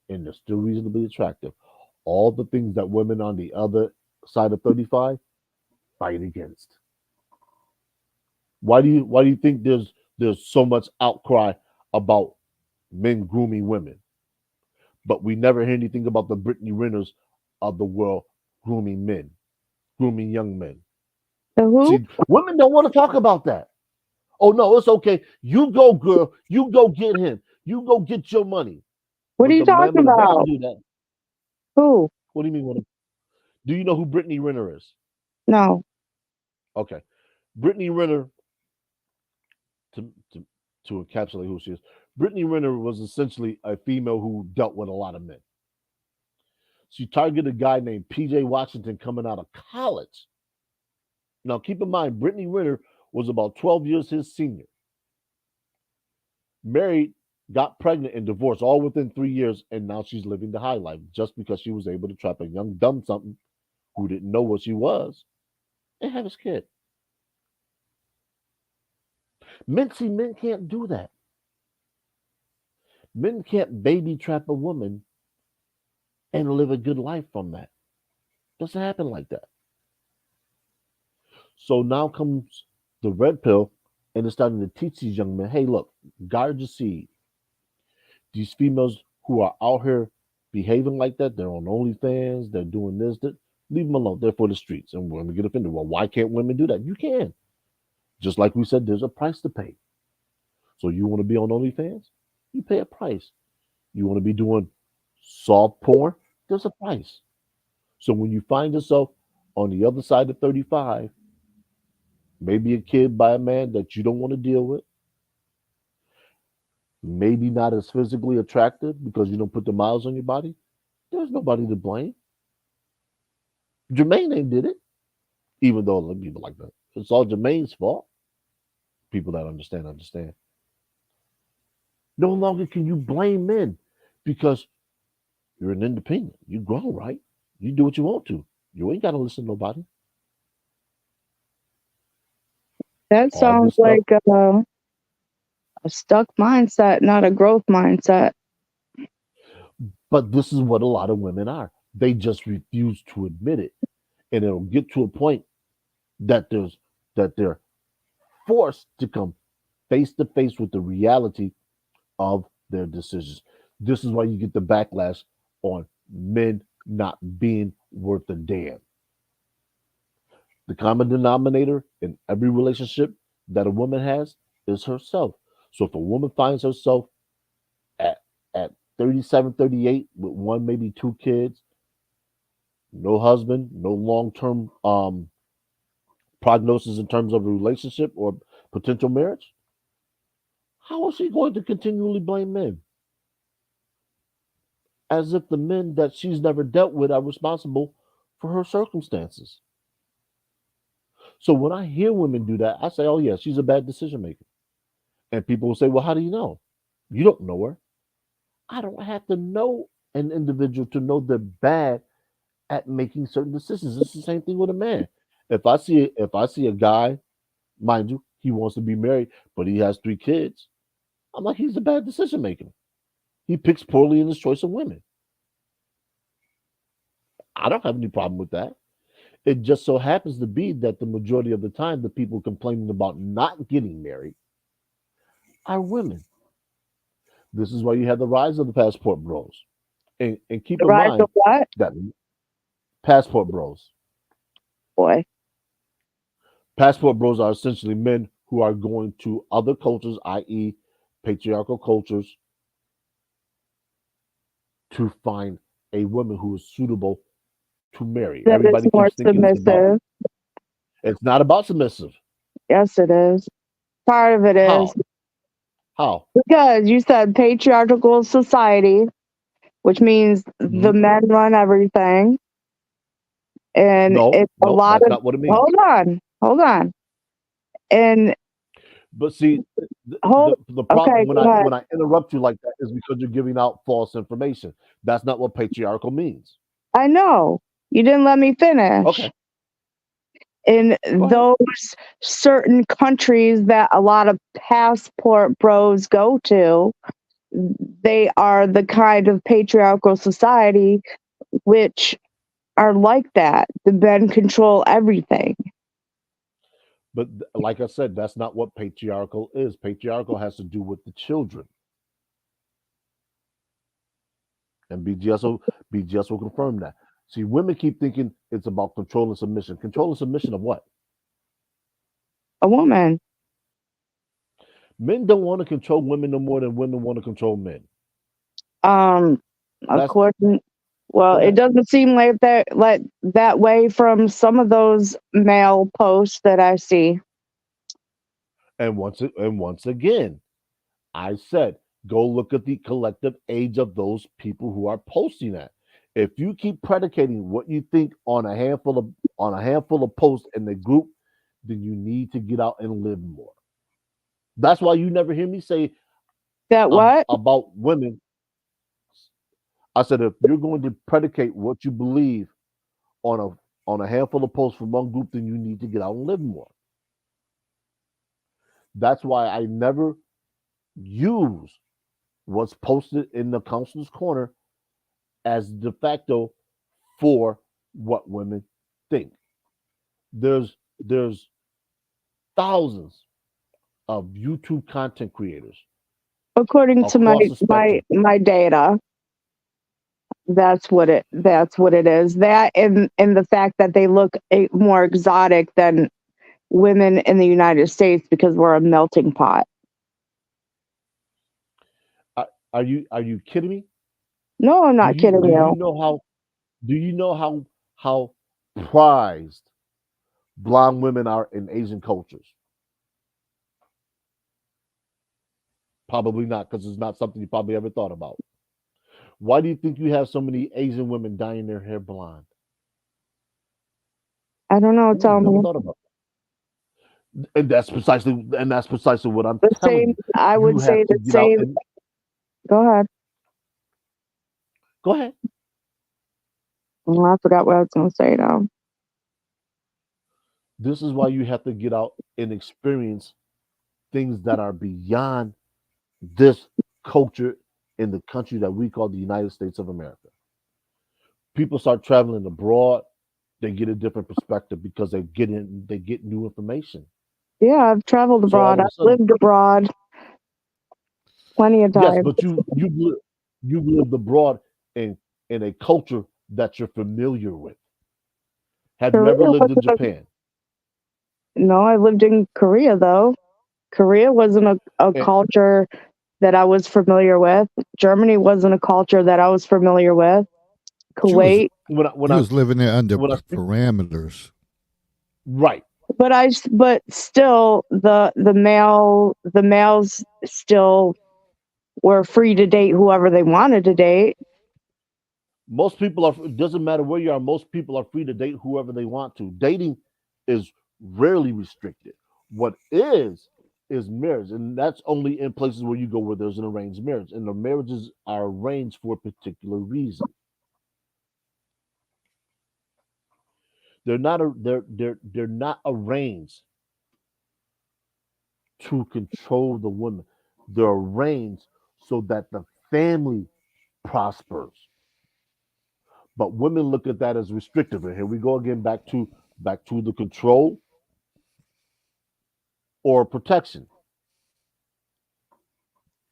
and they're still reasonably attractive. All the things that women on the other side of 35 fight against. Why do you think there's so much outcry about men grooming women, but we never hear anything about the Brittany Renners of the world grooming men, grooming young men? The who? See, women don't want to talk about that. Oh no, it's okay. You go, girl. You go get him. You go get your money. What are But you the man talking with a man about? do that. Who? What do you mean? Do you know who Brittany Renner is? No. Okay, Brittany Renner. To, to to encapsulate who she is, Brittany Renner was essentially a female who dealt with a lot of men. She targeted a guy named P.J. Washington coming out of college. Now, keep in mind, Brittany Renner was about 12 years his senior. Married, got pregnant, and divorced all within 3 years, and now she's living the high life just because she was able to trap a young dumb something who didn't know what she was and have his kid. Men can't do that. Men can't baby trap a woman and live a good life from that. Doesn't happen like that. So now comes the red pill, and it's starting to teach these young men, hey, look, guard your seed. These females who are out here behaving like that, they're on OnlyFans, they're doing this, that, leave them alone. They're for the streets. And when we get offended, well, why can't women do that? You can. Just like we said, there's a price to pay. So you want to be on OnlyFans? You pay a price. You want to be doing soft porn? There's a price. So when you find yourself on the other side of 35, maybe a kid by a man that you don't want to deal with, maybe not as physically attractive because you don't put the miles on your body, there's nobody to blame. Jermaine ain't did it, even though a lot of people like that. It's all Jermaine's fault. People that understand. No longer can you blame men because you're an independent. You grown, right? You do what you want to. You ain't got to listen to nobody. That All sounds this stuff. like a stuck mindset, not a growth mindset. But this is what a lot of women are. They just refuse to admit it. And it'll get to a point that they're forced to come face to face with the reality of their decisions. This is why you get the backlash on men not being worth a damn. The common denominator in every relationship that a woman has is herself. So if a woman finds herself at at 37, 38 with one, maybe two kids, no husband, no long-term prognosis in terms of a relationship or potential marriage, how is she going to continually blame men? As if the men that she's never dealt with are responsible for her circumstances. So when I hear women do that, I say, oh, yeah, she's a bad decision maker. And people will say, well, how do you know? You don't know her. I don't have to know an individual to know they're bad at making certain decisions. It's the same thing with a man. If I see a guy, mind you, he wants to be married, but he has 3 kids, I'm like, he's a bad decision maker. He picks poorly in his choice of women. I don't have any problem with that. It just so happens to be that the majority of the time, the people complaining about not getting married are women. This is why you have the rise of the passport bros. And keep The in rise of mind what? that passport bros, Boy. passport bros are essentially men who are going to other cultures, i.e., patriarchal cultures, to find a woman who is suitable to marry. That is Everybody more keeps thinking submissive. it's not about submissive. Yes, it is. Part of it is. How? How? Because you said patriarchal society, which means the Mhm. men run everything. And No, it's a no, lot that's of, not what it means. hold on. And But see, the, hold, the okay, problem when go ahead. I interrupt you like that is because you're giving out false information. That's not what patriarchal means. I know. You didn't let me finish. Okay. in Go ahead. those certain countries that a lot of passport bros go to, they are the kind of patriarchal society which are like that. The men control everything. But like I said, that's not what patriarchal is. Patriarchal has to do with the children. And BGS will confirm that. See, women keep thinking it's about control and submission. Control and submission of what? A woman. Men don't want to control women no more than women want to control men. Um, That's according, well, go it ahead. doesn't seem like that way from some of those male posts that I see. And once again, I said, go look at the collective age of those people who are posting that. If you keep predicating what you think on a handful of posts in the group, then you need to get out and live more. That's why you never hear me say That what? about women. I said if you're going to predicate what you believe on a handful of posts from one group, then you need to get out and live more. That's why I never use what's posted in the counselor's corner as de facto for what women think. There's thousands of YouTube content creators According to across the spectrum. my data, that's what it is. That and the fact that they look more exotic than women in the United States because we're a melting pot. Are you kidding me? No, I'm not kidding Do you. you know how prized blonde women are in Asian cultures? Probably not, because it's not something you probably ever thought about. Why do you think you have so many Asian women dyeing their hair blonde? I don't know. Tell Never me. thought about it. And that's precisely what I'm The telling same. you. I You would say have to the get out same. and Go ahead. go ahead. Oh, I forgot what I was going to say now. This is why you have to get out and experience things that are beyond this culture in the country that we call the United States of America. People start traveling abroad, they get a different perspective because they get new information. Yeah, I've traveled So all abroad. of a I've sudden, lived abroad plenty of yes, times. but you've lived abroad in a culture that you're familiar with. Have you Korea ever lived in wasn't a, Japan? no, I lived in Korea though. Korea wasn't a And, culture that I was familiar with. Germany wasn't a culture that I was familiar with. She was Kuwait, when she I was living there under when I speak parameters. right, but still the males still were free to date whoever they wanted to date. most people are. It doesn't matter where you are. Most people are free to date whoever they want to. Dating is rarely restricted. What is marriage, and that's only in places where you go where there's an arranged marriage, and the marriages are arranged for a particular reason. They're not arranged to control the woman. They're arranged so that the family prospers. But women look at that as restrictive. And here we go again back to the control or protection.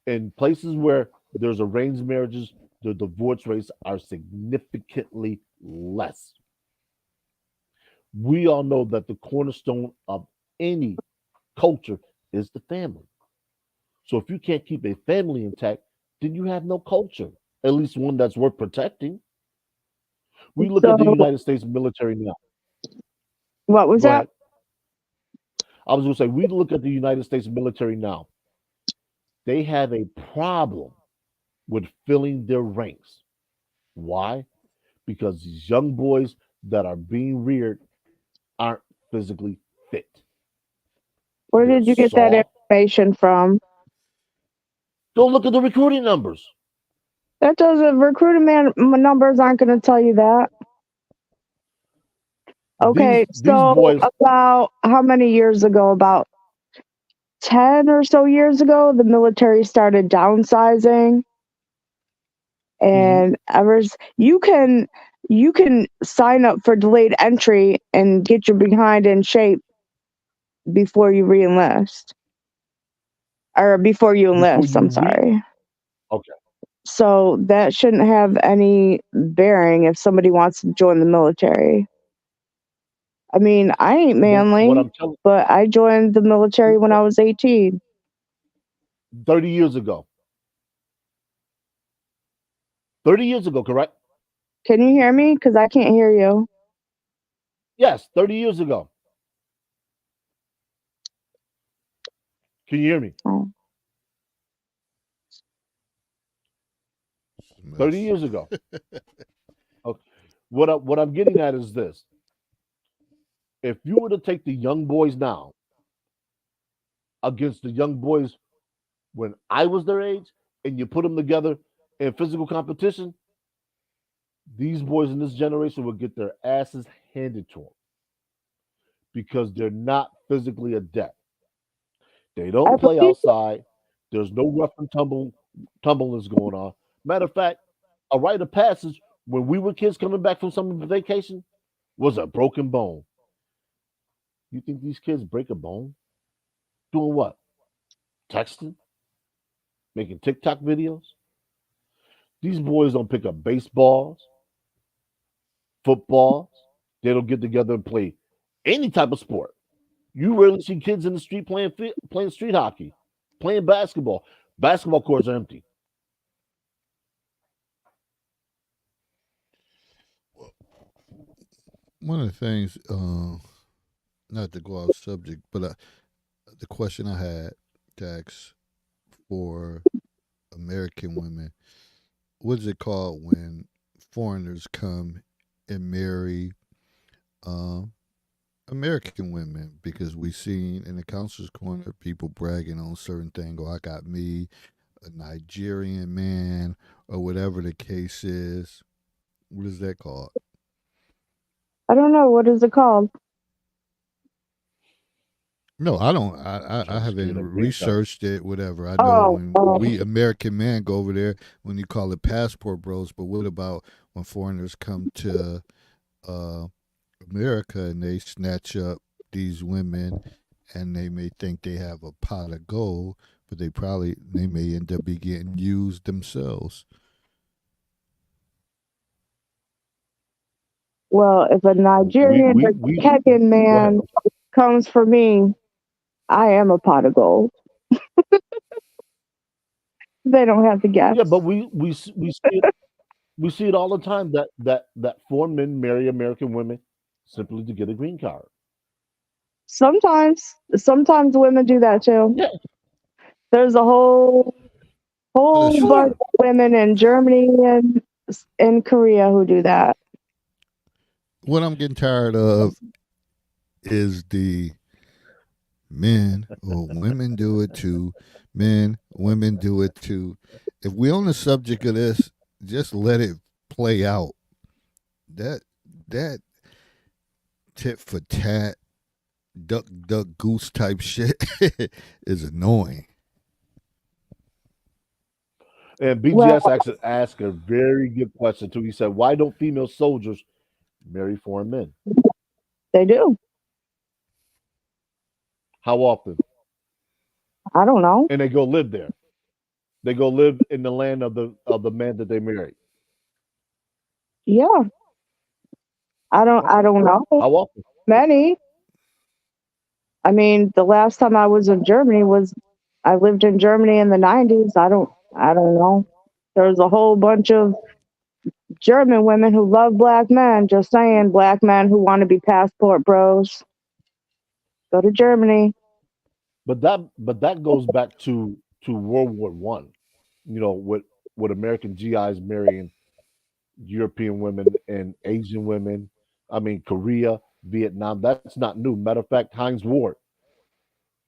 In places where there's arranged marriages, the divorce rates are significantly less. We all know that the cornerstone of any culture is the family. So if you can't keep a family intact, then you have no culture, at least one that's worth protecting. We look at the So United States military now. what was Go that? ahead. I was going to say, we look at the United States military now. They have a problem with filling their ranks. Why? Because these young boys that are being reared aren't physically fit. Where They're did you get that soft. information from? Don't look at the recruiting numbers. That doesn't recruiting numbers aren't going to tell you that. Okay, these so boys. about how many years ago? About 10 or so years ago, the military started downsizing, and you can sign up for delayed entry and get your behind in shape before you reenlist, or before you Before enlist, you I'm read, sorry. okay. So that shouldn't have any bearing if somebody wants to join the military. I mean, I ain't But what manly, I'm telling, but I joined the military when I was 18. 30 years ago. 30 years ago, correct? Can you hear me? Because I can't hear you. Yes, 30 years ago. Can you hear me? Oh. 30 years ago. Okay. What I'm getting at is this. If you were to take the young boys now against the young boys when I was their age, and you put them together in physical competition, these boys in this generation will get their asses handed to them because they're not physically adept. They I don't play believe outside. There's no rough and tumbling is going on. Matter of fact, a rite of passage when we were kids coming back from summer vacation was a broken bone. You think these kids break a bone? Doing what? Texting? Making TikTok videos? These boys don't pick up baseballs, footballs. They don't get together and play any type of sport. You rarely see kids in the street playing street hockey, playing basketball. Basketball courts are empty. One of the things, not to go off subject, but the question I had to ask for American women, what is it called when foreigners come and marry um, American women? Because we seen in the counselor's corner people bragging on certain things. Oh, I got me a Nigerian man, or whatever the case is. What is that called? I don't know what is it called. No, I don't. I Trying to secure haven't that green card. researched it. Whatever. I know Oh, when oh, we American men go over there, when you call it passport bros. But what about when foreigners come to uh, America and they snatch up these women, and they may think they have a pot of gold, but they may end up be getting used themselves. well, if a Nigerian or We Kenyan go ahead. man comes for me, I am a pot of gold. They don't have to Yeah, but guess. we see it all the time that foreign men marry American women simply to get a green card. Sometimes women do that too. Yeah, There's a whole bunch sure. of women in Germany and in Korea who do that. What I'm getting tired of is the men or women do it too. Men, women do it too. If we on the subject of this, just let it play out. That that tit for tat, duck duck goose type shit is annoying. And Well, BGS actually asked a very good question too. He said, "Why don't female soldiers marry foreign men? they do. How often?" I don't know. And they go live there. They go live in the land of the man that they married. Yeah, I Okay. don't know. How often? Many. I mean, the last time I was in Germany was I lived in Germany in the 90s. I don't know. There's a whole bunch of German women who love black men. Just saying, black men who want to be passport bros. Go to Germany. But that goes back to World War One. With American GIs marrying European women and Asian women. I mean, Korea, Vietnam. That's not new. Matter of fact, Heinz Ward,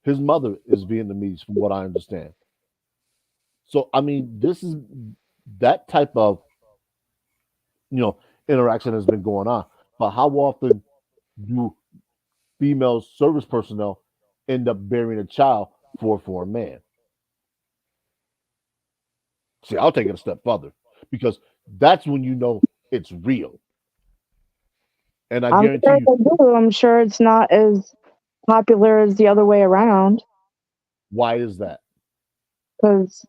his mother is Vietnamese, from what I understand. So I mean, this is that type of you know interaction has been going on. But how often do female service personnel end up bearing a child for a foreign man? See, I'll take it a step further because that's when you know it's real. And I I'm guarantee sure you, they do. I'm sure it's not as popular as the other way around. why is that? Because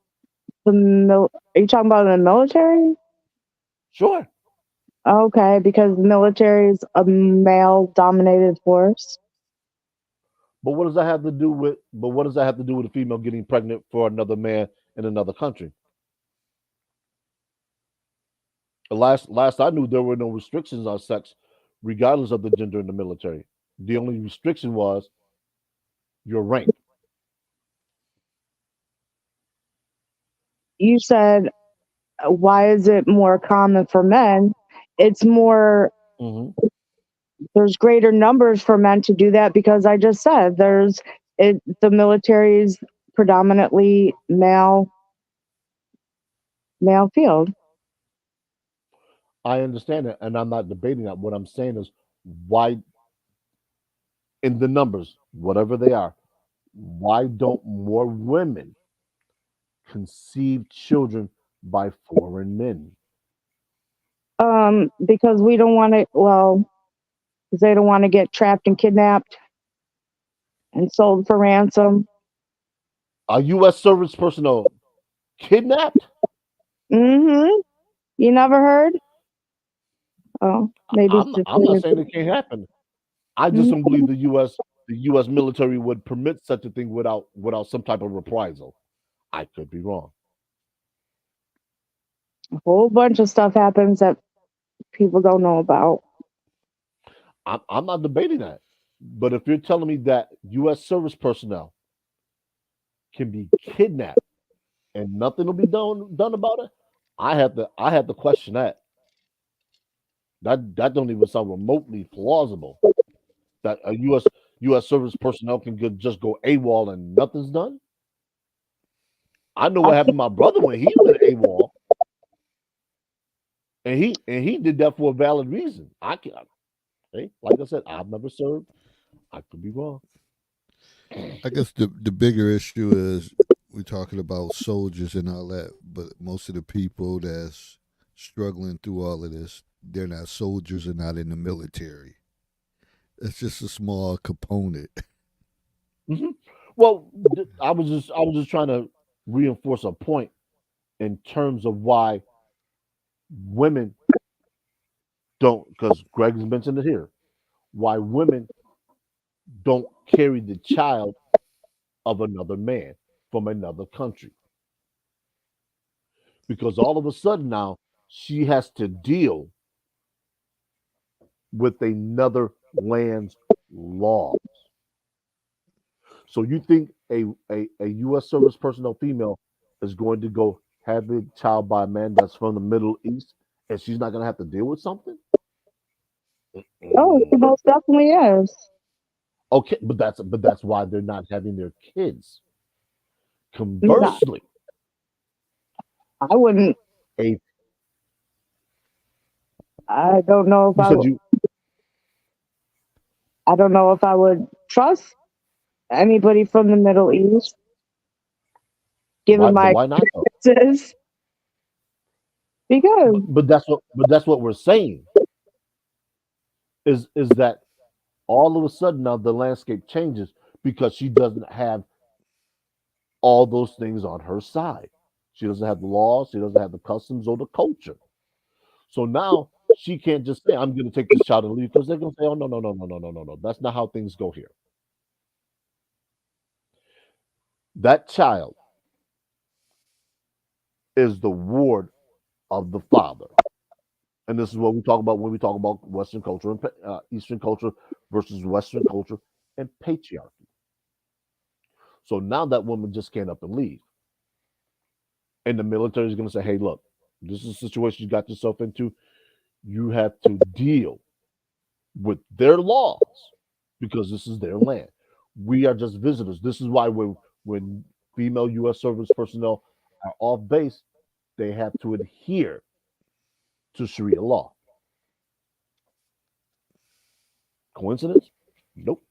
are you talking about in the military? Sure. Okay, because the military is a male-dominated force. But what does that have to do with a female getting pregnant for another man in another country? Last I knew there were no restrictions on sex regardless of the gender in the military. The only restriction was your rank. You said, why is it more common for men? It's more, Hmm. there's greater numbers for men to do that because I just said the military is predominantly male field. I understand it, and I'm not debating that. What I'm saying is why in the numbers, whatever they are, why don't more women conceive children by foreign men? Because we don't want to, well, because they don't want to get trapped and kidnapped and sold for ransom. Are U.S. service personnel kidnapped? Mm-hmm. You never heard? Oh, maybe it's just I'm not saying it can't happen. I just don't believe the U.S. military would permit such a thing without some type of reprisal. I could be wrong. a whole bunch of stuff happens that people don't know about. I'm not debating that. But if you're telling me that U.S. service personnel can be kidnapped and nothing will be done about it, I have to question that. That don't even sound remotely plausible. That a U.S. service personnel can just go AWOL and nothing's done. I know I what happened to my brother when he went AWOL, and he did that for a valid reason. I can, hey, like I said, I've never served. I could be wrong. I guess the bigger issue is we're talking about soldiers and all that, but most of the people that's struggling through all of this, they're not soldiers and not in the military. It's just a small component. Hmm. Well, I was just trying to reinforce a point in terms of why women don't, because Greg has mentioned it here, why women don't carry the child of another man from another country. Because all of a sudden now she has to deal with another land's laws. So you think a U.S. service personnel female is going to go have a child by a man that's from the Middle East and she's not going to have to deal with something? Oh, it Mm. most definitely is. Okay, but that's why they're not having their kids. No, Conversely, I wouldn't. a I don't know if you I. said you I don't know if I would trust anybody from the Middle East, why, given but my why not though? experiences. Because But that's what we're saying is that all of a sudden now the landscape changes because she doesn't have all those things on her side. She doesn't have the laws, she doesn't have the customs or the culture. So now she can't just say, I'm gonna take this child and leave because they're gonna say, oh no, no, no, no, no, no, no, no. That's not how things go here. That child is the ward of the father. And this is what we talk about when we talk about Western culture and Eastern culture versus Western culture and patriarchy. So now that woman just can't up and leave. And the military is going to say, hey, look, this is a situation you got yourself into. You have to deal with their laws because this is their land. We are just visitors. This is why when female U.S. service personnel are off base, they have to adhere to Sharia law. Coincidence? Nope.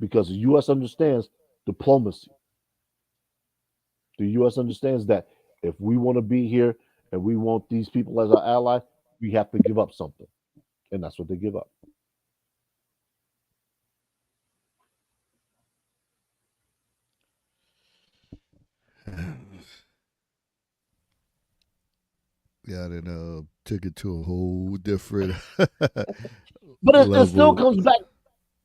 Because the U.S. understands diplomacy. The U.S. understands that if we want to be here and we want these people as our ally, we have to give up something, and that's what they give up. Yeah, then took it to a whole different But it still level. comes back.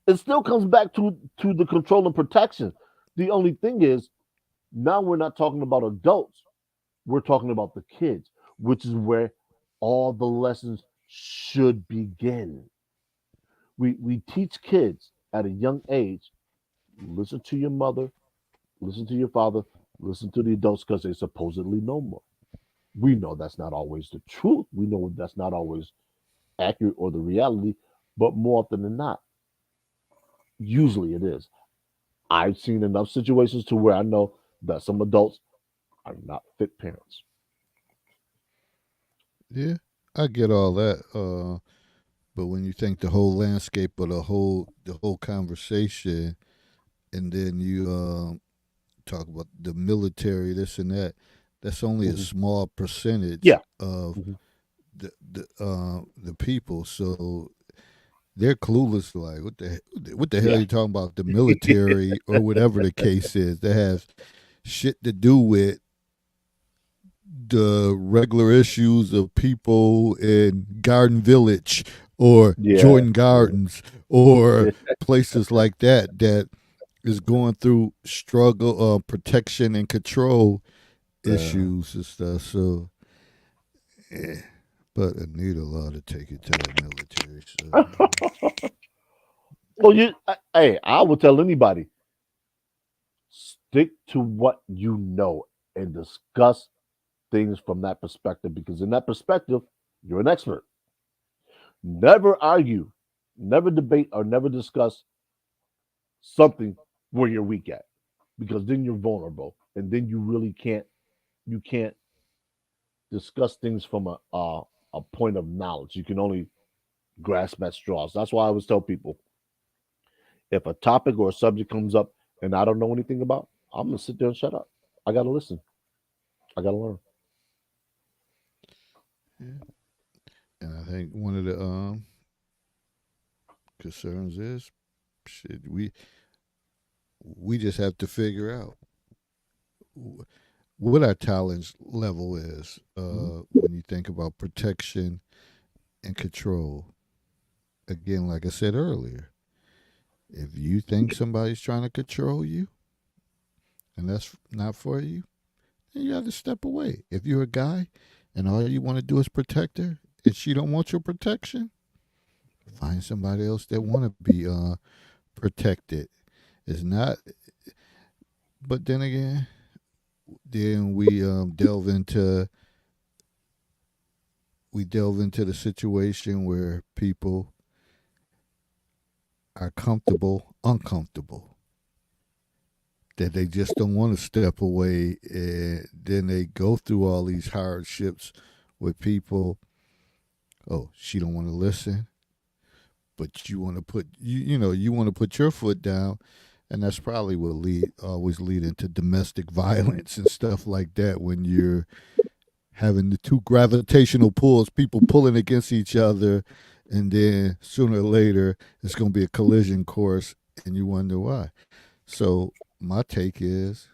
It still comes back to the control and protection. The only thing is now we're not talking about adults. We're talking about the kids, which is where all the lessons should begin. We teach kids at a young age, listen to your mother, listen to your father, listen to the adults because they supposedly know more. We know that's not always the truth. We know that's not always accurate or the reality, but more often than not, usually it is. I've seen enough situations to where I know that some adults are not fit parents. Yeah, I get all that. But when you think the whole landscape of the whole conversation, and then you talk about the military, this and that, that's only a Mhm. small percentage Yeah. of Mhm. the people. So they're clueless. Like, what the hell are Yeah. you talking about? The military or whatever the case is, that has shit to do with the regular issues of people in Garden Village or Yeah. Jordan Yeah. Gardens or places like that is going through struggle, protection and control Uh, issues and stuff. So, yeah. But I need a law to take it to the military. So, well, hey, I would tell anybody stick to what you know and discuss things from that perspective because in that perspective, you're an expert. Never argue, never debate, or never discuss something where you're weak at because then you're vulnerable and then you really can't discuss things from a point of knowledge. You can only grasp at straws. That's why I always tell people if a topic or a subject comes up and I don't know anything about, I'm gonna sit there and shut up. I gotta listen. I gotta learn. yeah. And I think one of the concerns is shit. We just have to figure out what our talent level is Mhm. when you think about protection and control. Again, like I said earlier, if you think somebody's trying to control you and that's not for you, then you have to step away. If you're a guy and all you want to do is protect her and she don't want your protection, find somebody else that want to be protected. It's not. But then again, then we delve into the situation where people are comfortable, uncomfortable, that they just don't want to step away, and then they go through all these hardships with people. Oh, she don't want to listen, but you want to put you want to put your foot down, and that's probably what always lead into domestic violence and stuff like that when you're having the two gravitational pulls, people pulling against each other, and then sooner or later it's going to be a collision course, and you wonder why. So my take is,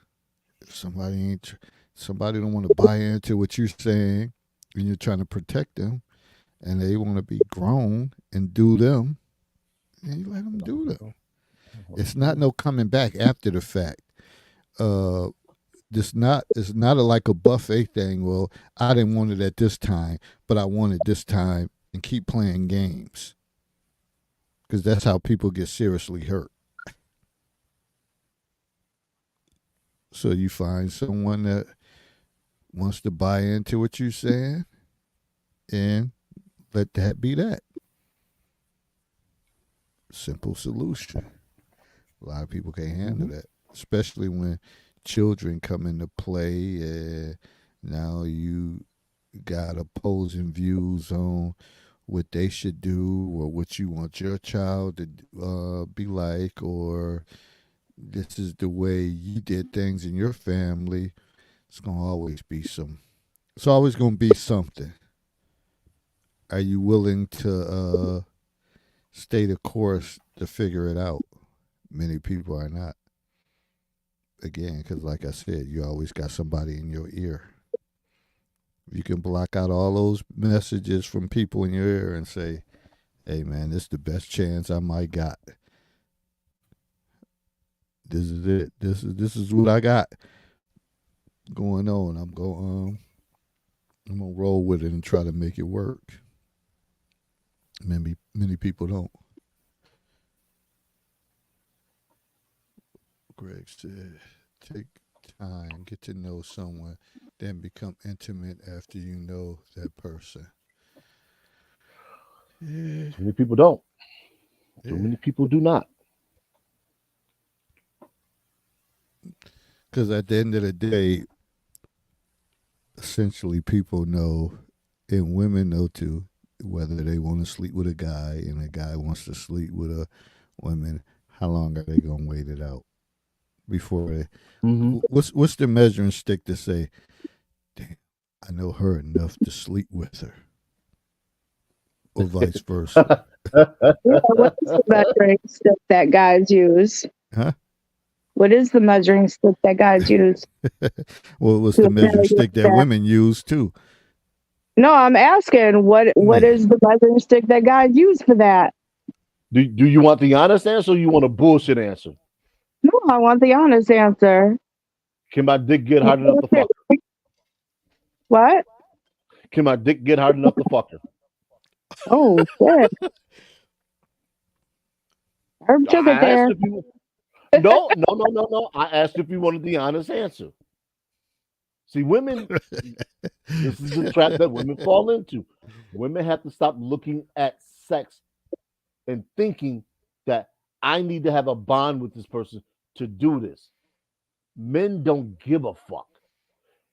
if somebody don't want to buy into what you're saying, and you're trying to protect them, and they want to be grown and do them, and you let them do them. It's not no coming back after the fact. Uh, this not it's not like a buffet thing. Well, I didn't want it at this time, but I want it this time, and keep playing games because that's how people get seriously hurt. So you find someone that wants to buy into what you're saying, and let that be that simple solution. A lot of people can't handle Mhm. that, especially when children come into play. Now you got opposing views on what they should do or what you want your child to be like, or this is the way you did things in your family. It's always going to be something. Are you willing to stay the course to figure it out? Many people are not. Again, because like I said, you always got somebody in your ear. You can block out all those messages from people in your ear and say, hey man, this is the best chance I might got. This is it. This is what I got going on. I'm gonna roll with it and try to make it work. Many people don't. Greg said, take time, get to know someone, then become intimate after you know that person. Yeah. Too many people don't. Too Yeah. many people do not. Because at the end of the day, essentially people know, and women know too, whether they want to sleep with a guy and a guy wants to sleep with a woman, how long are they going to wait it out before they... What's the measuring stick to say, damn, I know her enough to sleep with her? Or vice versa. What is the measuring stick that guys use? Huh? What is the measuring stick that guys use? Well, it was the measuring stick that women use too. No, I'm asking what is the measuring stick that guys use for that? Do you want the honest answer or you want a bullshit answer? No, I want the honest answer. Can my dick get hard enough to fuck her? What? Can my dick get hard enough to fuck her? Oh shit. Herb took it there. No. I asked if you wanted the honest answer. See, women, this is the trap that women fall into. Women have to stop looking at sex and thinking that I need to have a bond with this person to do this. Men don't give a fuck.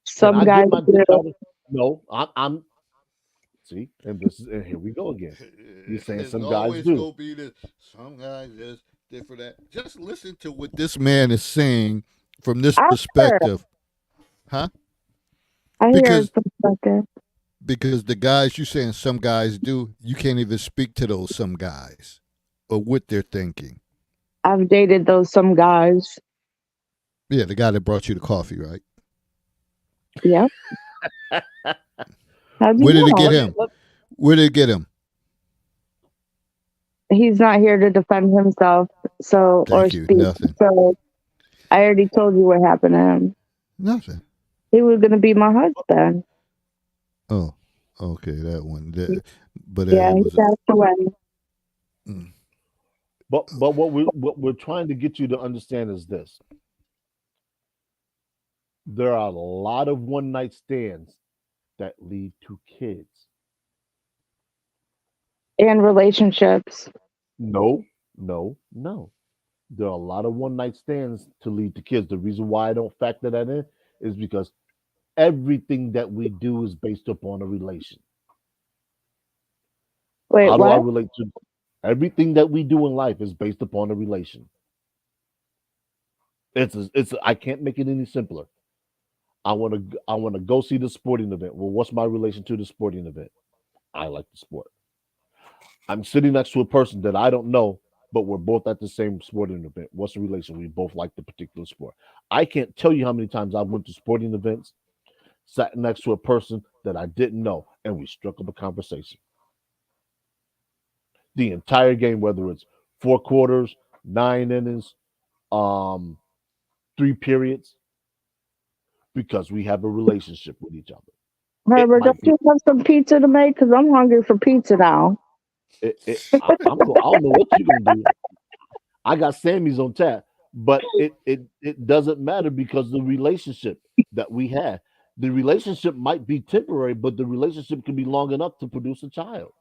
Some guys do. No, I'm see, and here we go again. You're saying There's some always guys do. Gonna be this. Some guys just different. That just listen to what this man is saying from this perspective, huh? I hear his perspective. Because the guys you saying some guys do, you can't even speak to those some guys or what they're thinking. I've dated those some guys. Yeah, the guy that brought you the coffee, right? Yep. Where did it get him? Where did it get him? He's not here to defend himself, so Thank you. speak. Nothing. So I already told you what happened to him. Nothing. He was going to be my husband. Oh, okay, that one. But yeah, he passed away. But what we're trying to get you to understand is this: there are a lot of one night stands that lead to kids and relationships. No. There are a lot of one night stands to lead to kids. The reason why I don't factor that in is because everything that we do is based upon a relation. Wait, how do what? I relate to everything that we do in life is based upon a relation? I can't make it any simpler. I want to go see the sporting event. Well, what's my relation to the sporting event? I like the sport. I'm sitting next to a person that I don't know, but we're both at the same sporting event. What's the relation? We both like the particular sport. I can't tell you how many times I went to sporting events, sat next to a person that I didn't know, and we struck up a conversation. The entire game, whether it's 4 quarters, 9 innings, 3 periods, because we have a relationship with each other. Herbert, don't you have some pizza to make? Because I'm hungry for pizza now. I don't know what you're gonna do. I got Sammy's on tap, but it doesn't matter because the relationship that we have, the relationship might be temporary, but the relationship can be long enough to produce a child.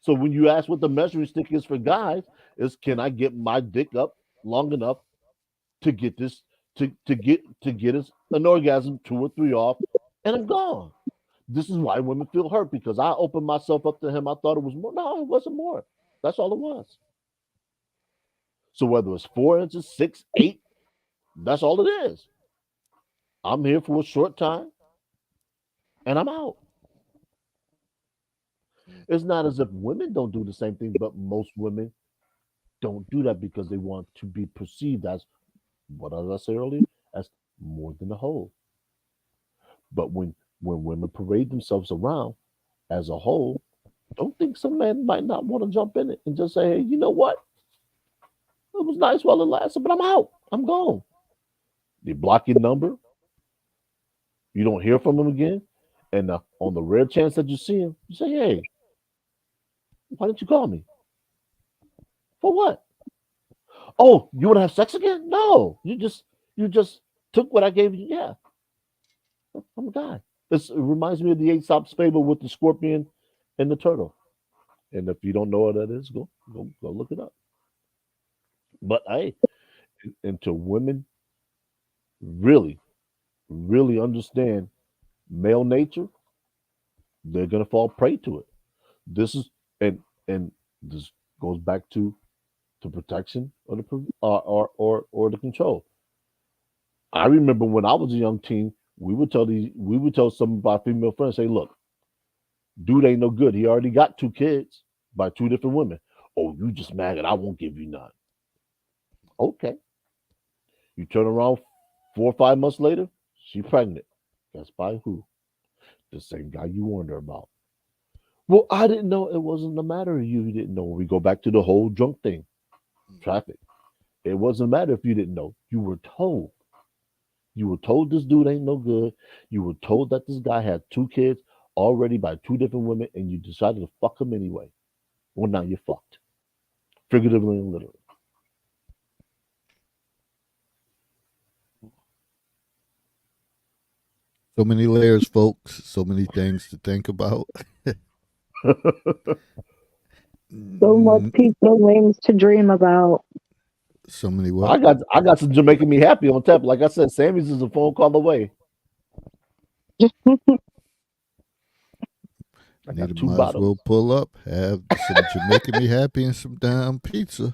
So when you ask what the measuring stick is for guys, is can I get my dick up long enough to get this to get us an orgasm 2 or 3 off, and I'm gone. This is why women feel hurt because I opened myself up to him. I thought it was more. No, it wasn't more. That's all it was. So whether it's 4 inches, 6, 8, that's all it is. I'm here for a short time and I'm out. It's not as if women don't do the same thing, but most women don't do that because they want to be perceived as what did I say earlier? As more than a whole. But when women parade themselves around as a whole, don't think some man might not want to jump in it and just say, hey, you know what? It was nice while it lasted, but I'm out. I'm gone. They block your number. You don't hear from them again. And on the rare chance that you see him, you say, hey, why didn't you call me? For what? Oh, you want to have sex again? No. You just took what I gave you. Yeah. I'm a guy. It reminds me of the Aesop's fable with the scorpion and the turtle. And if you don't know what that is, go look it up. But hey, until women really, really understand male nature, they're gonna fall prey to it. This is and this goes back to protection or or the control. I remember when I was a young teen, we would tell some of our female friends, say, look, dude ain't no good. He already got 2 kids by 2 different women. Oh, you just mad and I won't give you none. Okay. You turn around 4 or 5 months later, she pregnant. Guess by who? The same guy you warned her about. Well, I didn't know it wasn't a matter of you didn't know. We go back to the whole drunk thing, traffic. It wasn't a matter if you didn't know. You were told. You were told this dude ain't no good. You were told that this guy had 2 kids already by 2 different women, and you decided to fuck him anyway. Well, now you're fucked, figuratively and literally. So many layers, folks. So many things to think about. So much pizza wings to dream about. So many I what? got some Jamaican Me Happy on tap. Like I said, Sammy's is a phone call away. I got Nita 2 might as bottles. well pull up, have some Jamaican Me Happy and some damn pizza.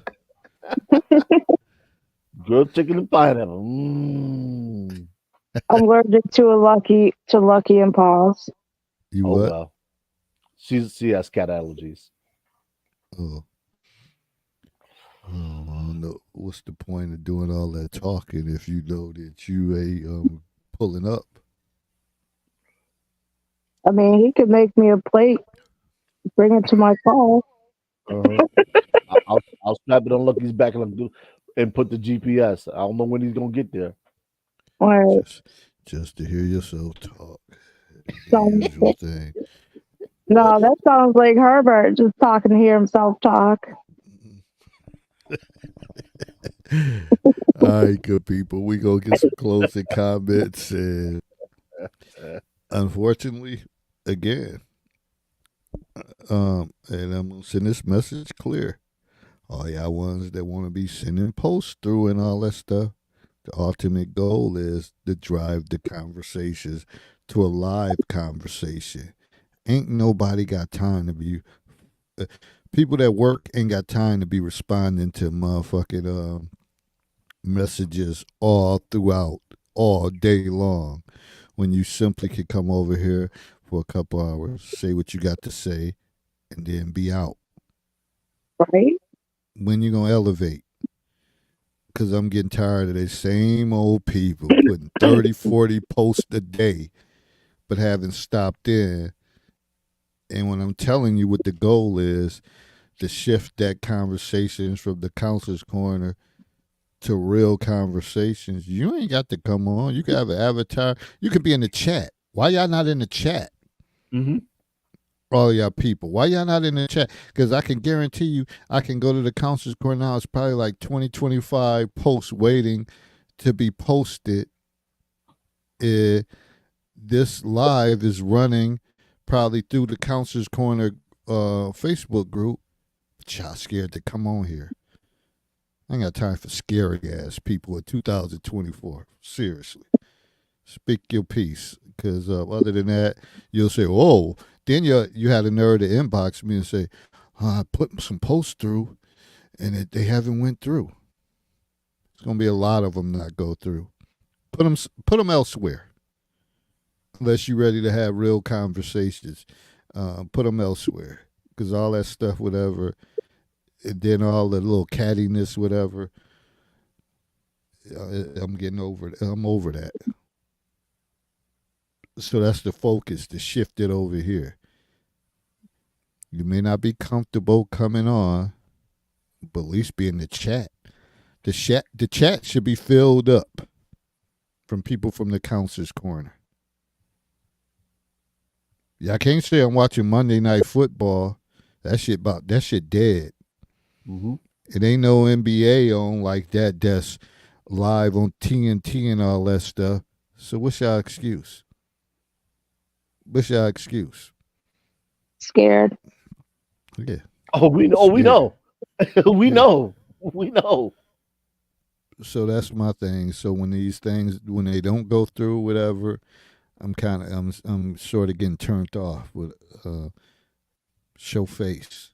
Grilled chicken and pineapple. Mm. I'm allergic to Lucky and Paws. You Oh what? well, she has cat allergies. Oh. Oh, I don't know. What's the point of doing all that talking if you know that you ain't pulling up? I mean, he could make me a plate, bring it to my car. Uh-huh. I'll strap it on Lucky's back and put the GPS. I don't know when he's gonna get there. Or Just to hear yourself talk. The some, usual thing. no, that sounds like Herbert just talking to hear himself talk. All right, good people. We gonna get some closing comments, and unfortunately, again, and I'm gonna send this message clear. All y'all ones that want to be sending posts through and all that stuff, the ultimate goal is to drive the conversations to a live conversation. Ain't nobody got time to be. People that work ain't got time to be responding to motherfucking messages all throughout, all day long, when you simply could come over here for a couple hours, say what you got to say, and then be out. Right? When you gonna elevate? Because I'm getting tired of the same old people putting 30, 40 posts a day, but haven't stopped in. And when I'm telling you what the goal is, to shift that conversations from the counselor's corner to real conversations, you ain't got to come on. You can have an avatar. You could be in the chat. Why y'all not in the chat? Mm-hmm. All y'all people. Why y'all not in the chat? Because I can guarantee you, I can go to the counselor's corner now. It's probably like 20, 25 posts waiting to be posted. This live is running probably through the counselor's corner Facebook group. But y'all scared to come on here. I ain't got time for scary ass people in 2024. Seriously. Speak your piece. Because other than that, you'll say, "Oh." Then you had a nerve to inbox me and say, "I put some posts through, and they haven't went through." It's gonna be a lot of them not go through. Put them elsewhere. Unless you're ready to have real conversations, put them elsewhere. Because all that stuff, whatever, and then all the little cattiness, whatever. I'm getting over it. I'm over that. So that's the focus to shift it over here. You may not be comfortable coming on, but at least be in the chat. The chat should be filled up from people from the Counselor's Corner. Yeah, I can't say I'm watching Monday Night Football. That shit dead. Mm-hmm. It ain't no NBA on like that. That's live on TNT and all that stuff. So what's y'all excuse? Scared. Yeah. Oh, we know. We know. We know. We know. So that's my thing. So when these things, when they don't go through, whatever, I'm sort of getting turned off with show face.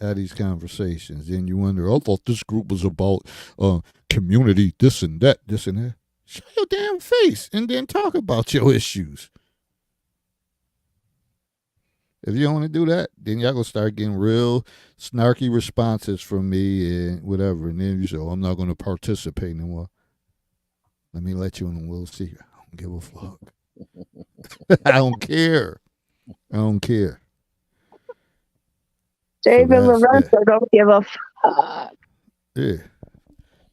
Have these conversations. Then you wonder, I thought this group was about community, this and that. Show your damn face and then talk about your issues. If you don't want to do that, then y'all gonna start getting real snarky responses from me and whatever. And then you say, I'm not gonna participate anymore. Let me let you in and we'll see. I don't give a fuck. I don't care. David Lorenzo don't give a fuck. Yeah.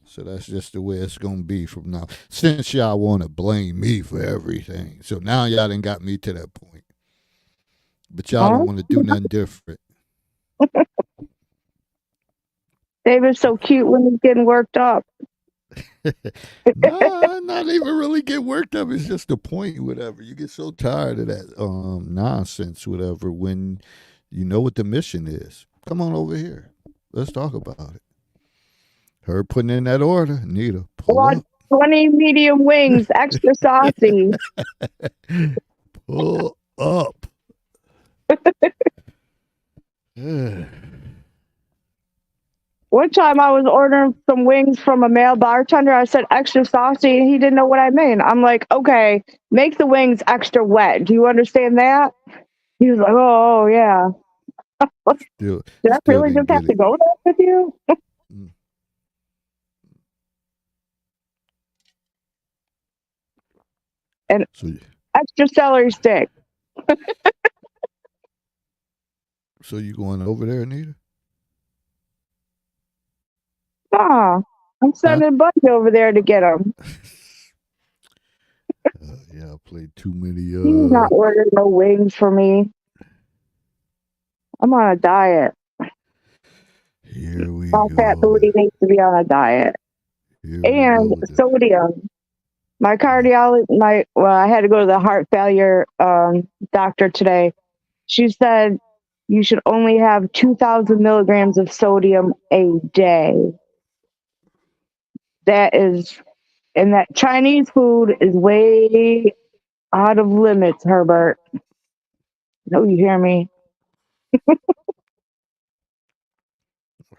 So that's just the way it's going to be from now. Since y'all want to blame me for everything. So now y'all done got me to that point. But y'all don't want to do nothing different. David's so cute when he's getting worked up. Nah, not even really get worked up. It's just the point, whatever. You get so tired of that nonsense, whatever, when you know what the mission is. Come on over here. Let's talk about it. Her putting in that order, Nita, pull up. 20 medium wings, extra saucy. Pull up. One time I was ordering some wings from a male bartender. I said extra saucy, and he didn't know what I meant. I'm like, okay, make the wings extra wet. Do you understand that? He was like, oh yeah. Did I really just have to go there with you? And extra celery stick. So you going over there, Anita? Nah, I'm sending Buddy over there to get them. Yeah, I played too many. He's not ordering no wings for me. I'm on a diet. Here we All go. fat booty needs to be on a diet. And sodium. My cardiologist, I had to go to the heart failure doctor today. She said you should only have 2,000 milligrams of sodium a day. And that Chinese food is way out of limits, Herbert. No, you hear me?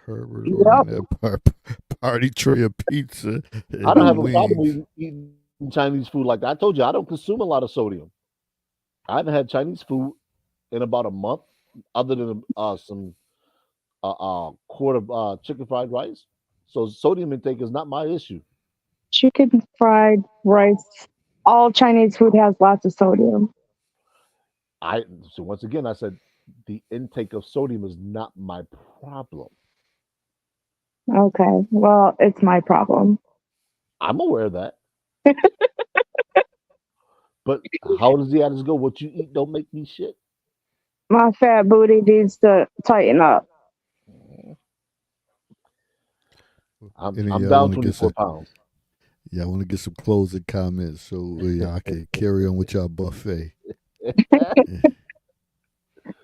Herbert ordering that party tray of pizza. I don't have a problem eating Chinese food like that. I told you I don't consume a lot of sodium. I haven't had Chinese food in about a month, other than some quart of chicken fried rice. So sodium intake is not my issue. Chicken fried rice. All Chinese food has lots of sodium. So once again, I said the intake of sodium is not my problem. Okay, well, it's my problem. I'm aware of that. But how does the adage go? What you eat don't make me shit. My fat booty needs to tighten up. I'm down 24 pounds. Yeah, I want to get some closing comments so I can carry on with y'all buffet.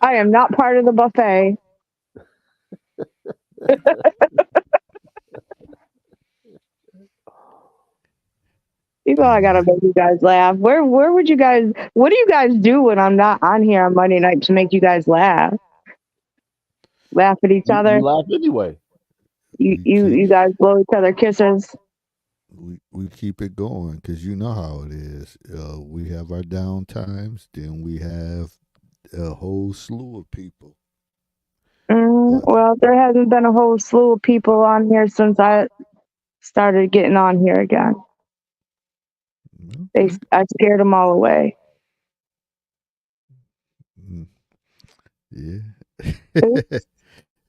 I am not part of the buffet. You know I gotta make you guys laugh. Where would you guys? What do you guys do when I'm not on here on Monday night to make you guys laugh? Laugh at each You other. laugh anyway. You guys blow each other kisses. We keep it going because you know how it is. We have our down times, then we have a whole slew of people. But Well, there hasn't been a whole slew of people on here since I started getting on here again. okay. I scared them all away. Mm, yeah,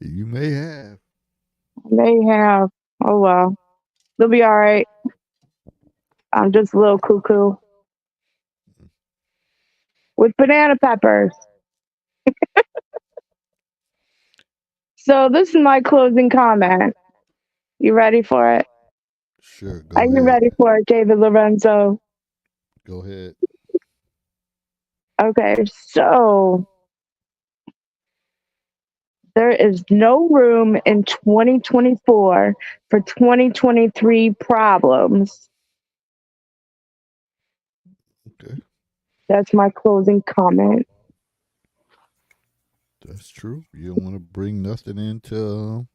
you may have. They have. Oh well, they'll be all right. I'm just a little cuckoo with banana peppers. So this is my closing comment. You ready for it? Sure, Are go you ahead. ready for it, David Lorenzo? Go ahead. Okay, so there is no room in 2024 for 2023 problems. Okay, That's my closing comment. that's true. You don't want to bring nothing into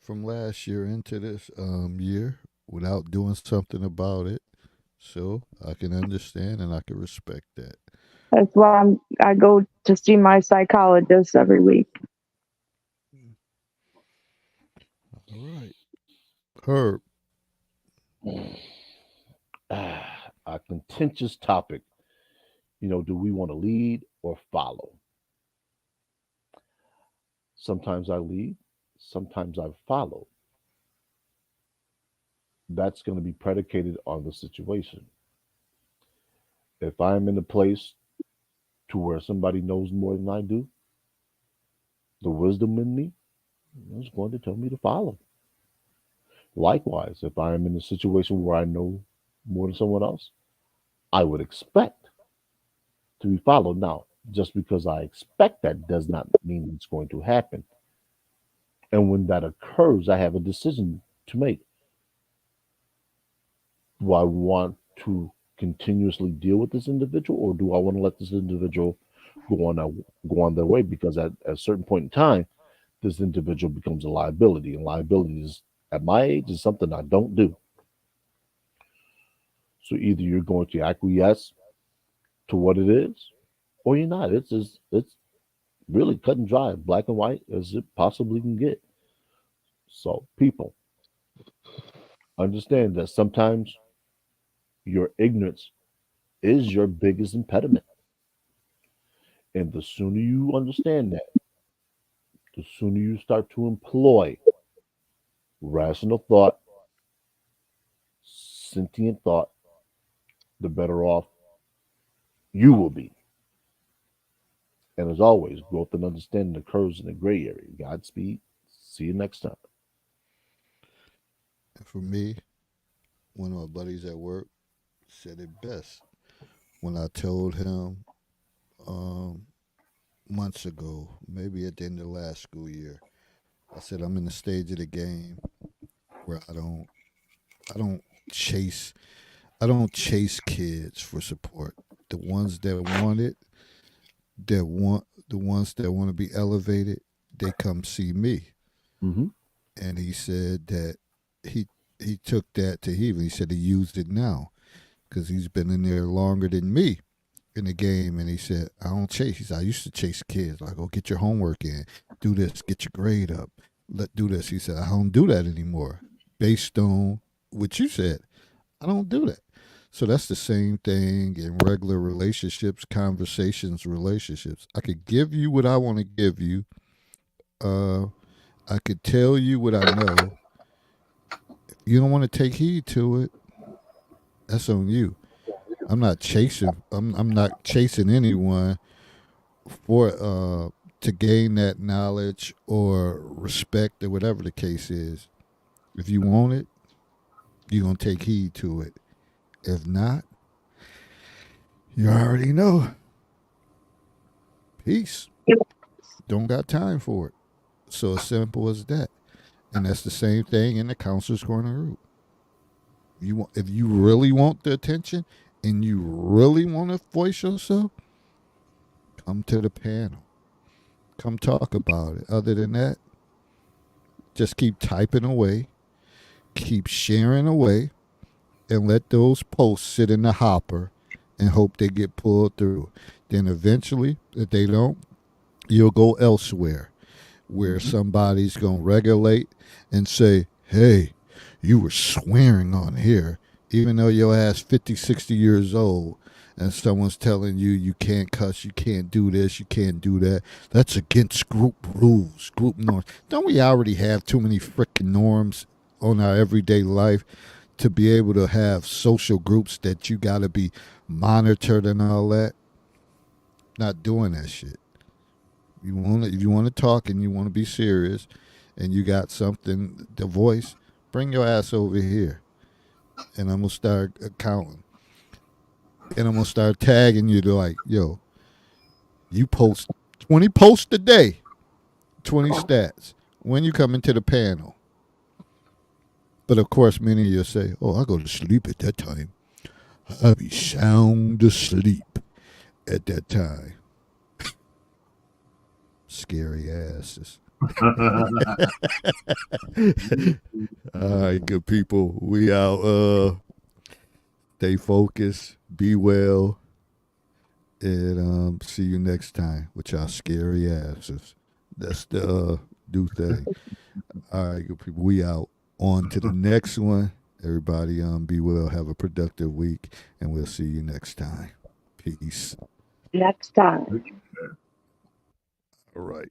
from last year into this year without doing something about it. So I can understand and I can respect that. That's why I go to see my psychologist every week. All right, Herb. A contentious topic. Do we want to lead or follow? Sometimes I lead, sometimes I follow. That's going to be predicated on the situation. If I'm in a place to where somebody knows more than I do, the wisdom in me is going to tell me to follow. Likewise, if I am in a situation where I know more than someone else, I would expect to be followed. Now, just because I expect that does not mean it's going to happen. And when that occurs, I have a decision to make. Do I want to continuously deal with this individual, or do I want to let this individual go on their way? Because at a certain point in time, this individual becomes a liability, and liabilities at my age is something I don't do. So either you're going to acquiesce to what it is, or you're not. It's really cut and dry, black and white as it possibly can get. So people understand that sometimes your ignorance is your biggest impediment. And the sooner you understand that, the sooner you start to employ rational thought, sentient thought, the better off you will be. And as always, growth and understanding occurs in the gray area. Godspeed. See you next time. And for me, one of my buddies at work said it best when I told him um, months ago, maybe at the end of last school year. I said I'm in the stage of the game where I don't chase I don't chase kids for support. The ones that want it, the ones that want to be elevated, they come see me. Mm-hmm. And he said that he he took that to heaven. He said he used it now because he's been in there longer than me in the game. And he said, I don't chase. He said, I used to chase kids. Like, go get your homework in, do this, get your grade up, do this. He said, I don't do that anymore. Based on what you said, I don't do that. So that's the same thing in regular relationships, conversations, relationships. I could give you what I want to give you. Uh, I could tell you what I know. You don't want to take heed to it. That's on you. I'm not chasing. I'm not chasing anyone for to gain that knowledge or respect or whatever the case is. If you want it, you're gonna take heed to it. If not, you already know. Peace. Don't got time for it. So as simple as that. And that's the same thing in the counselor's corner group. if you really want the attention and you really want to voice yourself, come to the panel. Come talk about it. Other than that, just keep typing away, keep sharing away, and let those posts sit in the hopper and hope they get pulled through. Then eventually, if they don't, you'll go elsewhere where somebody's going to regulate and say, hey, you were swearing on here, even though your ass 50, 60 years old, and someone's telling you you can't cuss, you can't do this, you can't do that. That's against group rules, group norms. Don't we already have too many freaking norms on our everyday life to be able to have social groups that you got to be monitored and all that? Not doing that shit. If you want to talk and you want to be serious and you got something to voice, bring your ass over here. And I'm going to start counting. And I'm going to start tagging you to like, yo, you post 20 posts a day, 20 stats. When you come into the panel. But of course, many of you say, oh, I go to sleep at that time. I be sound asleep at that time. Scary asses. All right, good people. We out. Stay focused. Be well. And see you next time with y'all scary asses. That's the do thing. All right, good people. We out. On to the next one. Everybody be well. Have a productive week. And we'll see you next time. Peace. Next time. All right.